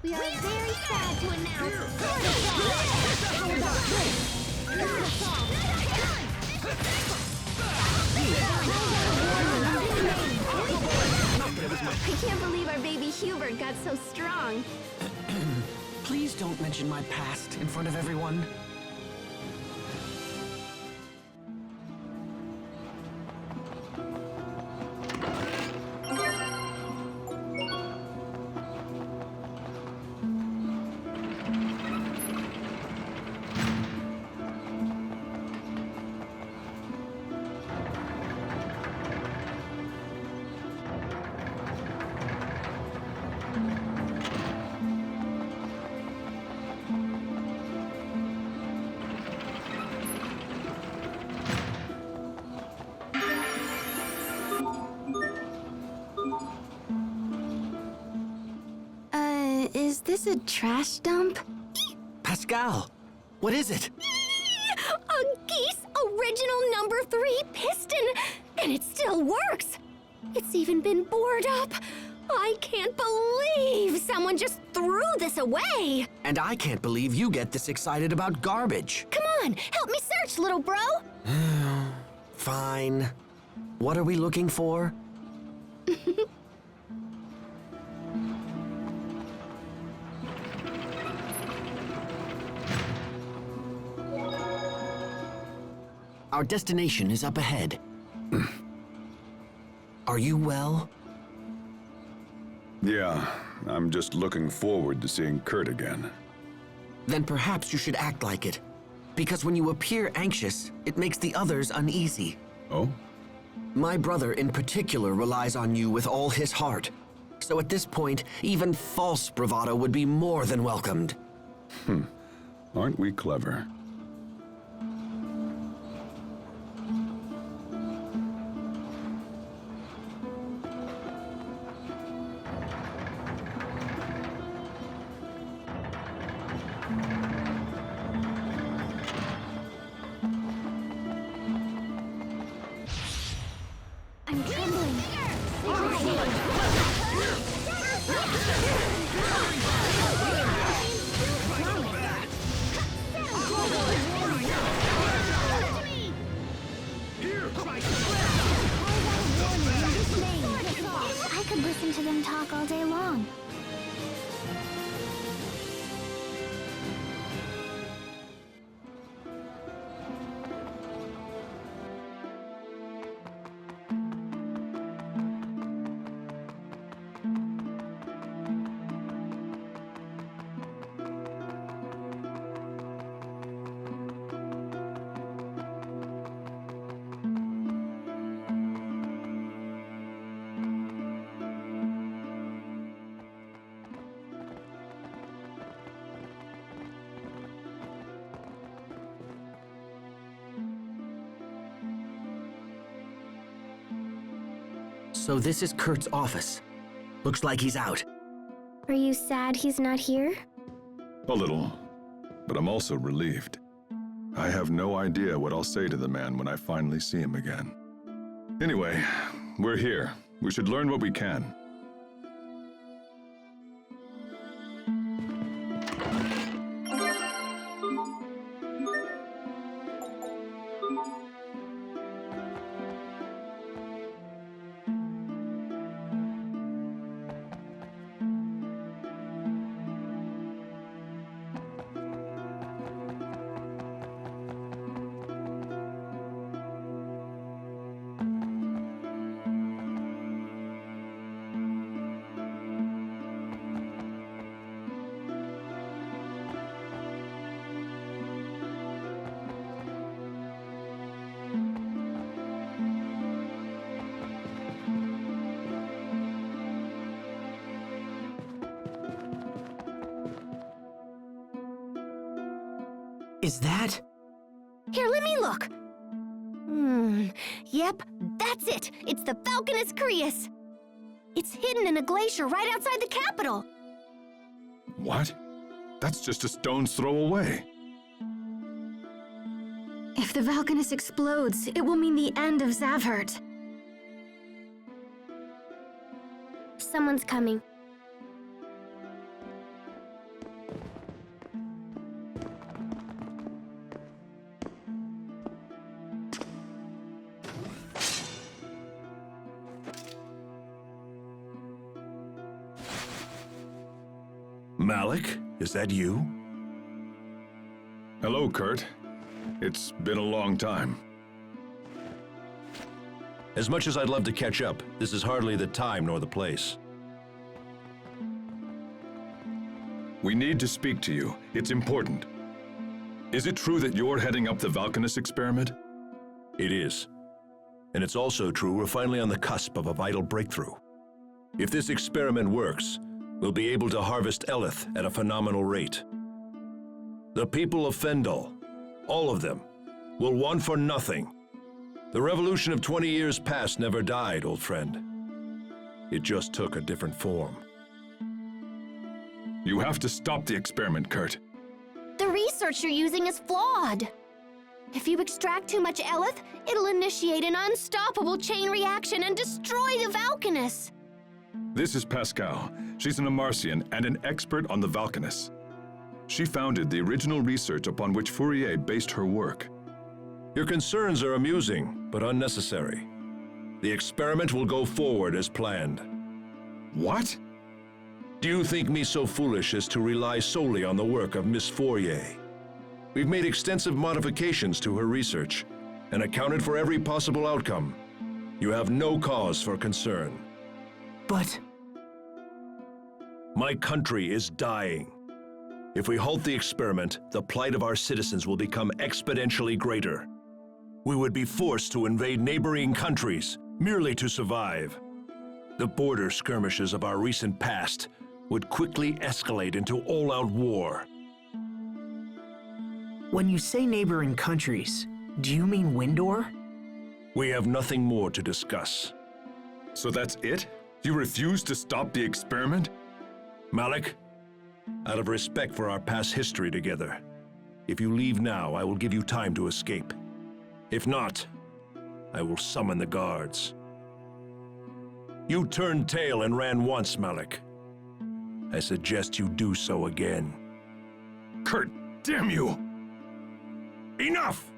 We are very sad to announce I can't believe our baby Hubert got so strong. Please don't mention my past in front of everyone. Is this a trash dump? Pascal, what is it? A Geese original number 3 piston! And it still works! It's even been bored up! I can't believe someone just threw this away! And I can't believe you get this excited about garbage. Come on, help me search, little bro! Fine. What are we looking for? Our destination is up ahead. Are you well? Yeah, I'm just looking forward to seeing Kurt again. Then perhaps you should act like it. Because when you appear anxious, it makes the others uneasy. Oh? My brother in particular relies on you with all his heart. So at this point, even false bravado would be more than welcomed. Aren't we clever? I'm trembling. all day long. So this is Kurt's office. Looks like he's out. Are you sad he's not here? A little, but I'm also relieved. I have no idea what I'll say to the man when I finally see him again. Anyway, we're here. We should learn what we can. Is that? Here, let me look. Yep, that's it. It's the Valkines Crius. It's hidden in a glacier right outside the capital. What? That's just a stone's throw away. If the Valkines explodes, it will mean the end of Zavhert. Someone's coming. Malik, is that you? Hello, Kurt. It's been a long time. As much as I'd love to catch up, this is hardly the time nor the place. We need to speak to you. It's important. Is it true that you're heading up the Valkines experiment? It is. And it's also true we're finally on the cusp of a vital breakthrough. If this experiment works, we'll be able to harvest Eleth at a phenomenal rate. The people of Fendel, all of them, will want for nothing. The revolution of 20 years past never died, old friend. It just took a different form. You have to stop the experiment, Kurt. The research you're using is flawed. If you extract too much Eleth, it'll initiate an unstoppable chain reaction and destroy the Valkines. This is Pascal. She's an Amarian and an expert on the valkines. She founded the original research upon which Forier based her work. Your concerns are amusing, but unnecessary. The experiment will go forward as planned. What? Do you think me so foolish as to rely solely on the work of Miss Forier? We've made extensive modifications to her research and accounted for every possible outcome. You have no cause for concern. But... My country is dying. If we halt the experiment, the plight of our citizens will become exponentially greater. We would be forced to invade neighboring countries merely to survive. The border skirmishes of our recent past would quickly escalate into all-out war. when you say neighboring countries, do you mean Windor? We have nothing more to discuss. So that's it? You refuse to stop the experiment? Malik, out of respect for our past history together, if you leave now, I will give you time to escape. If not, I will summon the guards. You turned tail and ran once, Malik. I suggest you do so again. Kurt, damn you! Enough!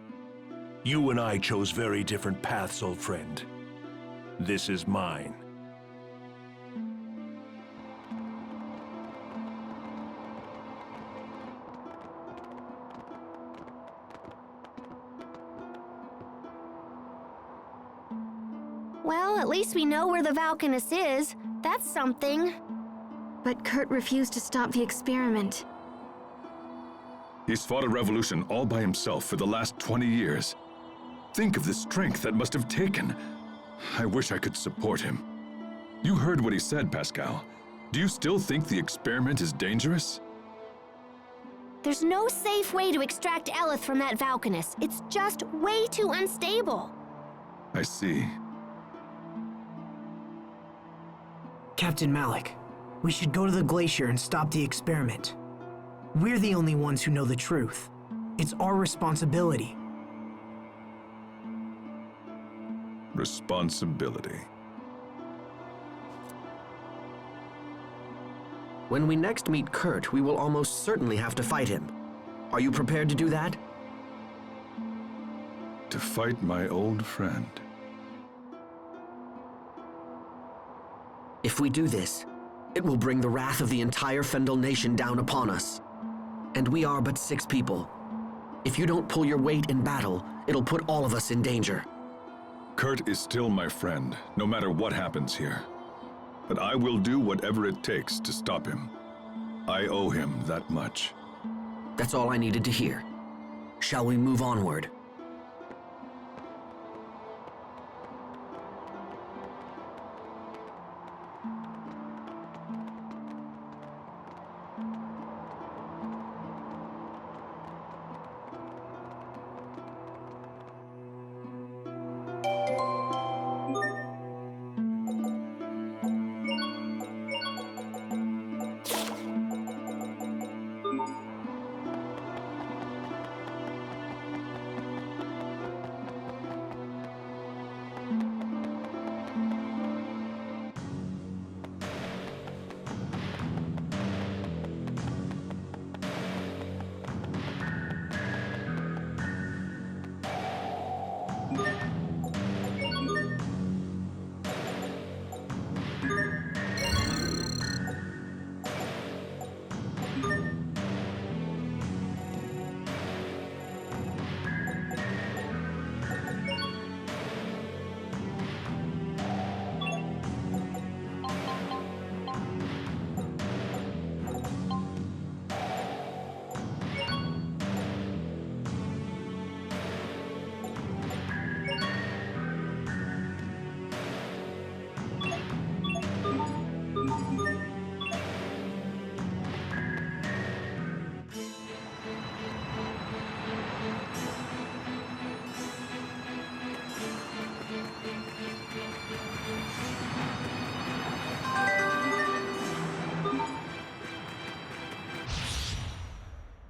You and I chose very different paths, old friend. This is mine. Well, at least we know where the valkines is. That's something. But Kurt refused to stop the experiment. He's fought a revolution all by himself for the last 20 years. Think of the strength that must have taken. I wish I could support him. You heard what he said, Pascal. Do you still think the experiment is dangerous? There's no safe way to extract Eleth from that valkines. It's just way too unstable. I see. Captain Malik, we should go to the glacier and stop the experiment. We're the only ones who know the truth. It's our responsibility. Responsibility. When we next meet Kurt, we will almost certainly have to fight him. Are you prepared to do that? To fight my old friend. If we do this, it will bring the wrath of the entire Fendel nation down upon us. And we are but 6 people. If you don't pull your weight in battle, it'll put all of us in danger. Kurt is still my friend, no matter what happens here. But I will do whatever it takes to stop him. I owe him that much. That's all I needed to hear. Shall we move onward?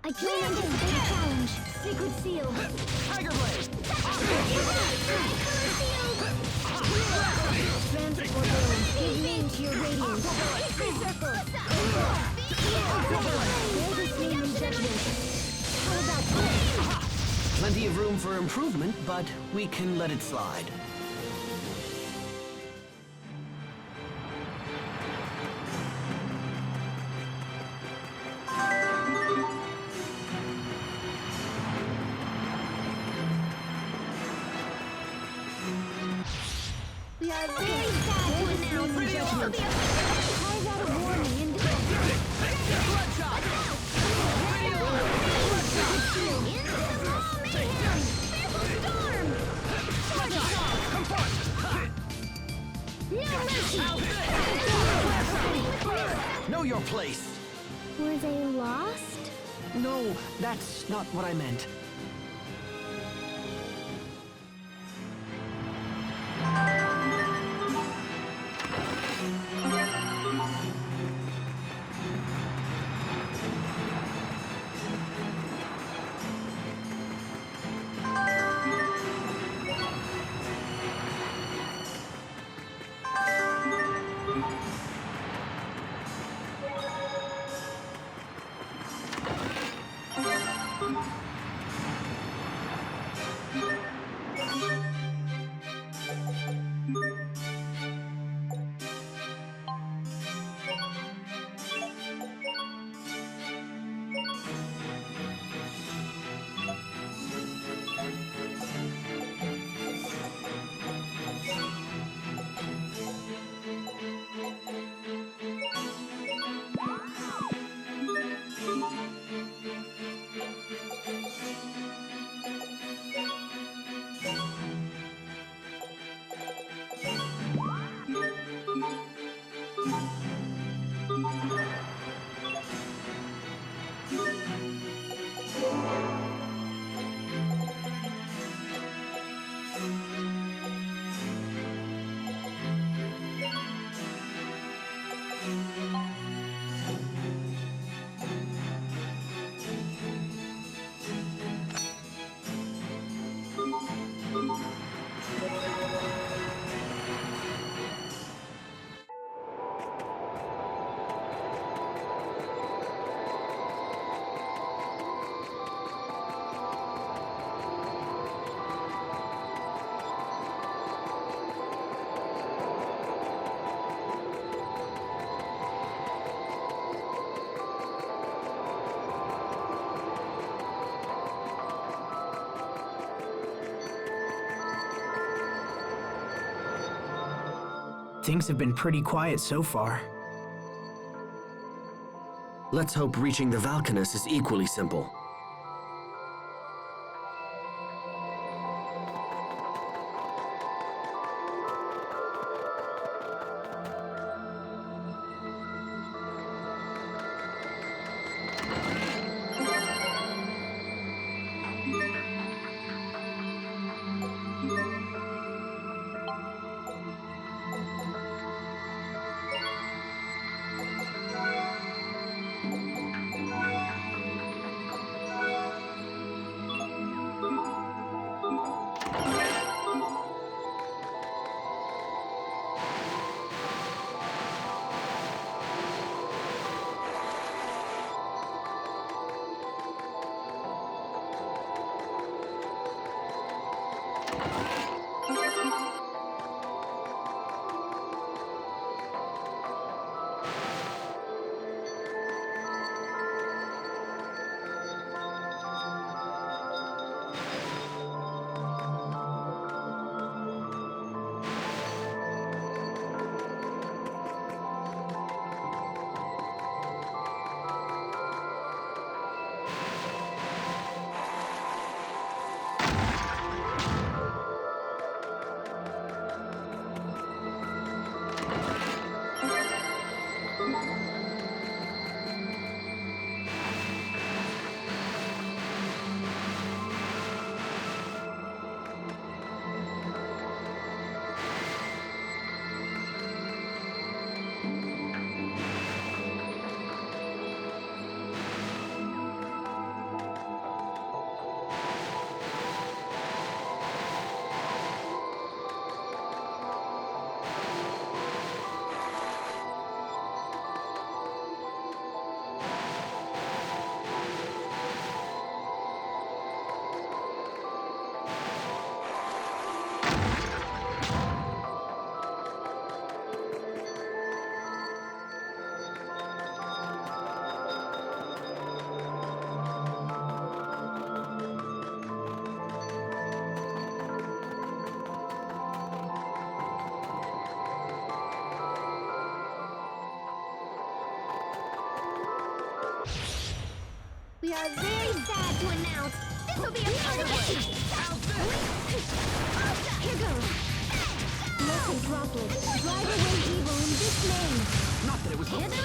I can't handle the big challenge. Sacred seal. Tiger Blade! Transport dome. Give meaning to your radiance. Circle. Bear this name in judgment. How about that? Plenty of room for improvement, but we can let it slide. We are very sad to announce in judgment. Carve out a warning and Bloodshot! No mercy! Know your place! Were they lost? No, that's not what I meant. things have been pretty quiet so far. Let's hope reaching the valkines is equally simple. We are very sad to announce this will be a part of it. Here goes. Listen, droplets. Drive away evil in this name. Not that it was Hither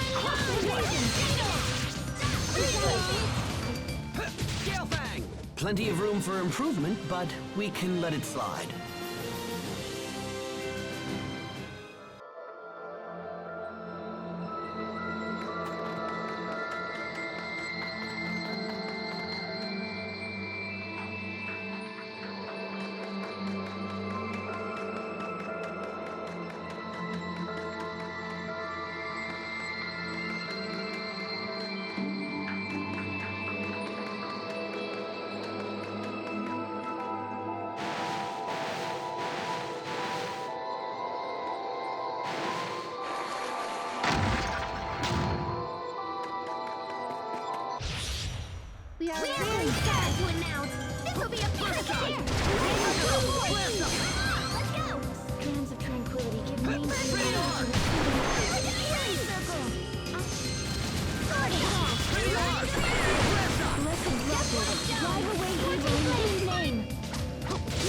and Scale Fang! Plenty of room for improvement, but we can let it slide. We are very sad to announce this will be a part of it. Let's go. Strands of tranquility give names to the healing circle. Listen, droplets. Drive away evil in his name.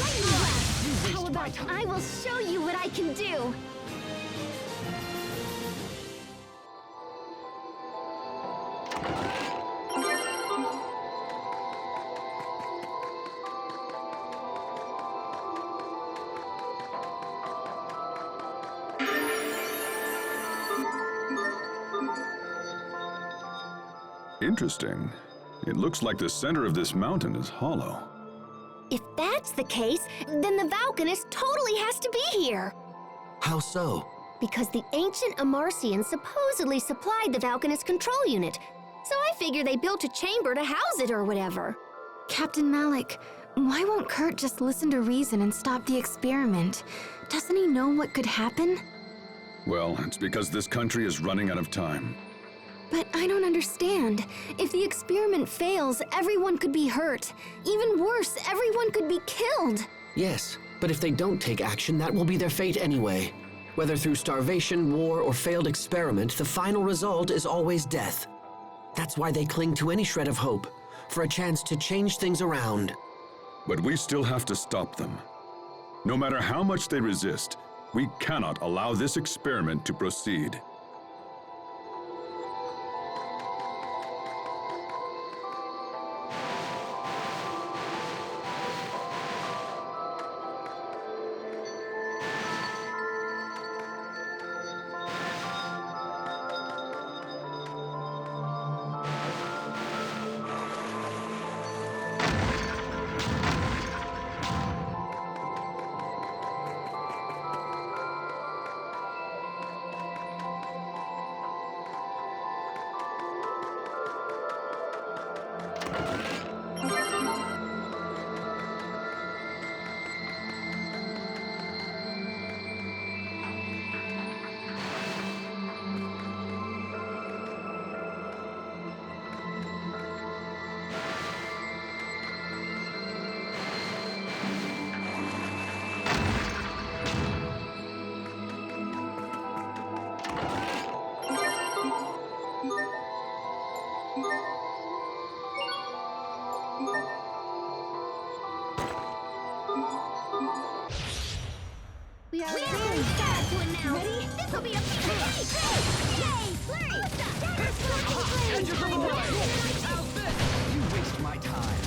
Lightning blast. How about I will show you what I can do. Interesting. It looks like the center of this mountain is hollow. If that's the case, then the valkines totally has to be here. How so? Because the ancient Amarcians supposedly supplied the valkines control unit. So I figure they built a chamber to house it or whatever. Captain Malik, why won't Kurt just listen to reason and stop the experiment? Doesn't he know what could happen? Well, it's because this country is running out of time. But I don't understand. If the experiment fails, everyone could be hurt. Even worse, everyone could be killed. Yes, but if they don't take action, that will be their fate anyway. Whether through starvation, war, or failed experiment, the final result is always death. That's why they cling to any shred of hope, for a chance to change things around. But we still have to stop them. No matter how much they resist, we cannot allow this experiment to proceed. We are very sad to announce. Ready? This will be a big Yay! Flurry! Edge of the way! How's this? You waste my time.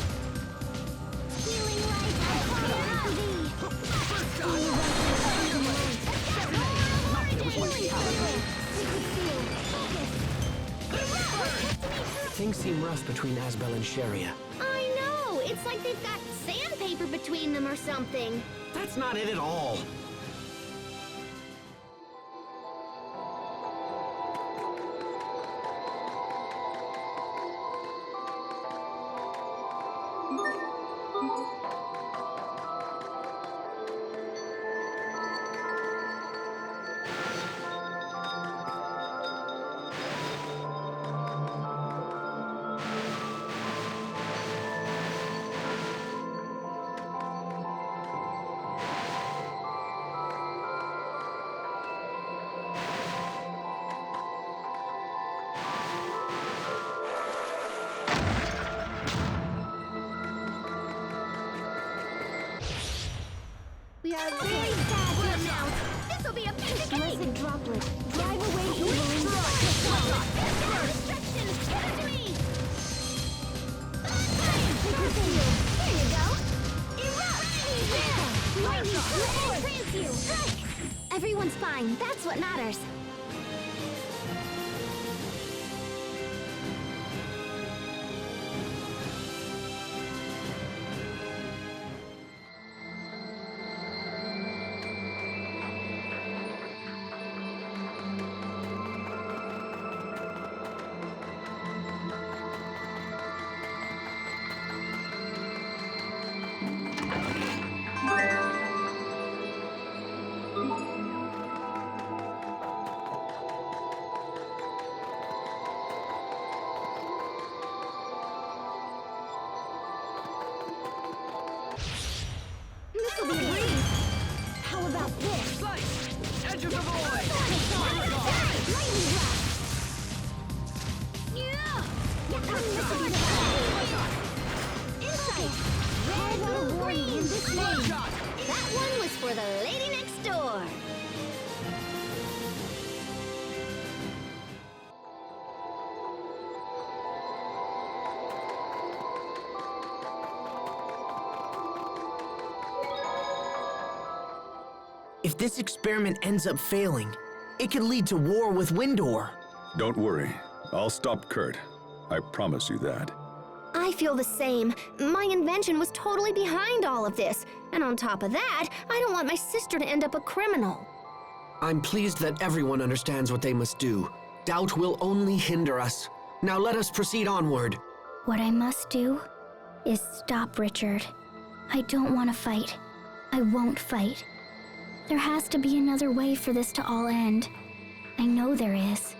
Healing light, I call on thee. First shot! Things seem rough between Asbel and Sharia. I know! It's like they've got sandpaper between them or something. That's not it at all. We are very sad to announce. This will be a big blessed droplet. Drive away evil and destruction. Give it to me. Here you go. Erupt. Lightning trance you. Everyone's fine. That's what matters. This will be a breeze. How about this? Slice! Edge of the void! Lightning blast. Yeah. Insight. Red will warning in this lane. That one was for the lady next door. If this experiment ends up failing, it could lead to war with Windor. Don't worry. I'll stop Kurt. I promise you that. I feel the same. My invention was totally behind all of this. And on top of that, I don't want my sister to end up a criminal. I'm pleased that everyone understands what they must do. Doubt will only hinder us. Now let us proceed onward. What I must do is stop Richard. I don't want to fight. I won't fight. There has to be another way for this to all end. I know there is.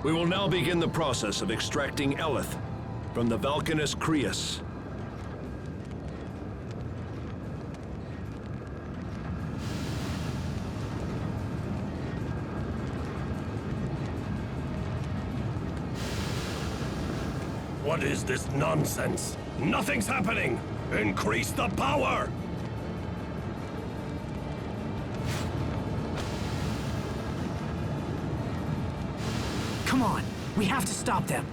We will now begin the process of extracting Eleth from the valkines Crius. What is this nonsense? Nothing's happening! Increase the power! Come on, we have to stop them.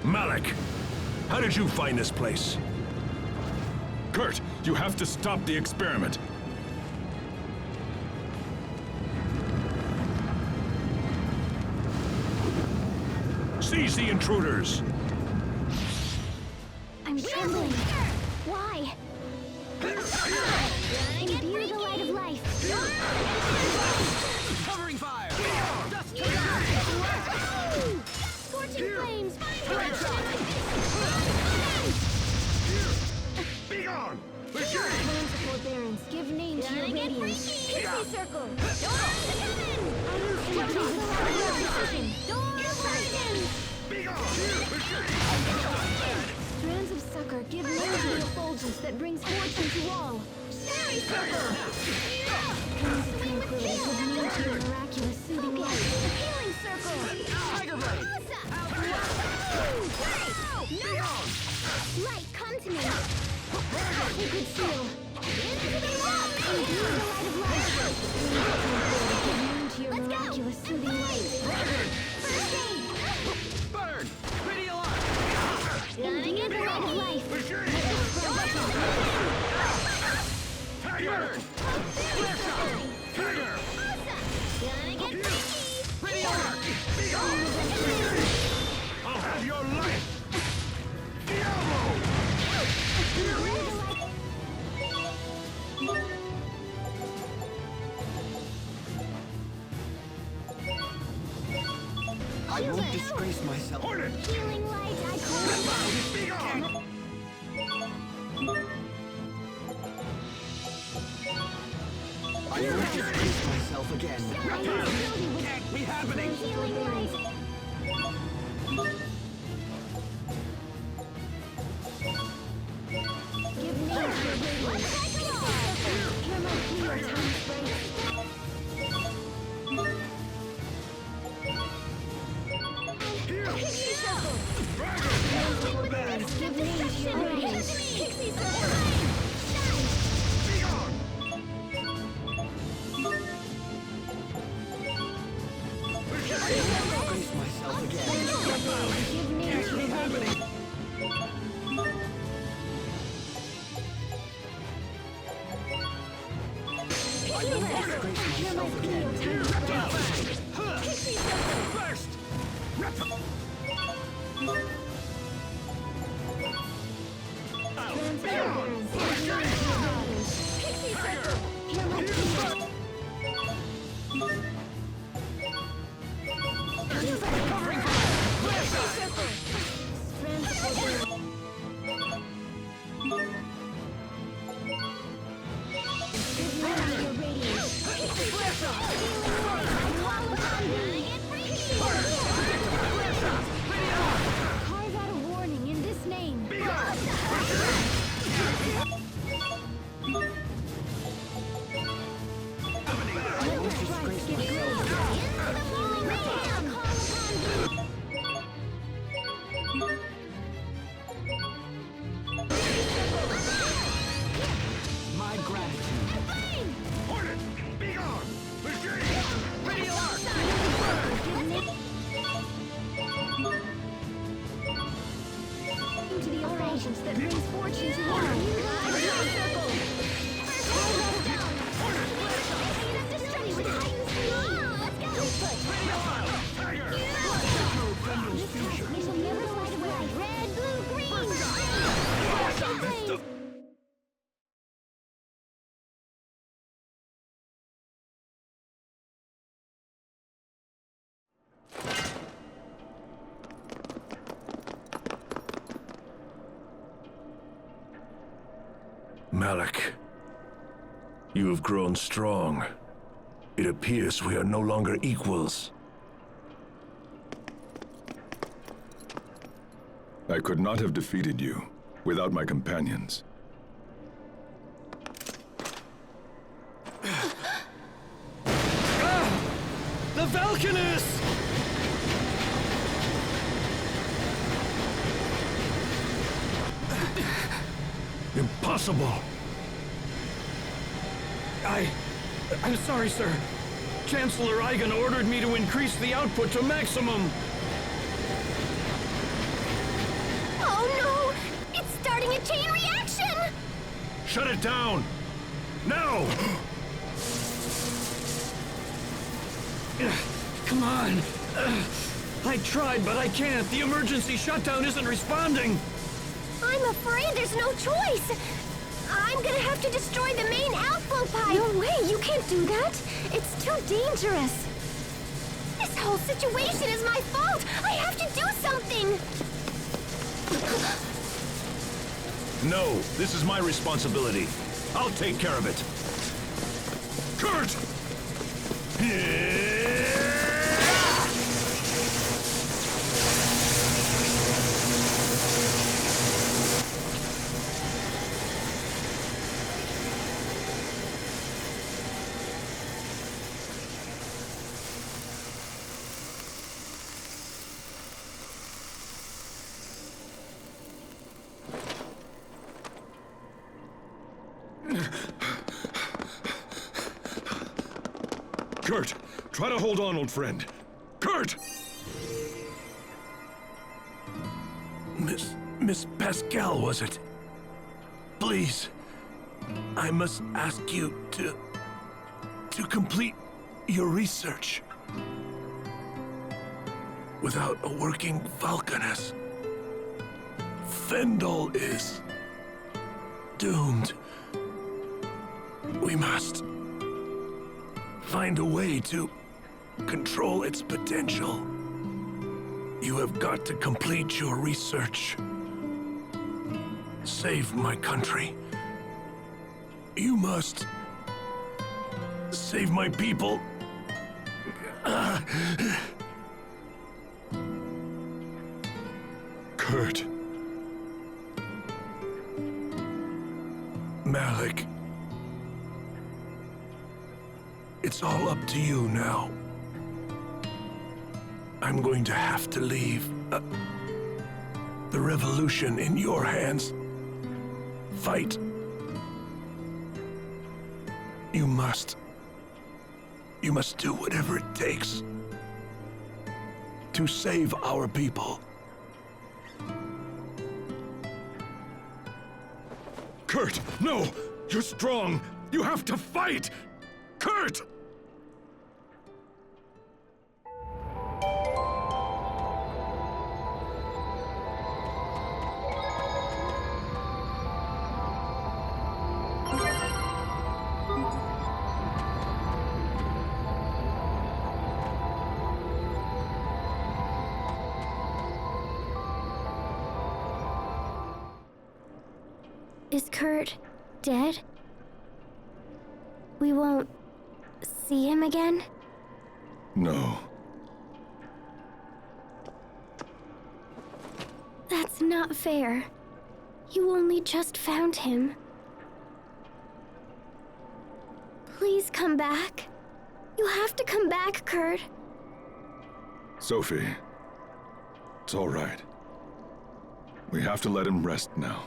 Malik, how did you find this place? Kurt, you have to stop the experiment. Seize the intruders! I'm trembling. Why? Imbue the light of life. Covering fire! Dust Scorching flames. Be gone! Lands of forbearance, give name to your radiance. Pixie circle. Be gone! Strands of succor, give name to the effulgence that brings fortune to all. Fairy circle. Hands of tranquility, give name to your miraculous soothing light. Healing circle. Tiger Blade! Light, come to me. Sacred seal, Into the rock. imbue the light of life. Give name to your miraculous soothing light. First aid. Burn! Pretty alarm! Imbue the light of life. Tiger! Tiger! Gonna get freaky. Pretty alarm! Be gone! I'll have your life! Diablo! I won't disgrace myself. Hornet! Healing light, I call. Be gone! I won't disgrace myself again. Can't be happening! Healing light. Give name to your radiance. Hear my plea in time's break. Pixie circle. Give name to your radiance. Pixie circle. Be gone! Disgrace myself again. Give name to your radiance. Pixie circle. Hear my plea in time's break. Pixie circle. Burst! Strands of forbearance, give name to your radiance. Pixie circle. Hear my plea. Pixie circle. Strands of forbearance. Give name to your radiance. Pixie circle. Healing light, I call upon thee. Get freaky. Carve out a warning in this name. Let the stripes give grace. Into the healing light, I call upon thee. My gratitude. Flame. Hornet! Be gone! Pretty alarm! To the effulgence that brings fortune to all. Pixie circle. First aid. Destruction with heightened speed. Let's go. Tiger! We shall never slide away. Red, blue, green. Flame. Malik, you have grown strong. It appears we are no longer equals. I could not have defeated you without my companions. The valkines! Impossible! I'm sorry, sir. Chancellor Eigen ordered me to increase the output to maximum. Oh no! It's starting a chain reaction! Shut it down! Now! Come on! I tried, but I can't. The emergency shutdown isn't responding. I'm afraid there's no choice. I'm gonna have to destroy the main outflow pipe. No way, you can't do that. It's too dangerous. This whole situation is my fault. I have to do something. No, this is my responsibility. I'll take care of it. Kurt! Kurt, try to hold on, old friend. Kurt! Miss Pascal, was it? Please, I must ask you to complete your research. Without a working valkines, Fendel is doomed. We must find a way to control its potential. You have got to complete your research. Save my country. You must save my people. Kurt. Malik. It's all up to you now. I'm going to have to leave the revolution in your hands. Fight. You must do whatever it takes to save our people. Kurt, no! You're strong! You have to fight! Kurt! Is Kurt dead? We won't see him again? No. That's not fair. You only just found him. Please come back. You have to come back, Kurt. Sophie, it's all right. We have to let him rest now.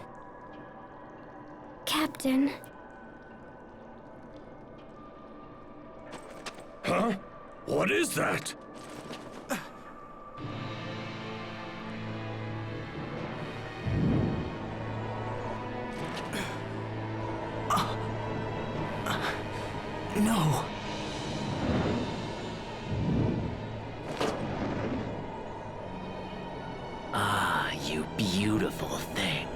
Captain. Huh? What is that? No. Ah, you beautiful thing.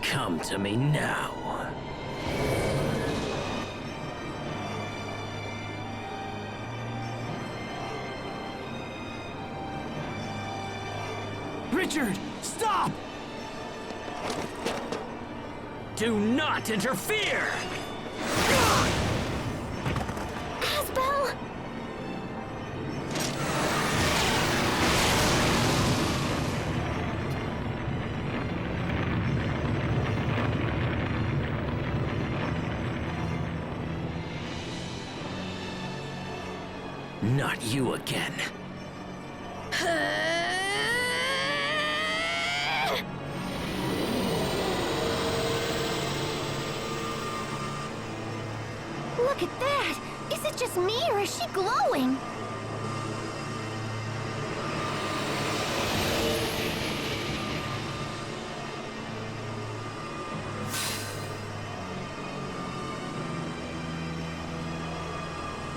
Come to me now. Richard, stop! Do not interfere! Not you again. Look at that! Is it just me or is she glowing?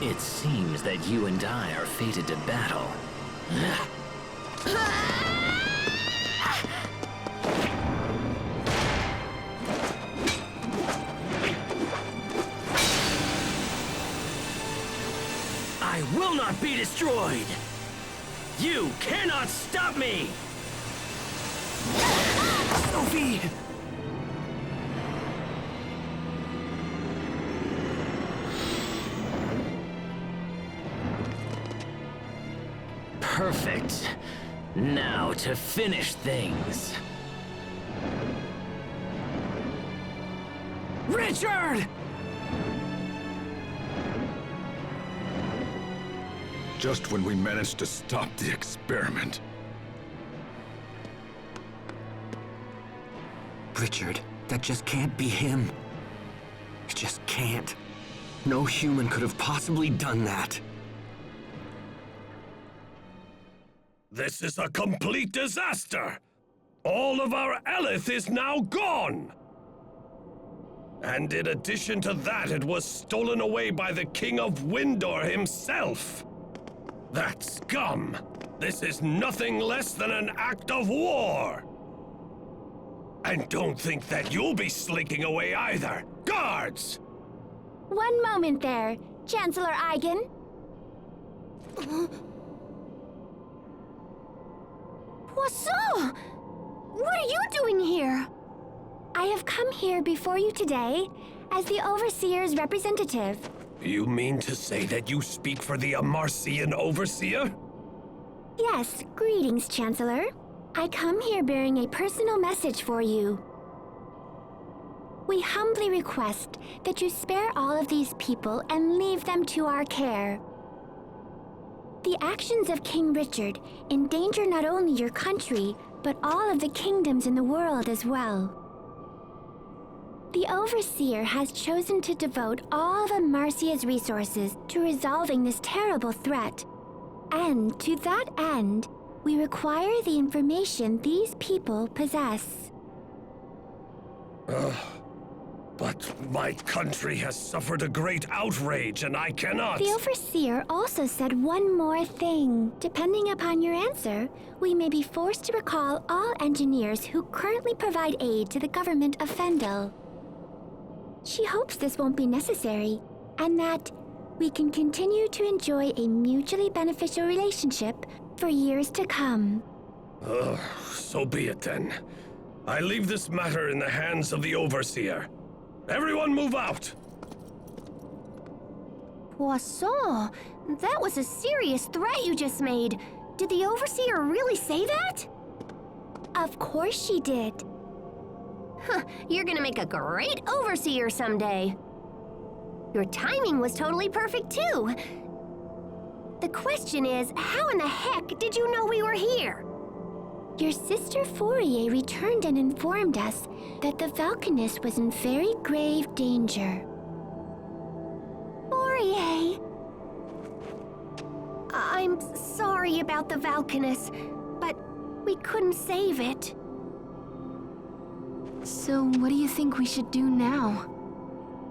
It seems that you and I are fated to battle. I will not be destroyed! You cannot stop me! Sophie! Perfect. Now to finish things. Richard! Just when we managed to stop the experiment. Richard, that just can't be him. It just can't. No human could have possibly done that. This is a complete disaster! All of our Elith is now gone! And in addition to that, it was stolen away by the King of Windor himself! That scum! This is nothing less than an act of war! And don't think that you'll be slinking away either! Guards! One moment there, Chancellor Eigen. Poisson! What are you doing here? I have come here before you today as the Overseer's representative. You mean to say that you speak for the Amarcian Overseer? Yes, greetings, Chancellor. I come here bearing a personal message for you. We humbly request that you spare all of these people and leave them to our care. The actions of King Richard endanger not only your country, but all of the kingdoms in the world as well. The Overseer has chosen to devote all of Amarcia's resources to resolving this terrible threat. And to that end, we require the information these people possess. But my country has suffered a great outrage, and I cannot... The Overseer also said one more thing. Depending upon your answer, we may be forced to recall all engineers who currently provide aid to the government of Fendel. She hopes this won't be necessary, and that we can continue to enjoy a mutually beneficial relationship for years to come. So be it then. I leave this matter in the hands of the Overseer. Everyone move out! Poisson, that was a serious threat you just made. Did the Overseer really say that? Of course she did. Huh, you're gonna make a great Overseer someday. Your timing was totally perfect too. The question is, how in the heck did you know we were here? Your sister Forier returned and informed us that the valkines was in very grave danger. Forier! I'm sorry about the valkines, but we couldn't save it. So what do you think we should do now?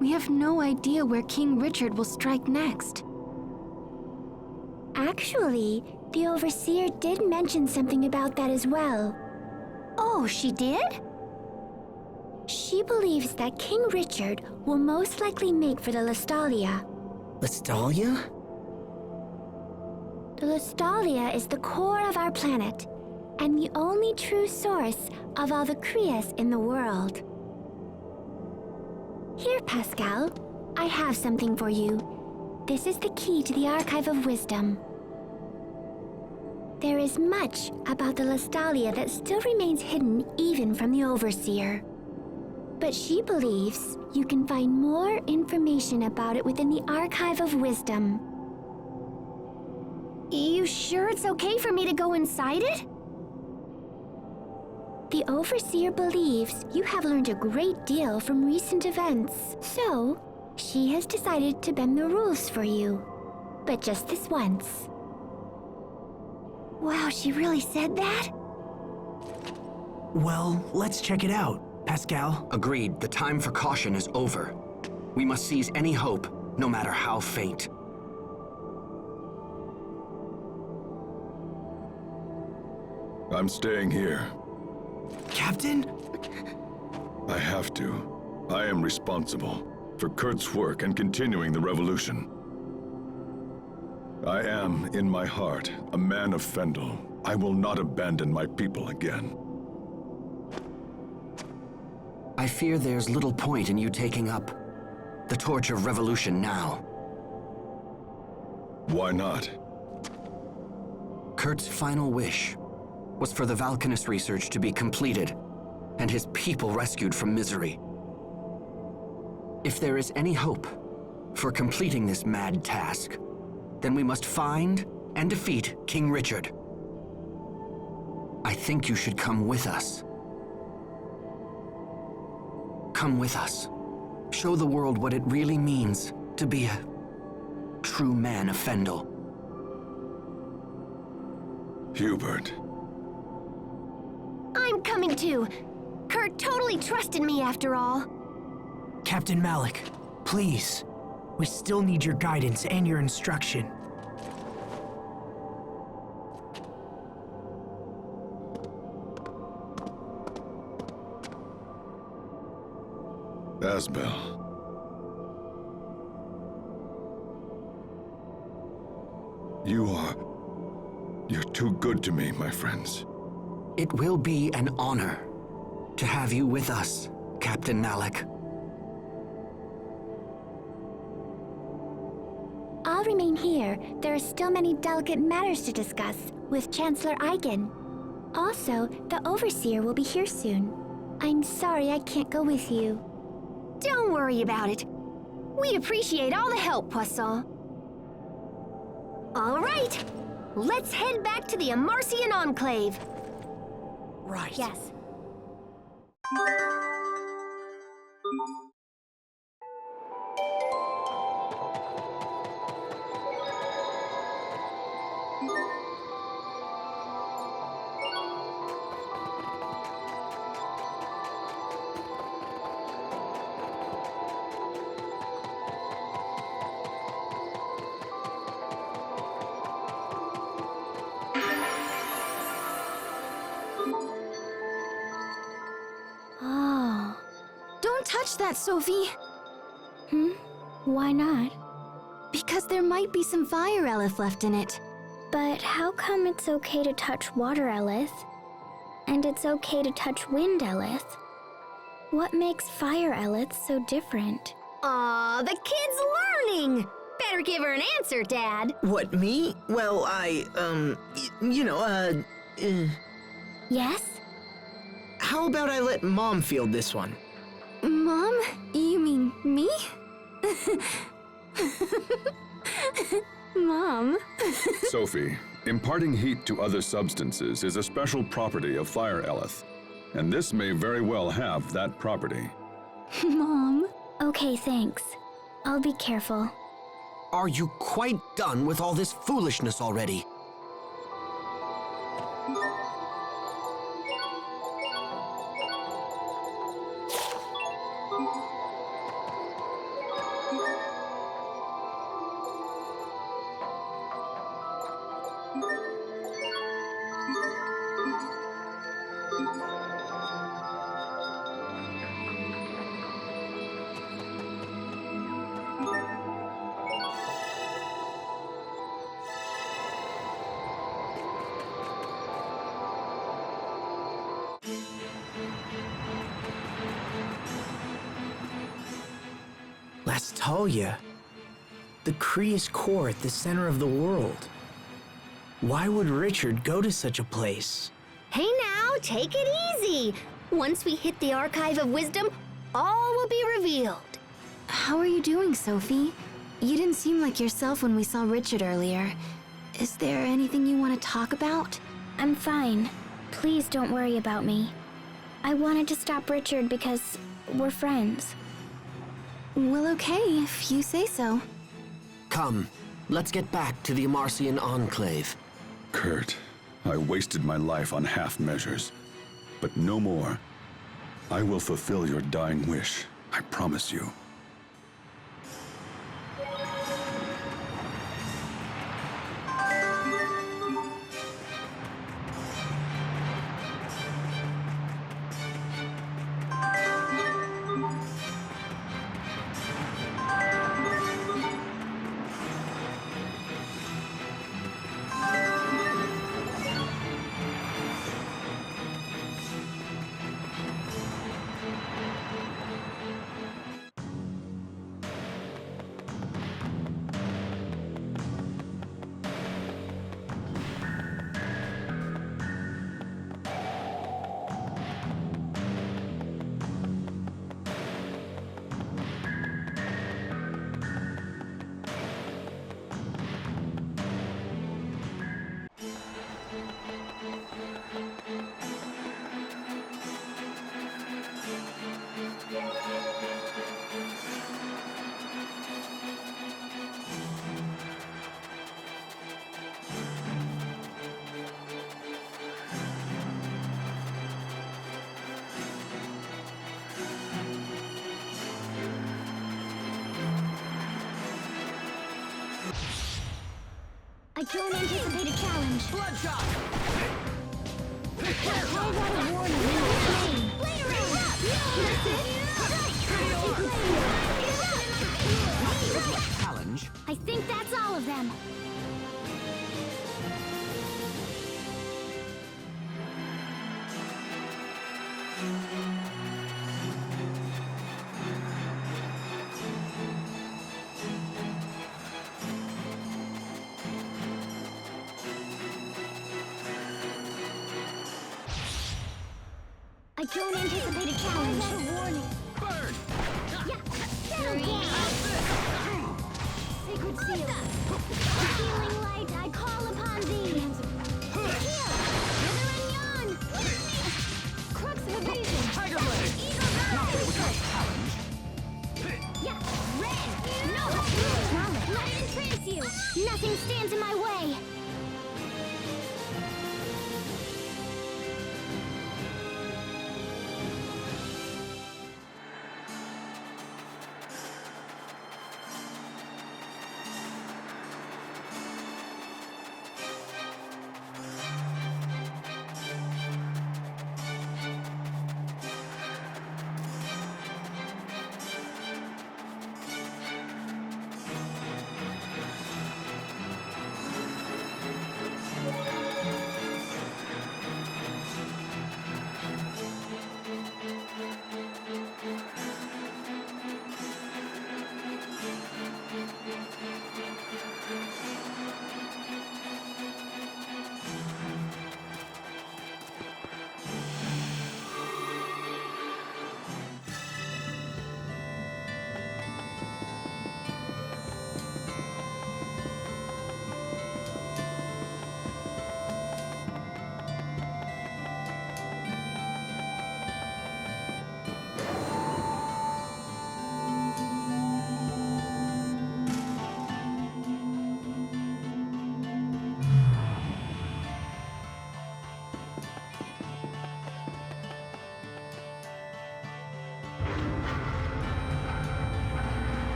We have no idea where King Richard will strike next. Actually, the Overseer did mention something about that as well. Oh, she did? She believes that King Richard will most likely make for the Lestalia. Lestalia? The Lestalia is the core of our planet, and the only true source of all the Krias in the world. Here, Pascal, I have something for you. This is the key to the Archive of Wisdom. There is much about the Lestalia that still remains hidden even from the Overseer. But she believes you can find more information about it within the Archive of Wisdom. You sure it's okay for me to go inside it? The Overseer believes you have learned a great deal from recent events, so she has decided to bend the rules for you. But just this once. Wow, she really said that? Well, let's check it out, Pascal. Agreed, the time for caution is over. We must seize any hope, no matter how faint. I'm staying here. Captain? I have to. I am responsible for Kurt's work and continuing the revolution. I am, in my heart, a man of Fendel. I will not abandon my people again. I fear there's little point in you taking up the torch of revolution now. Why not? Kurt's final wish was for the valkines research to be completed and his people rescued from misery. If there is any hope for completing this mad task, then we must find and defeat King Richard. I think you should come with us. Come with us. Show the world what it really means to be a true man of Fendel. Hubert. I'm coming too. Kurt totally trusted me after all. Captain Malik, please. We still need your guidance and your instruction. Asbel. You're too good to me, my friends. It will be an honor to have you with us, Captain Malik. I'll remain here. There are still many delicate matters to discuss with Chancellor Eigen. Also, the Overseer will be here soon. I'm sorry I can't go with you. Don't worry about it. We appreciate all the help, Poisson. All right, let's head back to the Amarian Enclave. Right. Yes. Oh. Don't touch that, Sophie! Why not? Because there might be some fire eleth left in it. But how come it's okay to touch water eleth? And it's okay to touch wind eleth? What makes fire eleth so different? Aw, the kid's learning! Better give her an answer, Dad. What, me? Well, Yes? how about I let Mom field this one? Mom? You mean me? Mom? Sophie, imparting heat to other substances is a special property of fire eleth, and this may very well have that property. Mom? Okay, thanks. I'll be careful. Are you quite done with all this foolishness already? Lastalia, the Creus core at the center of the world. Why would Richard go to such a place? Hey now, take it easy. Once we hit the Archive of Wisdom, all will be revealed. How are you doing, Sophie? You didn't seem like yourself when we saw Richard earlier. Is there anything you want to talk about? I'm fine. Please don't worry about me. I wanted to stop Richard because we're friends. Well, okay, if you say so. Come, let's get back to the Amarian Enclave. Kurt, I wasted my life on half measures. But no more. I will fulfill your dying wish, I promise you. I don't anticipate a challenge. Bloodshot! How about a warning in this game? Layering up! Challenge? I think that's all of them. I don't anticipate a challenge. How about a warning? Burn! Sacred seal. Healing light, I call upon thee. Heal! Hither and yon! Crux of evasion. Tiger Blade! Eagle Blade! Challenge? Yeah, red! No! Let it entrance you! Nothing stands in my way!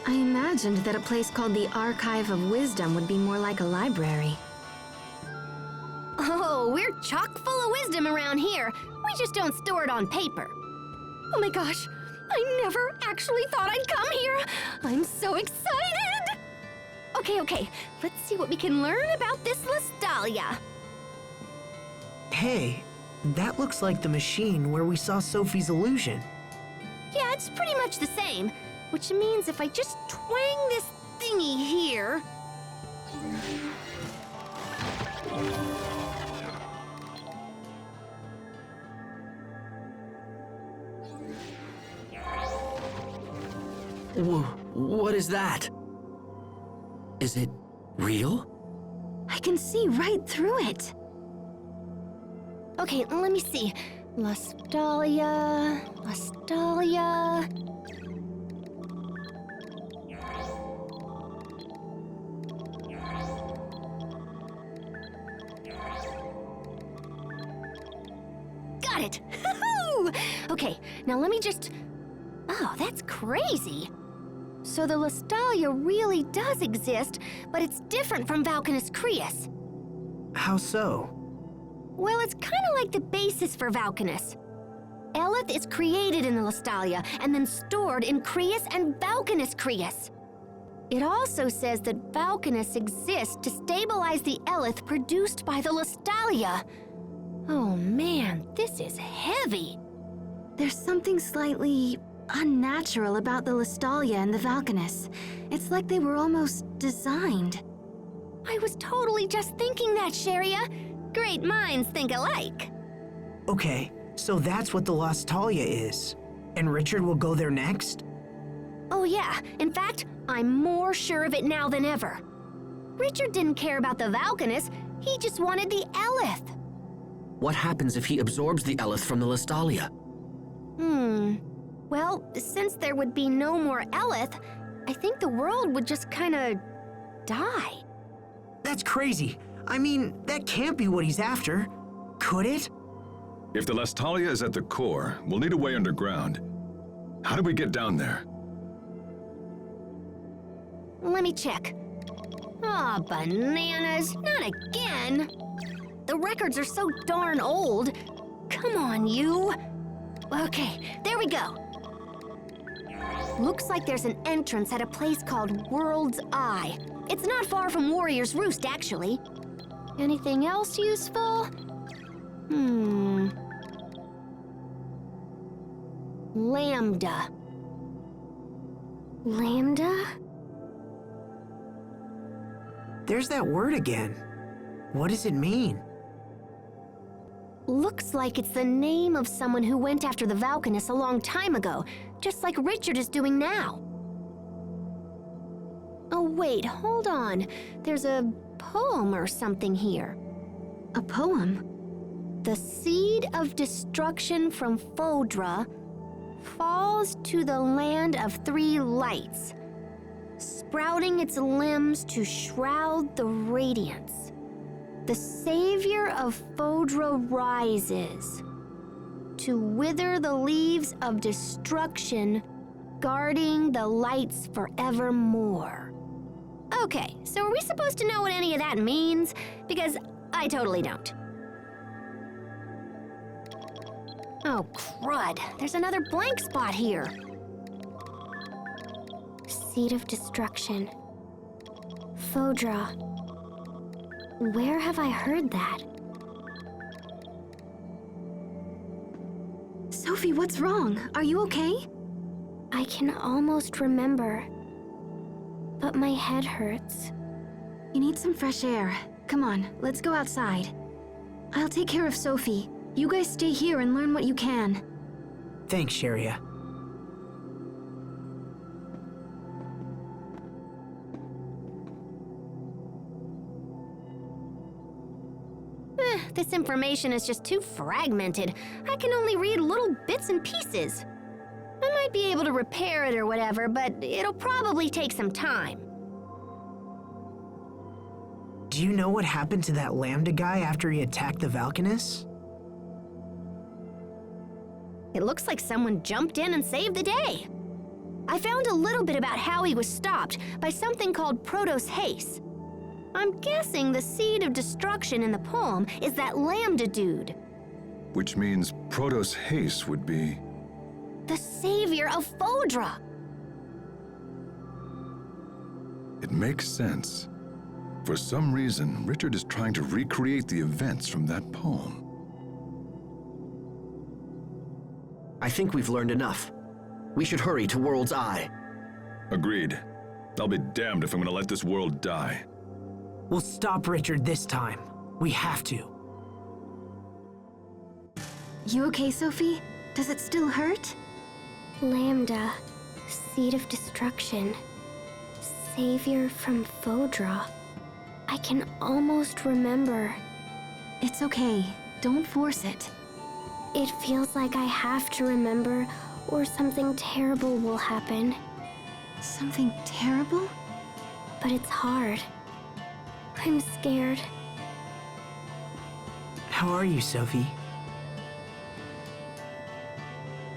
I imagined that a place called the Archive of Wisdom would be more like a library. Oh, we're chock full of wisdom around here. We just don't store it on paper. Oh my gosh, I never actually thought I'd come here. I'm so excited! Okay, let's see what we can learn about this Lestalia. Hey, That looks like the machine where we saw Sophie's illusion. Yeah, it's pretty much the same, which means if I just twang this thingy here... What is that? Is it real? I can see right through it. Okay, let me see. Lastalia... Got it! Okay, now let me just... Oh, that's crazy. So the Lastalia really does exist, but it's different from Valkines Creus. How so? Well, it's kind of like the basis for Valkines. Eleth is created in the Lastalia and then stored in Creus and Valkines Creus. It also says that Valkines exists to stabilize the Eleth produced by the Lastalia. Oh man, this is heavy. There's something slightly unnatural about the Lastalia and the Valkines. It's like they were almost designed. I was totally just thinking that, Sharia. Great minds think alike. Okay, so that's what the Lastalia is. And Richard will go there next? Oh yeah, in fact, I'm more sure of it now than ever. Richard didn't care about the Valkines, he just wanted the Eleth. What happens if he absorbs the Eleth from the Lastalia? Well, since there would be no more Eleth, I think the world would just kinda... die. That's crazy. I mean, that can't be what he's after. Could it? If the Lastalia is at the core, we'll need a way underground. How do we get down there? Let me check. Aw, bananas, not again. The records are so darn old. Come on, you. Okay, there we go. Looks like there's an entrance at a place called World's Eye. It's not far from Warrior's Roost, actually. Anything else useful? Lambda. Lambda? There's that word again. What does it mean? Looks like it's the name of someone who went after the Valkines a long time ago, just like Richard is doing now. Oh wait, hold on. There's a poem or something here. A poem? The seed of destruction from Fodra falls to the land of three lights, sprouting its limbs to shroud the radiance. The savior of Fodra rises to wither the leaves of destruction, guarding the lights forevermore. Okay, so are we supposed to know what any of that means? Because I totally don't. Oh, crud. There's another blank spot here. Seed of destruction. Fodra. Where have I heard that? Sophie, what's wrong? Are you okay? I can almost remember, but my head hurts. You need some fresh air. Come on, let's go outside. I'll take care of Sophie. You guys stay here and learn what you can. Thanks, Sharia. This information is just too fragmented. I can only read little bits and pieces. I might be able to repair it or whatever, but it'll probably take some time. Do you know what happened to that Lambda guy after he attacked the Valkines? It looks like someone jumped in and saved the day. I found a little bit about how he was stopped by something called Protos Haste. I'm guessing the seed of destruction in the poem is that Lambda dude. Which means Protos Haste would be... the savior of Fodra. It makes sense. For some reason, Richard is trying to recreate the events from that poem. I think we've learned enough. We should hurry to World's Eye. Agreed. I'll be damned if I'm gonna let this world die. We'll stop Richard this time. We have to. You okay, Sophie? Does it still hurt? Lambda, seed of destruction, savior from Fodra. I can almost remember. It's okay. Don't force it. It feels like I have to remember, or something terrible will happen. Something terrible? But it's hard. I'm scared. How are you, Sophie?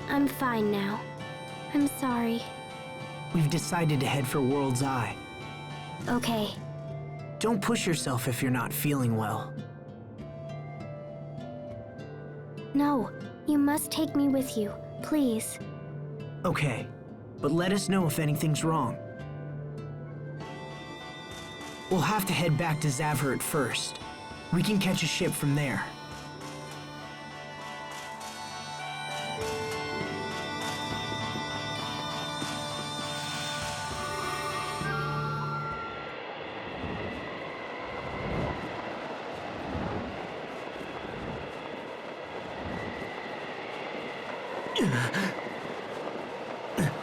I'm fine now. I'm sorry. We've decided to head for World's Eye. Okay. Don't push yourself if you're not feeling well. No, you must take me with you, please. Okay, but let us know if anything's wrong. We'll have to head back to Zavhert first. We can catch a ship from there.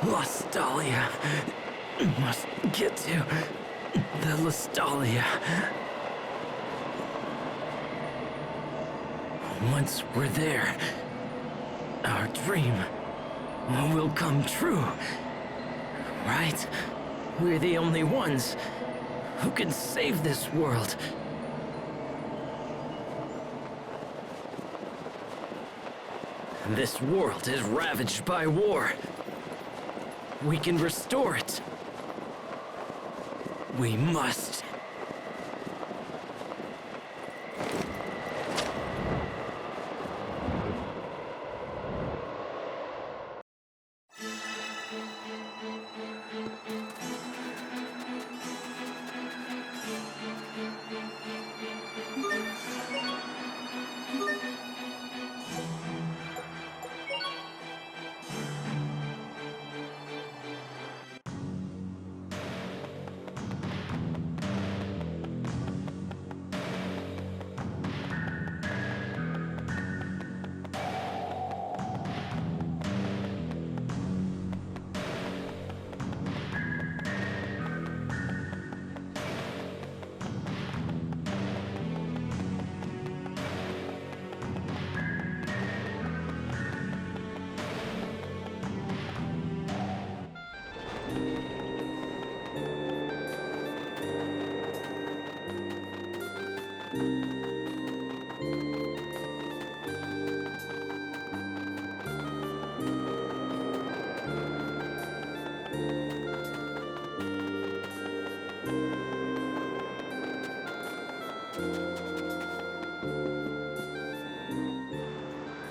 Lastalia. Must get to the Lastalia. Once we're there, our dream will come true. Right? We're the only ones who can save this world. This world is ravaged by war. We can restore it. We must.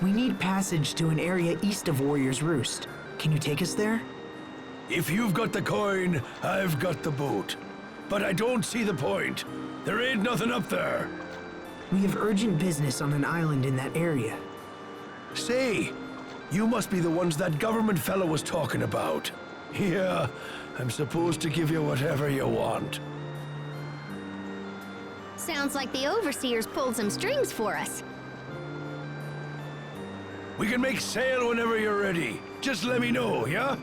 We need passage to an area east of Warrior's Roost. Can you take us there? If you've got the coin, I've got the boat. But I don't see the point. There ain't nothing up there. We have urgent business on an island in that area. Say, you must be the ones that government fellow was talking about. Yeah, I'm supposed to give you whatever you want. Sounds like the Overseers pulled some strings for us. We can make sail whenever you're ready. Just let me know, yeah?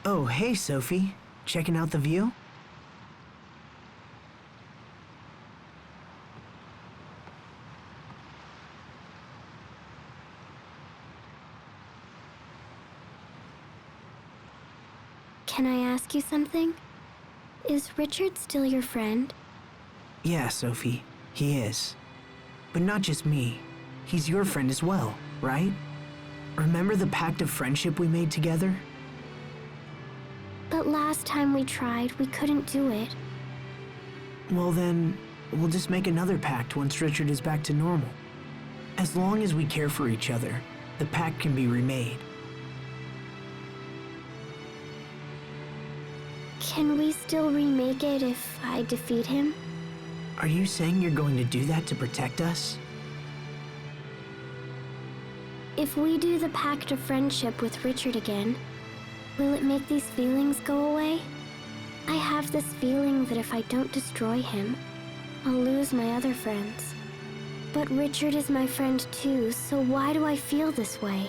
Oh, hey, Sophie. Checking out the view? Can I ask you something? Is Richard still your friend? Yeah, Sophie, he is. But not just me. He's your friend as well, right? Remember the pact of friendship we made together? But last time we tried, we couldn't do it. Well then, we'll just make another pact once Richard is back to normal. As long as we care for each other, the pact can be remade. Can we still remake it if I defeat him? Are you saying you're going to do that to protect us? If we do the pact of friendship with Richard again, will it make these feelings go away? I have this feeling that if I don't destroy him, I'll lose my other friends. But Richard is my friend too, so why do I feel this way?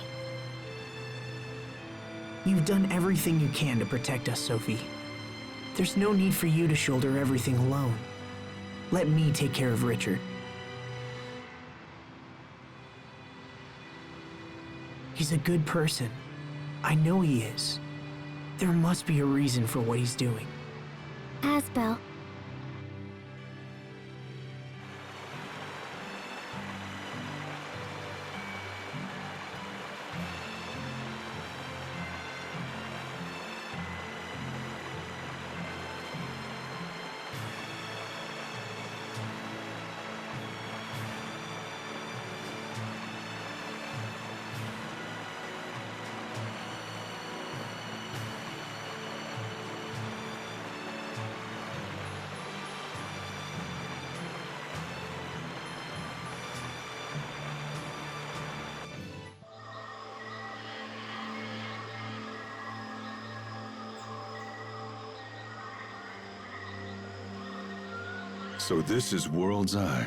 You've done everything you can to protect us, Sophie. There's no need for you to shoulder everything alone. Let me take care of Richard. He's a good person. I know he is. There must be a reason for what he's doing. Asbel. So this is World's Eye.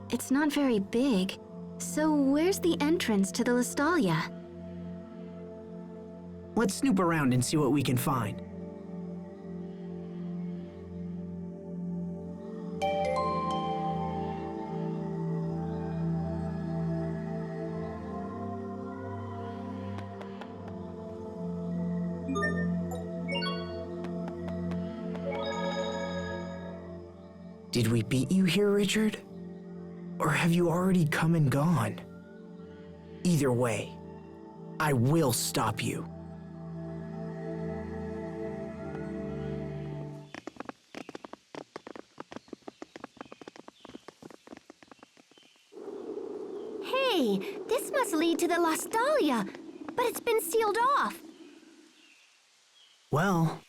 It's not very big. So where's the entrance to the Listalia? Let's snoop around and see what we can find. Did we beat you here, Richard? Or have you already come and gone? Either way, I will stop you. Hey, this must lead to the Listalia, but it's been sealed off. Well,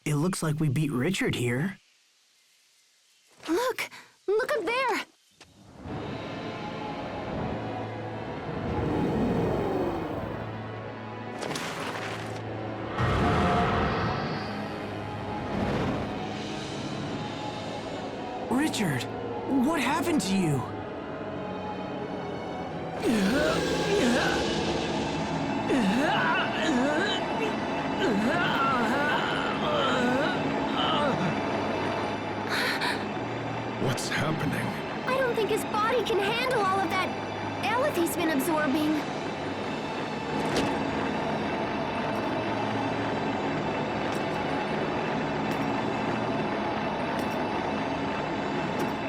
it looks like we beat Richard here. Look up there! Richard, what happened to you? What's happening? I don't think his body can handle all of that eleth he's been absorbing.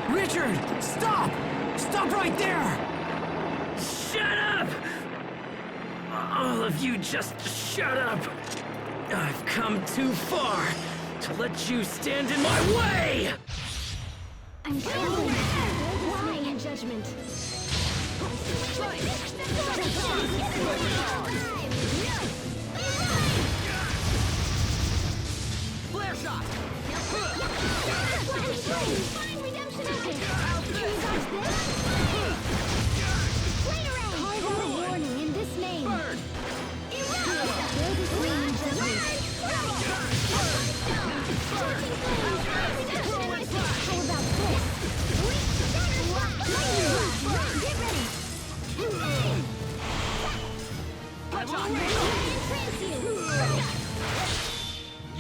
Richard, stop! Stop right there! Shut up! All of you just shut up! I've come too far to let you stand in my way! I'm trembling. Why? In judgment. Flare shot! Find redemption action! Can you dodge this? Play around! Carve out a warning in this name. Burn! Build a screen in judgment. Charging flames! How about this? Get ready! Touch on! Trance you!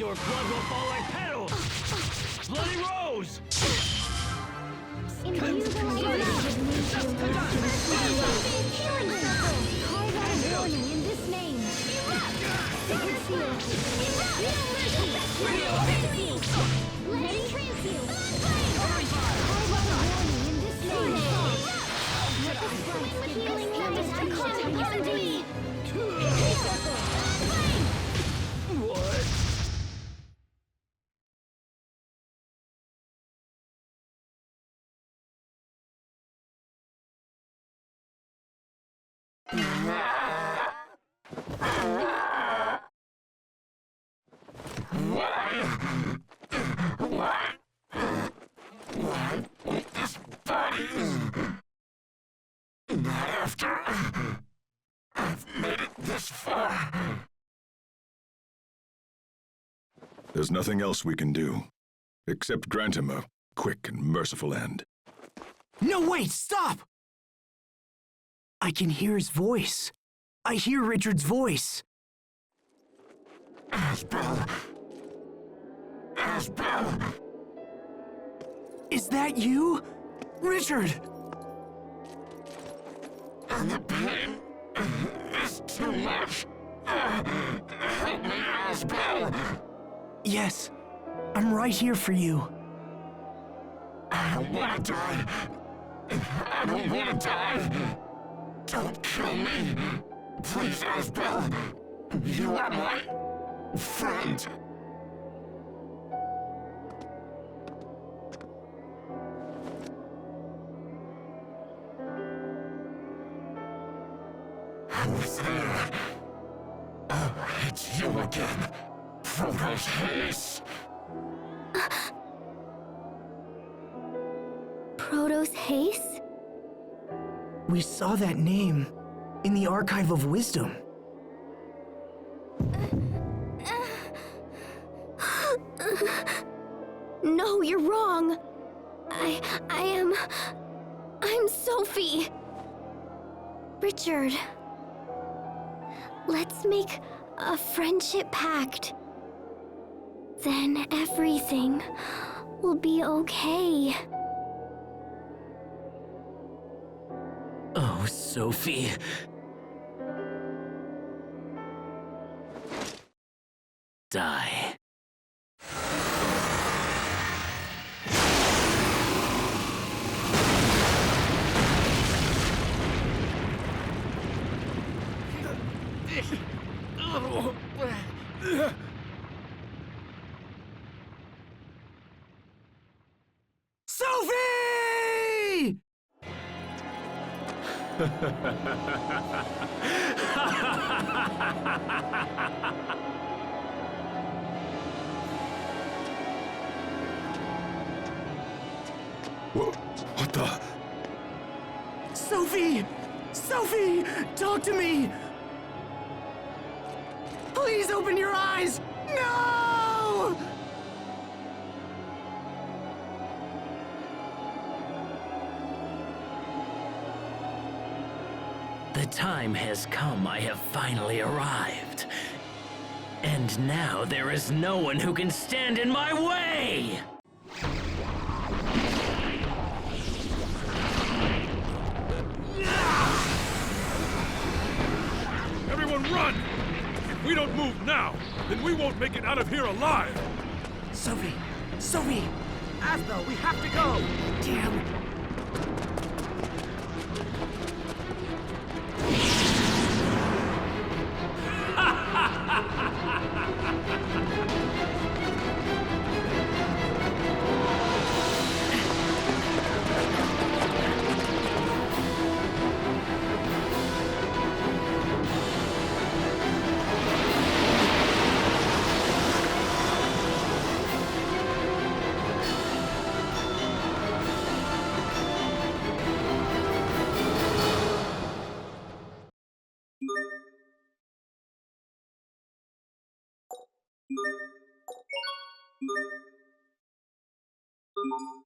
Your blood will fall like petals! Bloody rose! Imbue the light of healing circle! Carve out a warning in this name! Sacred seal! Let it transmute! Carve out a warning in this name! Let the sprites give healing light to me! Circle! What? There's nothing else we can do, except grant him a quick and merciful end. No, wait, stop! I can hear his voice. I hear Richard's voice. Asbel. Is that you? Richard! And the pain is too much. Help me, Asbel. Yes, I'm right here for you. I don't want to die. I don't want to die. Don't kill me. Please, Asbel. You are my friend. Who's there? Oh, it's you again. Protos Haze. Protos Haze? We saw that name in the Archive of Wisdom. No, you're wrong. I'm Sophie. Richard. Let's make a friendship pact. Then everything will be okay. Oh, Sophie. Die. Sophie! What the? Sophie! Sophie! Talk to me! Please open your eyes! No! The time has come. I have finally arrived. And now there is no one who can stand in my way! Everyone run! If we don't move now, then we won't make it out of here alive! Sophie! Sophie! Asbel, we have to go! Damn! Thank you.